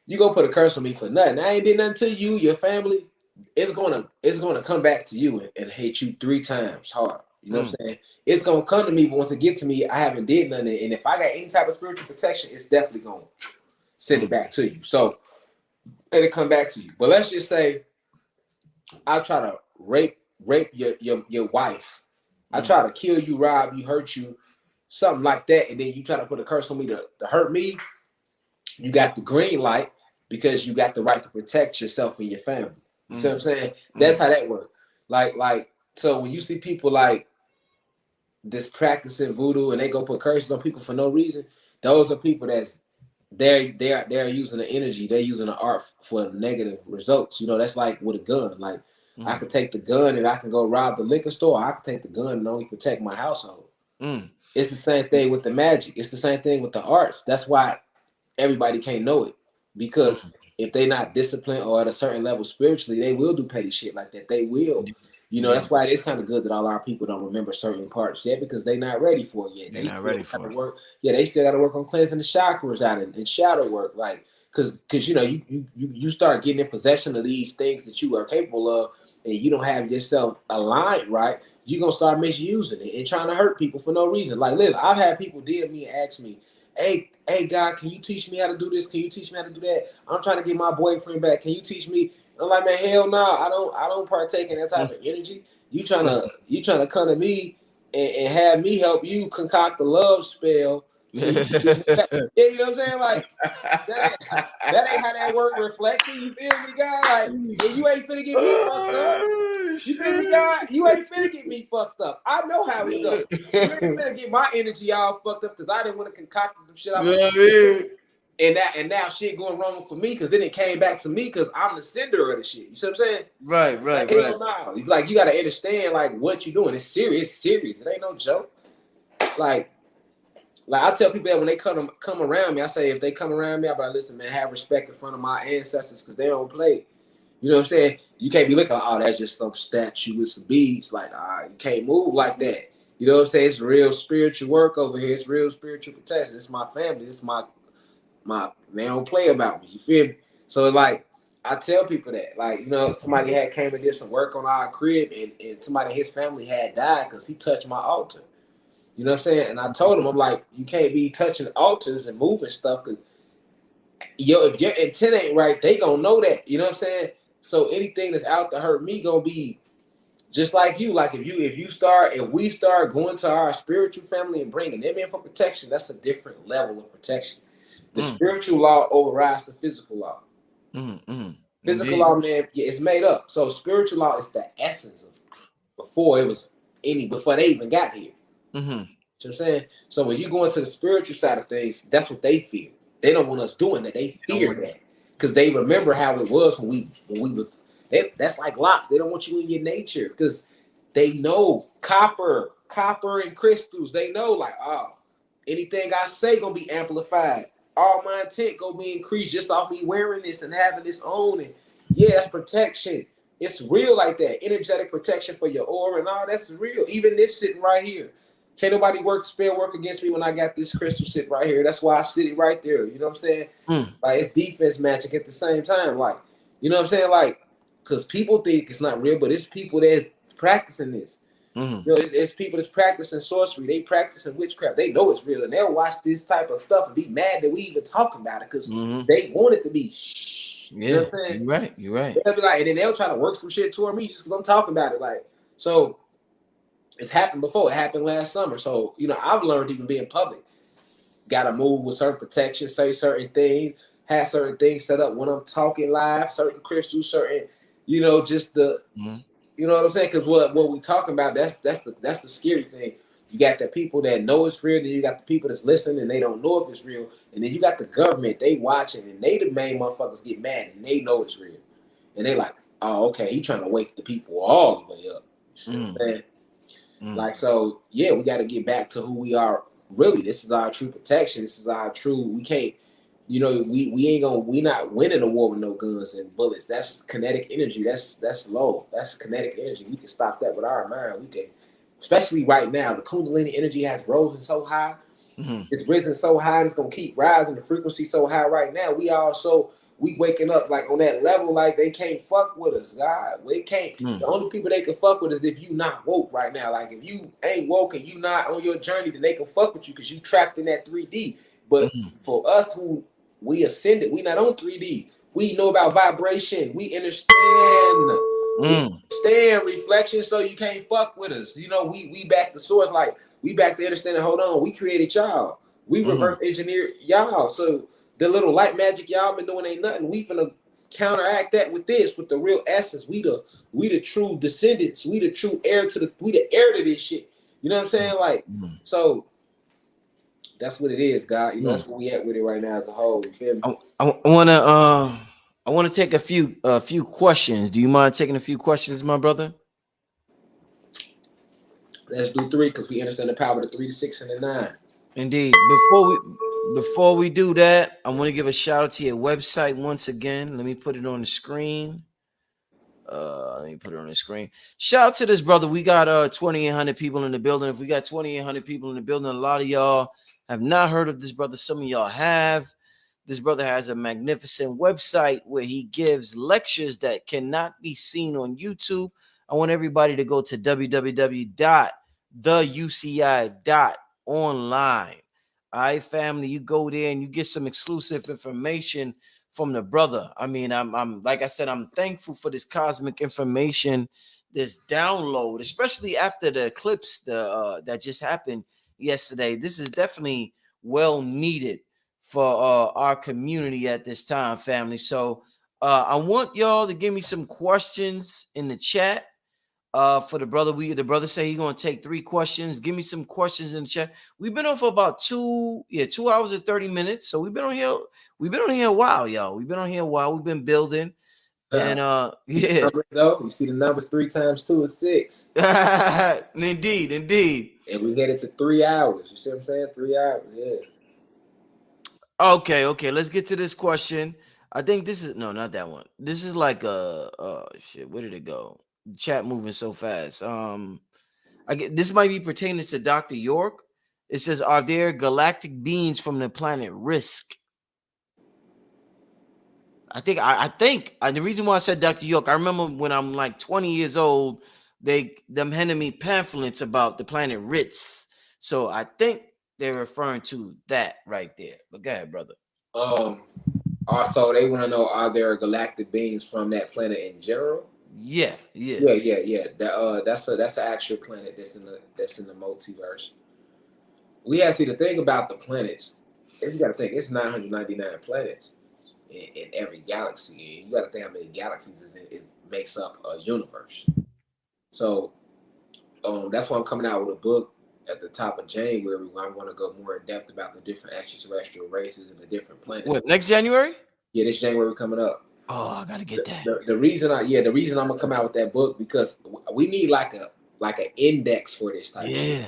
You go put a curse on me for nothing. I ain't did nothing to you, your family. It's gonna come back to you and hit you 3 times hard. You know what I'm saying? It's gonna come to me, but once it get to me, I haven't did nothing. And if I got any type of spiritual protection, it's definitely gonna send it back to you. So let it come back to you. But let's just say I try to rape your wife. I try to kill you, rob you, hurt you, something like that, and then you try to put a curse on me to hurt me. You got the green light because you got the right to protect yourself and your family. You see what I'm saying? That's how that works. Like, so when you see people like this practicing voodoo and they go put curses on people for no reason, those are people they're using the energy, they're using the art for negative results. You know, that's like with a gun. Like I could take the gun and I can go rob the liquor store. I could take the gun and only protect my household. It's the same thing with the magic. It's the same thing with the arts. That's why everybody can't know it, because if they're not disciplined or at a certain level spiritually, they will do petty shit like that. They will. You know, that's why it's kind of good that all our people don't remember certain parts yet, because they're not ready for it yet. They're not ready for it. Work. Yeah, they still got to work on cleansing the chakras out and shadow work. Like, because you know, you start getting in possession of these things that you are capable of, and you don't have yourself aligned right, you're going to start misusing it and trying to hurt people for no reason. Like, literally, I've had people DM me and ask me, hey, God, can you teach me how to do this? Can you teach me how to do that? I'm trying to get my boyfriend back. Can you teach me? I'm like, man, hell no, I don't partake in that type of energy. You trying to come to me and have me help you concoct the love spell. So you know what I'm saying? Like, that ain't how that work reflection. You feel me, God? Like, and you ain't finna get me fucked up. You feel me, God? You ain't finna get me fucked up. I know how it goes. You ain't finna get my energy all fucked up because I didn't want to concoct some shit. And now shit going wrong for me because then it came back to me because I'm the sender of the shit. You see what I'm saying? Right. No. Like, you gotta understand like what you're doing. It's serious. It ain't no joke. Like I tell people that when they come around me, I say if they come around me, I'm like, listen, man, have respect in front of my ancestors because they don't play. You know what I'm saying? You can't be looking like, oh, that's just some statue with some beads. Like, you can't move like that. You know what I'm saying? It's real spiritual work over here. It's real spiritual protection. It's my family. It's my they don't play about me. You feel me? So like I tell people that, like, you know, somebody had came and did some work on our crib and somebody in his family had died because he touched my altar. You know what I'm saying? And I told him, I'm like, you can't be touching altars and moving stuff because if your intent ain't right, they gonna know that. You know what I'm saying? So anything that's out to hurt me gonna be just like you. Like if we start going to our spiritual family and bringing them in for protection, that's a different level of protection. The spiritual law overrides the physical law. Physical law, man, it's made up. So spiritual law is the essence of it before they even got here. You know what I'm saying? So when you go into the spiritual side of things, that's what they fear. They don't want us doing that. They fear that because they remember how it was when we was. That's like Locke. They don't want you in your nature because they know copper and crystals. They know like, anything I say gonna be amplified. All my intent gonna be increased just off me wearing this and having this on. And yeah, that's protection. It's real like that. Energetic protection for your aura and all that's real. Even this sitting right here. Can't nobody spell work against me when I got this crystal sit right here. That's why I sit it right there. You know what I'm saying? Like it's defense magic at the same time. Like, you know what I'm saying? Like, because people think it's not real, but it's people that's practicing this. You know, it's people that's practicing sorcery. They practicing witchcraft. They know it's real, and they'll watch this type of stuff and be mad that we even talking about it because they want it to be. You know what I'm saying? You're right. They'll be like, and then they'll try to work some shit toward me just because I'm talking about it. Like, so it's happened before. It happened last summer. So, you know, I've learned even being public. Got to move with certain protection, say certain things, have certain things set up when I'm talking live, certain crystals, certain, you know, just the. You know what I'm saying? Because what we talking about, that's the scary thing. You got the people that know it's real, then you got the people that's listening and they don't know if it's real, and then you got the government, they watching and they the main motherfuckers get mad and they know it's real, and they like, oh, okay, he trying to wake the people all the way up. You know what I'm saying? Like, so yeah, we got to get back to who we are. Really, this is our true protection. This is our true. We can't. You know, we not winning a war with no guns and bullets. That's kinetic energy. That's low. That's kinetic energy. We can stop that with our mind. We can, especially right now. The Kundalini energy has risen so high. It's risen so high. And it's gonna keep rising. The frequency so high right now. We waking up like on that level. Like they can't fuck with us, God. We can't. The only people they can fuck with is if you not woke right now. Like if you ain't woke and you not on your journey, then they can fuck with you because you trapped in that 3D. But for us who we ascended. We not on 3D. We know about vibration. We understand. We understand reflection, so you can't fuck with us. You know, we back the source. Like, we back to understanding, hold on, we created y'all. We reverse engineered y'all. So the little light magic y'all been doing ain't nothing. We finna counteract that with this, with the real essence. We the true descendants. We the true heir to the heir to this shit. You know what I'm saying? Like, so that's what it is, God. That's where we at with it right now as a whole. You feel me? I wanna take a few questions. Do you mind taking a few questions, my brother? Let's do three because we understand the power of the 3, the 6, and the 9. Indeed. Before we do that, I want to give a shout out to your website once again. Let me put it on the screen. Let me put it on the screen. Shout out to this brother. We got 2,800 people in the building. If we got 2,800 people in the building, a lot of y'all have not heard of this brother. Some of y'all have. This brother has a magnificent website where he gives lectures that cannot be seen on YouTube. I want everybody to go to www.theuci.online. All right, family, you go there and you get some exclusive information from the brother. I mean, I'm like I said, I'm thankful for this cosmic information, this download, especially after the eclipse that just happened yesterday. This is definitely well needed for our community at this time, family. So I want y'all to give me some questions in the chat. For the brother, the brother say he's gonna take 3 questions. Give me some questions in the chat. We've been on for about 2 hours and 30 minutes. So we've been on here. We've been on here a while, y'all. We've been on here a while. We've been building, and yeah. Though you see the numbers 3 times 2 is 6. Indeed. And we headed to 3 hours. You see what I'm saying? 3 hours. Yeah. Okay. Let's get to this question. I think this is not that one. This is like shit. Where did it go? The chat moving so fast. I get this might be pertaining to Dr. York. It says, "Are there galactic beings from the planet Risk?" I think the reason why I said Dr. York, I remember when I'm like 20 years old, them handed me pamphlets about the planet Ritz. So I think they're referring to that right there. But go ahead, brother. Also, they want to know, are there galactic beings from that planet in general? Yeah. That's an actual planet that's in the multiverse. We have to see the thing about the planets is you got to think it's 999 planets in every galaxy. And you got to think how many galaxies it makes up a universe. So that's why I'm coming out with a book at the top of January where I want to go more in depth about the different extraterrestrial races and the different planets. What, next January? Yeah, this January coming up. Oh, I gotta get that. The reason I'm gonna come out with that book because we need like an index for this type. Yeah.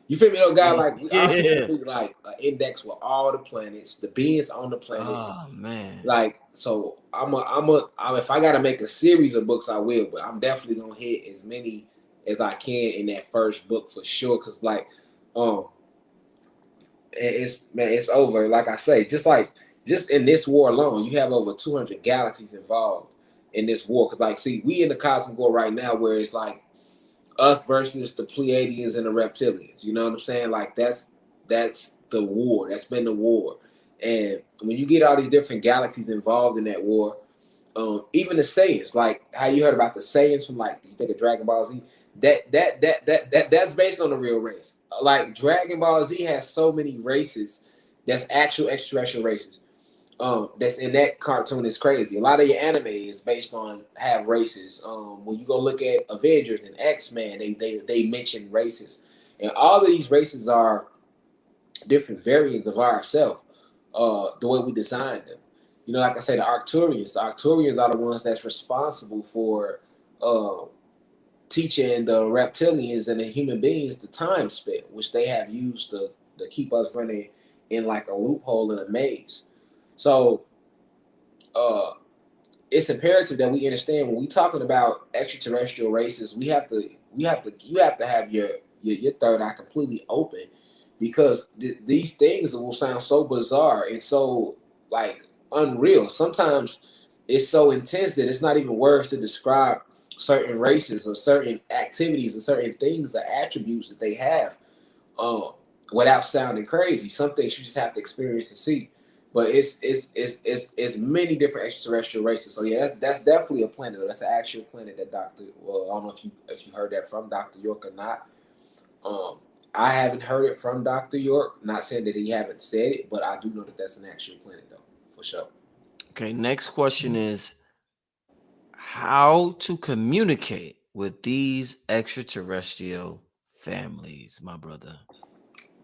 You feel me, though, guy? Like Yeah. I need like an index with all the planets, the beings on the planet. Oh man. Like so, if I gotta make a series of books, I will. But I'm definitely gonna hit as many as I can in that first book for sure. Cause like, it's over. Like I say, just in this war alone, you have over 200 galaxies involved in this war. Cause like, see, we in the cosmic war right now, where it's like us versus the Pleiadians and the reptilians. You know what I'm saying? Like that's the war. That's been the war. And when you get all these different galaxies involved in that war, even the Saiyans, like how you heard about the Saiyans from like you think of Dragon Ball Z, that's based on the real race. Like Dragon Ball Z has so many races that's actual extraterrestrial races. That's in that cartoon is crazy. A lot of your anime is based on have races. When you go look at Avengers and X-Men, they mention races, and all of these races are different variants of ourselves. The way we designed them, like I say, the Arcturians. The Arcturians are the ones that's responsible for teaching the reptilians and the human beings the time spent, which they have used to keep us running in like a loophole in a maze. So it's imperative that we understand when we talking about extraterrestrial races, you have to have your third eye completely open, because these things will sound so bizarre and so like unreal. Sometimes it's so intense that it's not even words to describe certain races or certain activities or certain things or attributes that they have, without sounding crazy. Some things you just have to experience and see. But it's many different extraterrestrial races. So yeah, that's definitely a planet. That's an actual planet that Well, I don't know if you heard that from Dr. York or not. I haven't heard it from Dr. York. Not saying that he haven't said it, but I do know that that's an actual planet though, for sure. Okay, next question is how to communicate with these extraterrestrial families, my brother.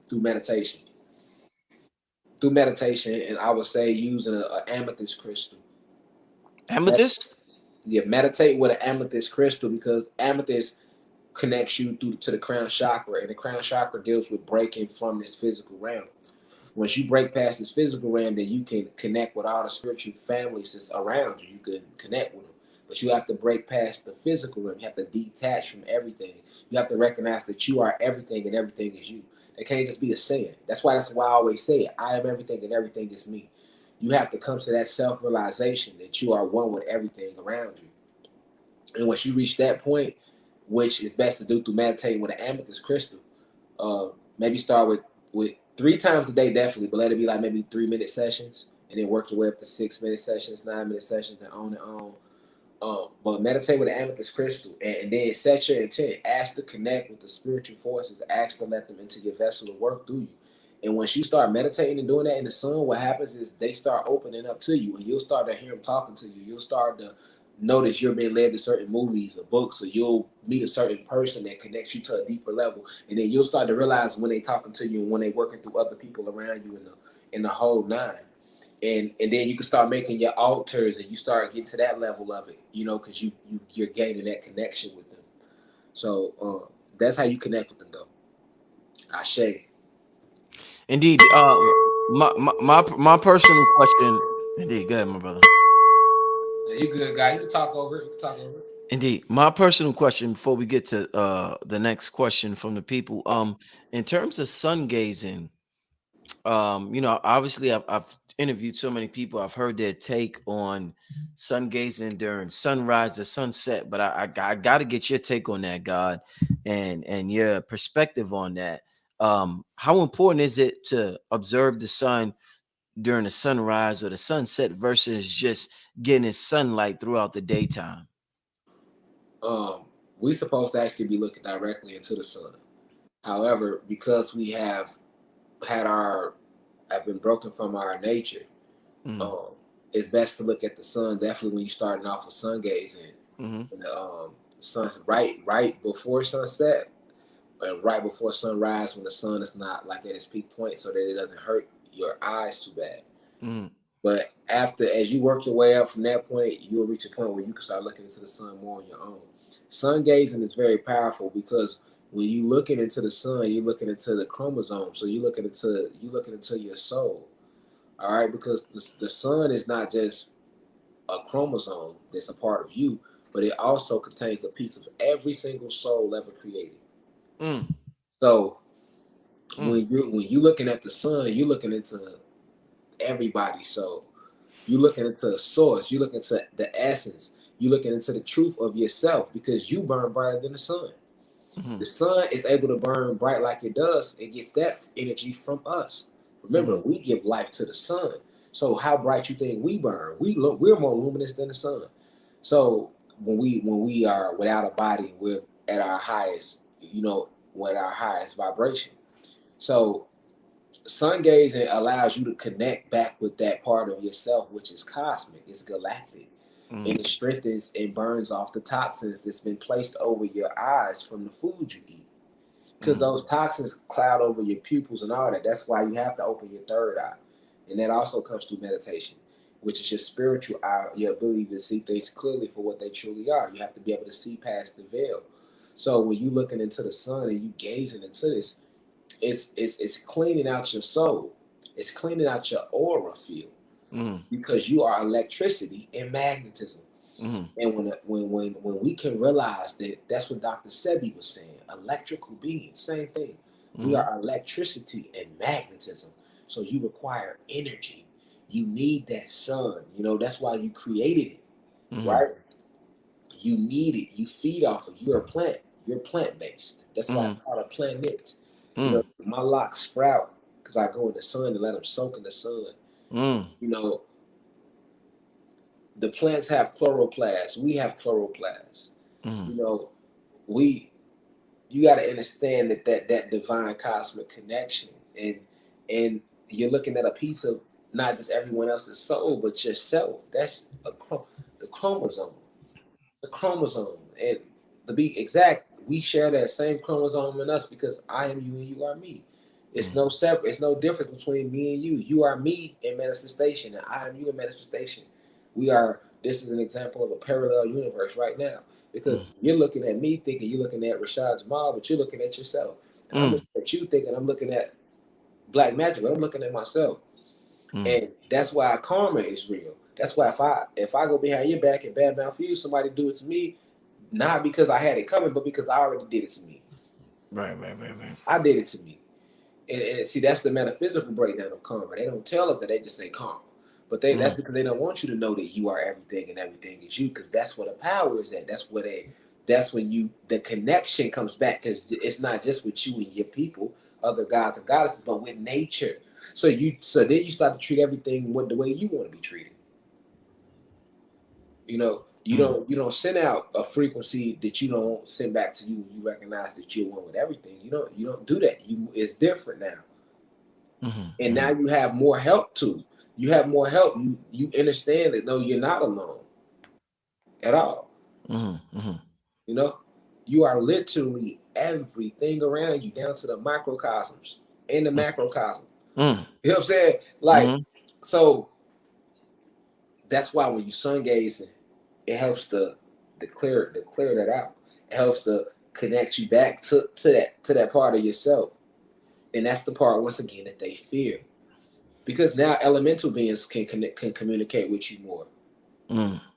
Through meditation. through meditation, and I would say using an amethyst crystal. Amethyst? Yeah, meditate with an amethyst crystal, because amethyst connects you through to the crown chakra, and the crown chakra deals with breaking from this physical realm. Once you break past this physical realm, then you can connect with all the spiritual families that's around you. You can connect with them. But you have to break past the physical realm. You have to detach from everything. You have to recognize that you are everything and everything is you. It can't just be a saying. That's why I always say it. I am everything and everything is me. You have to come to that self-realization that you are one with everything around you. And once you reach that point, which is best to do through meditating with an amethyst crystal, maybe start with 3 times a day, definitely, but let it be like maybe 3-minute sessions, and then work your way up to 6-minute sessions, 9-minute sessions, and on and on. But meditate with the amethyst crystal, and then set your intent. Ask to connect with the spiritual forces. Ask to let them into your vessel to work through you. And once you start meditating and doing that in the sun, what happens is they start opening up to you, and you'll start to hear them talking to you. You'll start to notice you're being led to certain movies or books, or you'll meet a certain person that connects you to a deeper level, and then you'll start to realize when they talking to you and when they working through other people around you in the whole nine. And then you can start making your altars, and you start getting to that level of it, because you're gaining that connection with them. So that's how you connect with them, though. Ashe. Indeed. My personal question. Indeed, go ahead, my brother. Yeah, you good, guy. You can talk over it. Indeed, my personal question before we get to the next question from the people. In terms of sun gazing, obviously I've interviewed so many people. I've heard their take on sun gazing during sunrise or sunset, but I got to get your take on that, God, and your perspective on that. How important is it to observe the sun during the sunrise or the sunset versus just getting its sunlight throughout the daytime? We supposed to actually be looking directly into the sun. However, because we had our have been broken from our nature, Mm-hmm. um, it's best to look at the sun. Definitely when you're starting off with sun gazing, Mm-hmm. and the sun's right before sunset, and right before sunrise, when the sun is not like at its peak point, so that it doesn't hurt your eyes too bad. Mm-hmm. But as you work your way up from that point, you'll reach a point where you can start looking into the sun more on your own. Sun gazing is very powerful, because when you looking into the sun, you're looking into the chromosome. So you looking into your soul. All right, because the sun is not just a chromosome that's a part of you, but it also contains a piece of every single soul ever created. Mm. So Mm. when you looking at the sun, you're looking into everybody's soul. You're looking into the source. You're looking into the essence. You're looking into the truth of yourself, because you burn brighter than the sun. Mm-hmm. The sun is able to burn bright like it does. It gets that energy from us. Remember, Mm-hmm. we give life to the sun. So how bright you think we burn? We're more luminous than the sun. So when we are without a body, we're at our highest, with our highest vibration. So sun gazing allows you to connect back with that part of yourself, which is cosmic, it's galactic, and Mm-hmm. it strengthens and burns off the toxins that's been placed over your eyes from the food you eat. Because Mm-hmm. those toxins cloud over your pupils and all that. That's why you have to open your third eye, and that also comes through meditation, which is your spiritual eye, your ability to see things clearly for what they truly are. You have to be able to see past the veil. So when you looking into the sun and you gazing into this, it's cleaning out your soul. It's cleaning out your aura field, Mm-hmm. because you are electricity and magnetism. Mm-hmm. And when we can realize that, that's what Dr. Sebi was saying, electrical beings, same thing. We Mm-hmm. are electricity and magnetism. So you require energy. You need that sun. That's why you created it, Mm-hmm. right? You need it. You feed off it. You're a plant. You're plant based. That's why it's Mm-hmm. called a planet. Mm-hmm. My locks sprout because I go in the sun and let them soak in the sun. Mm-hmm. You know, the plants have chloroplasts. We have chloroplasts. Mm-hmm. You know, we you got to understand that divine cosmic connection, and you're looking at a piece of not just everyone else's soul, but yourself. That's the chromosome. The chromosome, and to be exact, we share that same chromosome in us, because I am you and you are me. It's no separate. It's no difference between me and you. You are me in manifestation, and I am you in manifestation. We are. This is an example of a parallel universe right now, because you're looking at me thinking you're looking at Rashad Jamal, but you're looking at yourself, and I'm looking at you thinking I'm looking at Black Magic, but I'm looking at myself, and that's why karma is real. That's why if I go behind your back and bad mouth you, somebody do it to me, not because I had it coming, but because I already did it to me. Right. I did it to me. And see, that's the metaphysical breakdown of karma. They don't tell us that, they just say karma. But that's because they don't want you to know that you are everything and everything is you, because that's where the power is at. That's when the connection comes back, because it's not just with you and your people, other gods and goddesses, but with nature. So then you start to treat everything the way you want to be treated. You don't send out a frequency that you don't send back to you when you recognize that you're one with everything. You don't do that. It's different now. And now you have more help too. You have more help. You understand that no, you're not alone at all. You are literally everything around you, down to the microcosms and the macrocosm. You know what I'm saying? Like, so that's why when you sun gazing, it helps to clear that out. It helps to connect you back to that part of yourself. And that's the part, once again, that they fear. Because now elemental beings can communicate with you more.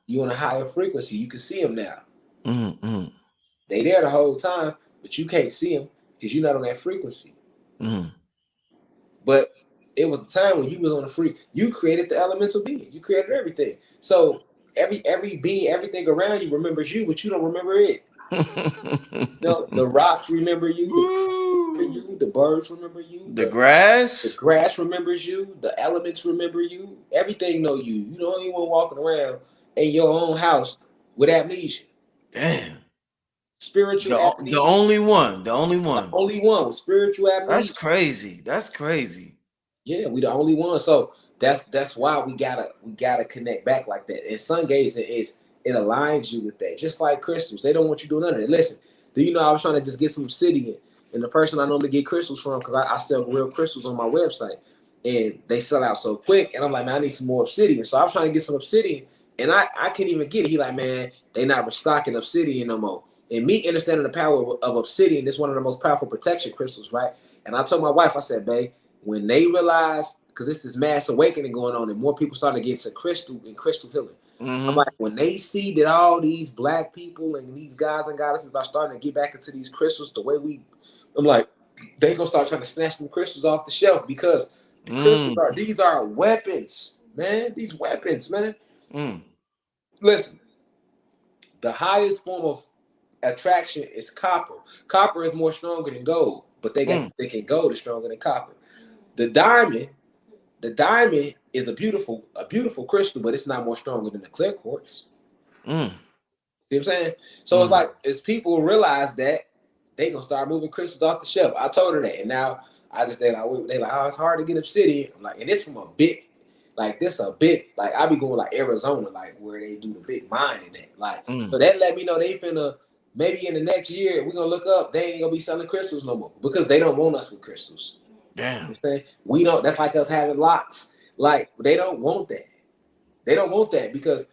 You on a higher frequency. You can see them now. They there the whole time, but you can't see them because you're not on that frequency. But it was a time when you was on the you created the elemental being. You created everything. So every being, everything around you remembers you, but you don't remember it. The rocks remember you, the birds remember you, the grass remembers you, the elements remember you, everything know you. You the only one walking around in your own house with amnesia. Damn. Spiritual amnesia. The only one with spiritual amnesia. That's crazy. Yeah, we the only one. So that's why we gotta connect back like that. And sun gazing it aligns you with that. Just like crystals, they don't want you doing none of it. Listen, do you know I was trying to just get some obsidian, and the person I normally get crystals from, because I sell real crystals on my website, and they sell out so quick, and I'm like, man, I need some more obsidian. So I was trying to get some obsidian, and I couldn't even get it. He like, man, they not restocking obsidian no more. And me understanding the power of obsidian, is one of the most powerful protection crystals, right? And I told my wife, I said, babe, when they realize, because it's this mass awakening going on, and more people starting to get into crystal and crystal healing. I'm like, when they see that all these black people and these gods and goddesses are starting to get back into these crystals the way I'm like, they gonna start trying to snatch them crystals off the shelf, because the crystals these are weapons, man. These weapons, man. Listen, the highest form of attraction is copper. Copper is more stronger than gold, but they think gold is stronger than copper. The diamond is a beautiful crystal, but it's not more stronger than the clear quartz. See what I'm saying? So it's like, as people realize that, they gonna start moving crystals off the shelf. I told her that, and now I just they like, oh, it's hard to get obsidian. I'm like, and it's from a big, like I be going like Arizona, like where they do the big mining at. Like, so that let me know they finna, maybe in the next year we're gonna look up, they ain't gonna be selling crystals no more, because they don't want us with crystals. Damn. You know what I'm saying? We don't. That's like us having locks. Like, they don't want that. They don't want that, because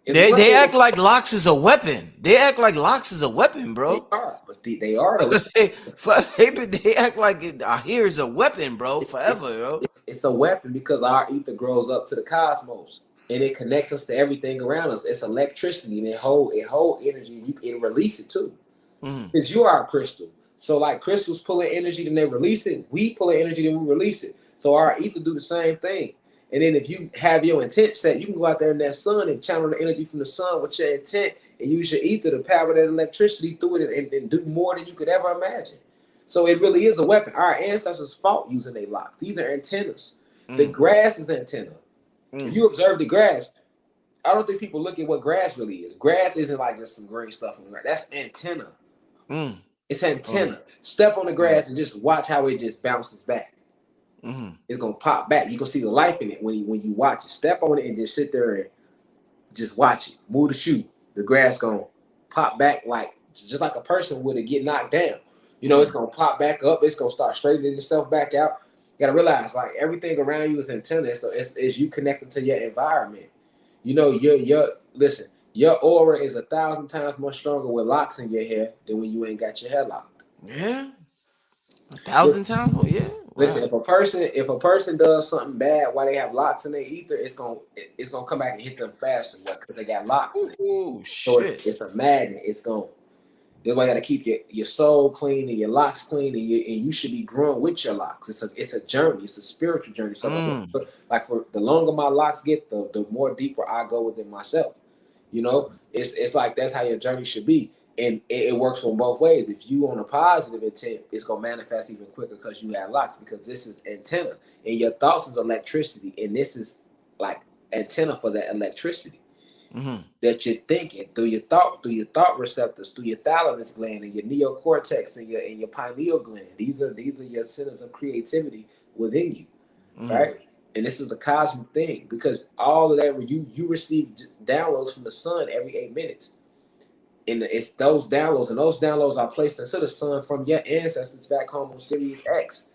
they act like locks is a weapon. They act like locks is a weapon, bro. They are, but they are. They act like here is a weapon, bro. Forever, bro. It's a weapon because our ether grows up to the cosmos, and it connects us to everything around us. It's electricity, and it hold energy. You can release it too, because you are a crystal. So like crystals pulling energy, then they release it. We pull in energy, then we release it. So our ether do the same thing. And then if you have your intent set, you can go out there in that sun and channel the energy from the sun with your intent, and use your ether to power that electricity through it, and do more than you could ever imagine. So it really is a weapon. Our ancestors fought using their locks. These are antennas. The grass is antenna. If you observe the grass, I don't think people look at what grass really is. Grass isn't like just some green stuff on the grass. That's antenna. It's antenna. Step on the grass and just watch how it just bounces back. It's gonna pop back. You can see the life in it when you watch it. Step on it and just sit there and just watch it. Move the shoe. The grass gonna pop back, like just like a person would get knocked down. You know You know, it's gonna pop back up. It's gonna start straightening itself back out. You gotta realize, like, everything around you is antenna. So it's you connected to your environment. You know, your listen. Your aura is 1,000 times more stronger with locks in your hair than when you ain't got your hair locked. Yeah. 1,000 times? Oh yeah. Listen, Wow. if a person does something bad while they have locks in their ether, it's gonna come back and hit them faster because they got locks in it. Ooh, So shit. it's a magnet. It's going. That's why you got to keep your soul clean and your locks clean, and you should be growing with your locks. It's a journey. It's a spiritual journey. So like for the longer my locks get, the more deeper I go within myself. You know, it's like that's how your journey should be, and it works on both ways. If you on a positive intent, it's gonna manifest even quicker because you have locks. Because this is antenna, and your thoughts is electricity, and this is like antenna for that electricity that you're thinking through your thought receptors, through your thalamus gland and your neocortex and your pineal gland. These are your centers of creativity within you, right? And this is a cosmic thing because all of that you receive downloads from the sun every 8 minutes, and it's those downloads, and those downloads are placed into the sun from your ancestors back home on Sirius X.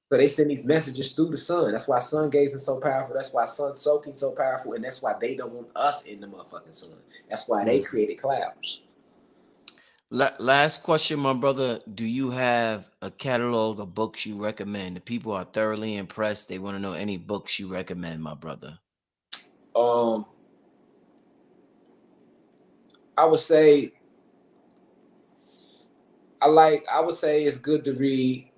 So they send these messages through the sun. That's why sun gazing so powerful. That's why sun soaking so powerful. And that's why they don't want us in the motherfucking sun. That's why they created clouds. Last question, my brother. Do you have a catalog of books you recommend? The people are thoroughly impressed. They want to know any books you recommend, my brother. I would say I would say it's good to read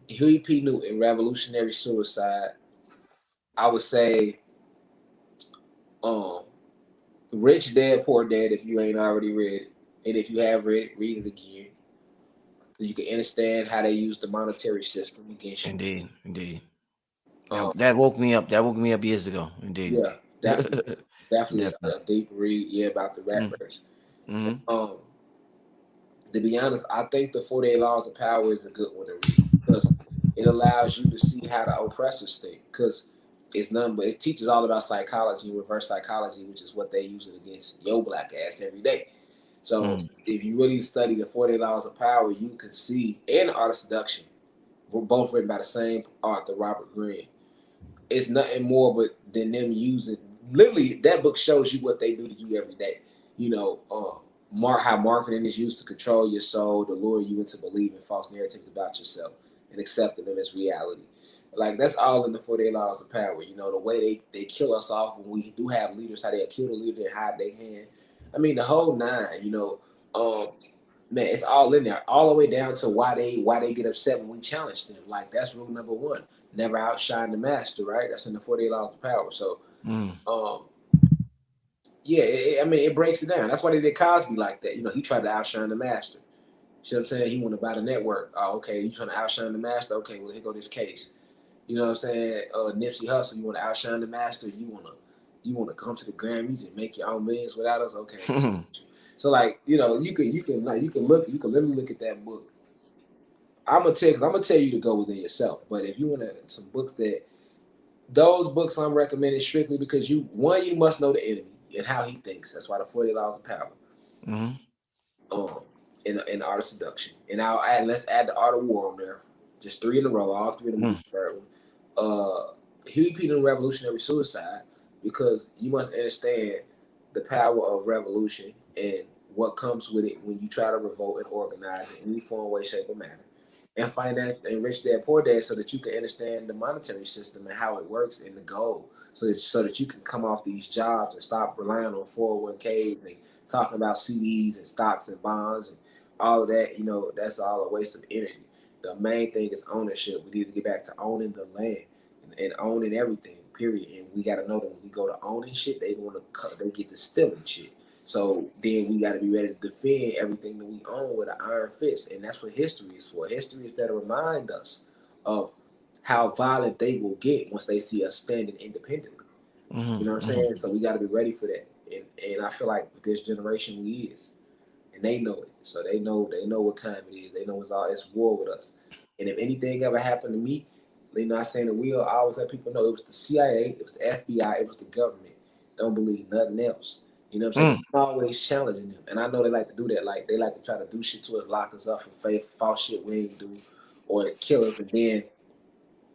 Huey P. Newton, Revolutionary Suicide. I would say Rich Dad Poor Dad if you ain't already read it. And if you have read it, read it again. So you can understand how they use the monetary system against you. Indeed. That woke me up. That woke me up years ago. Indeed. Yeah, definitely. Definitely a deep read, about the rat race. To be honest, I think the 48 Laws of Power is a good one to read because it allows you to see how the oppressors think. Because it's nothing but it teaches all about psychology, reverse psychology, which is what they use it against your black ass every day. So if you really study the 48 Laws of Power, you can see, and the Art of Seduction, were both written by the same author, Robert Greene. It's nothing more but than them using. Literally, that book shows you what they do to you every day. You know, how marketing is used to control your soul, to lure you into believing false narratives about yourself and accepting them as reality. Like that's all in the 48 Laws of Power. You know, the way they kill us off when we do have leaders, how they kill the leader and hide their hand. I mean, the whole nine. You know, man, it's all in there, all the way down to why they get upset when we challenge them. Like that's rule number one: never outshine the master. Right? That's in the 48 Laws of Power. So, yeah, I mean, it breaks it down. That's why they did Cosby like that. You know, he tried to outshine the master. See what I'm saying? He wanted to buy the network. Oh, okay, you trying to outshine the master? Okay, well, here go this case. You know what I'm saying? Nipsey Hussle, you want to outshine the master? You wanna come to the Grammys and make your own millions without us? Okay. So like, you know, you can literally look at that book. I'm gonna tell you to go within yourself. But if you want some books those books I'm recommending strictly because you must know the enemy and how he thinks. That's why the 40 Laws of Power. In the Art of Seduction. And let's add the Art of War on there. Just 3 in a row, all 3 of them. Third one. Huey P. Newton, Revolutionary Suicide, because you must understand the power of revolution and what comes with it when you try to revolt and organize in any form, way, shape, or manner. And finance and Rich Dad Poor Dad so that you can understand the monetary system and how it works and the goal. So that you can come off these jobs and stop relying on 401ks and talking about CDs and stocks and bonds and all of that. You know, that's all a waste of energy. The main thing is ownership. We need to get back to owning the land and owning everything, period. And we got to know that when we go to owning shit, they get to stealing shit. So then we got to be ready to defend everything that we own with an iron fist. And that's what history is for. History is there to remind us of how violent they will get once they see us standing independently. You know what I'm saying? So we got to be ready for that. And I feel like this generation we is. And they know it. So they know what time it is. They know it's war with us. And if anything ever happened to me, you know, I'm saying that I always let people know it was the CIA, it was the FBI, it was the government. Don't believe nothing else. You know what I'm saying? I'm always challenging them. And I know they like to do that. Like, they like to try to do shit to us, lock us up for false shit we ain't do, or kill us, and then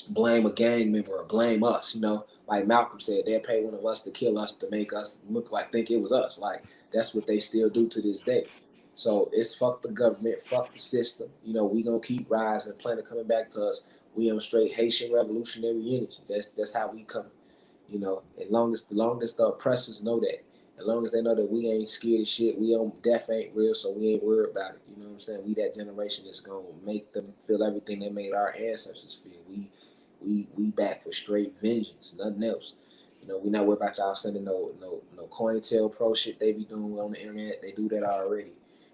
blame a gang member or blame us. You know, like Malcolm said, they'll pay one of us to kill us to make us look like think it was us. Like, that's what they still do to this day. So it's fuck the government, fuck the system. You know, we gonna keep rising. Planet coming back to us. We on straight Haitian revolutionary energy. That's how we come. You know, as long as the oppressors know that, as long as they know that we ain't scared of shit, we don't death ain't real, so we ain't worried about it. You know what I'm saying? We that generation that's gonna make them feel everything they made our ancestors feel. We back for straight vengeance, nothing else. You know, we not worried about y'all sending no COINTELPRO shit they be doing on the internet. They do that already.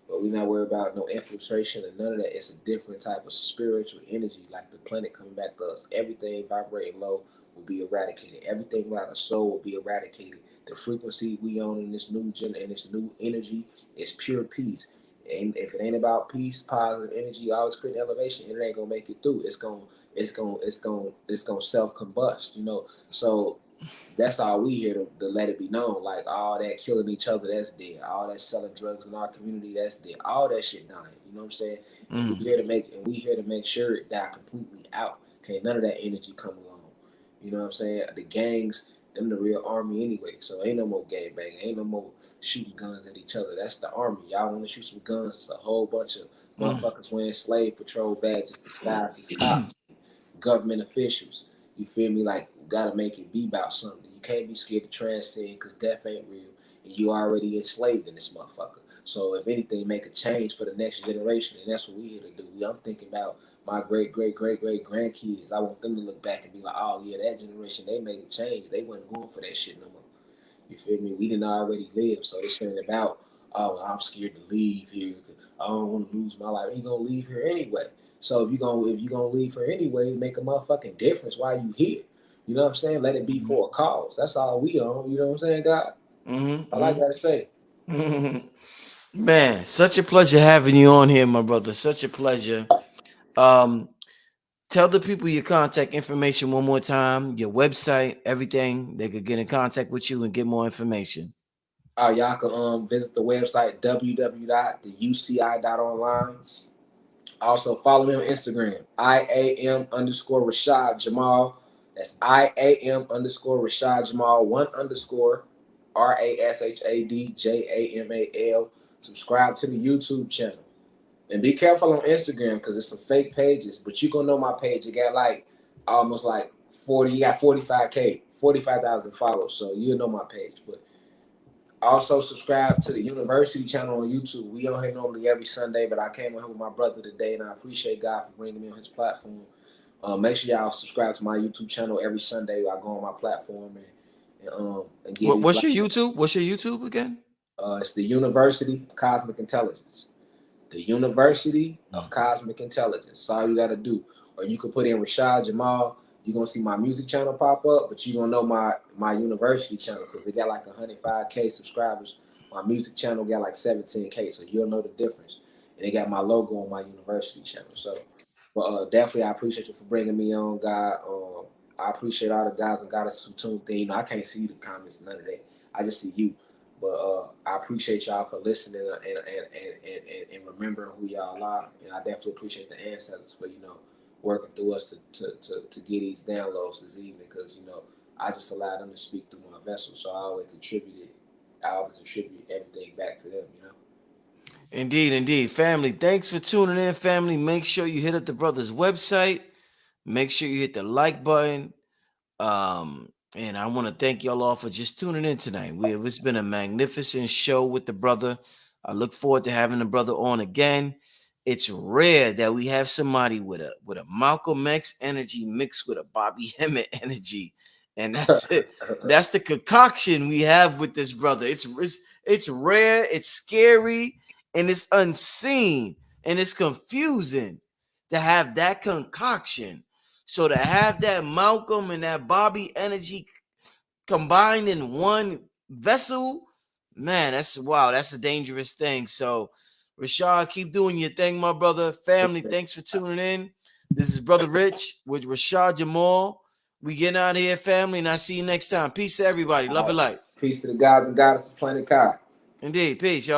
But we not worried about no infiltration and none of that. It's a different type of spiritual energy, like the planet coming back to us. Everything vibrating low will be eradicated. Everything about the soul will be eradicated. The frequency we own in this new in this new energy is pure peace. And if it ain't about peace, positive energy, always creating elevation, it ain't gonna make it through. It's gonna self combust, you know. So that's all we here to let it be known. Like, all that killing each other, that's dead. All that selling drugs in our community, that's dead. All that shit dying. You know what I'm saying? And we here to make sure it die completely out. Can't none of that energy come along. You know what I'm saying? The gangs, them the real army anyway. So ain't no more gang banging. Ain't no more shooting guns at each other. That's the army. Y'all want to shoot some guns? It's a whole bunch of motherfuckers wearing slave patrol badges disguised as cops, government officials. You feel me? Like, you gotta make it be about something. You can't be scared to transcend because death ain't real, and you already enslaved in this motherfucker. So if anything, make a change for the next generation, and that's what we here to do. I'm thinking about my great great great great grandkids. I want them to look back and be like, oh yeah, that generation, they made a change. They wasn't going for that shit no more. You feel me? We didn't already live, so this ain't about, oh, I'm scared to leave here. I don't want to lose my life. You gonna leave here anyway. So if you gonna leave here anyway, make a motherfucking difference while you here. You know what I'm saying? Let it be for a cause. That's all we on. You know what I'm saying, God? All I gotta say. Man, such a pleasure having you on here, my brother. Such a pleasure. Um, Tell the people your contact information one more time, your website, everything. They could get in contact with you and get more information. Y'all can visit the website www.theuci.online. Also follow me on Instagram, IAM_Rashad Jamal. That's IAM_Rashad Jamal, _RASHADJAMAL. Subscribe to the YouTube channel. And be careful on Instagram because it's some fake pages, but you gonna know my page. It got like almost like 40, you got 45K, 45,000 followers. So you'll know my page. But also subscribe to the University channel on YouTube. We on here normally every Sunday, but I came on here with my brother today, and I appreciate God for bringing me on his platform. Make sure y'all subscribe to my YouTube channel every Sunday. I go on my platform and get What's your YouTube? What's your YouTube again? It's the University of Cosmic Intelligence. The University of Cosmic Intelligence. That's all you got to do. Or you can put in Rashad Jamal. You're going to see my music channel pop up, but you're going to know my university channel because they got like 105K subscribers. My music channel got like 17K, so you'll know the difference. And they got my logo on my university channel. So, but definitely I appreciate you for bringing me on, God. I appreciate all the guys and goddesses who tuned in. You know, I can't see the comments, none of that. I just see you. But I appreciate y'all for listening and remembering who y'all are. And I definitely appreciate the ancestors for, working through us to get these downloads this evening because, I just allowed them to speak through my vessel. So I always attribute everything back to them, Indeed. Family, thanks for tuning in, family. Make sure you hit up the brother's website. Make sure you hit the like button. And I want to thank y'all all for just tuning in tonight. It's been a magnificent show with the brother. I look forward to having the brother on again. It's rare that we have somebody with a Malcolm X energy mixed with a Bobby Hemmett energy, and that's it. That's the concoction we have with this brother. It's rare, it's scary, and it's unseen, and it's confusing to have that concoction. So to have that Malcolm and that Bobby energy combined in one vessel, man, that's wow, that's a dangerous thing. So, Rashad, keep doing your thing, my brother. Family, thanks for tuning in. This is Brother Rich with Rashad Jamal. We getting out of here, family, and I see you next time. Peace to everybody. Love and light. Peace to the gods and goddesses, Planet Kai. Indeed. Peace, y'all.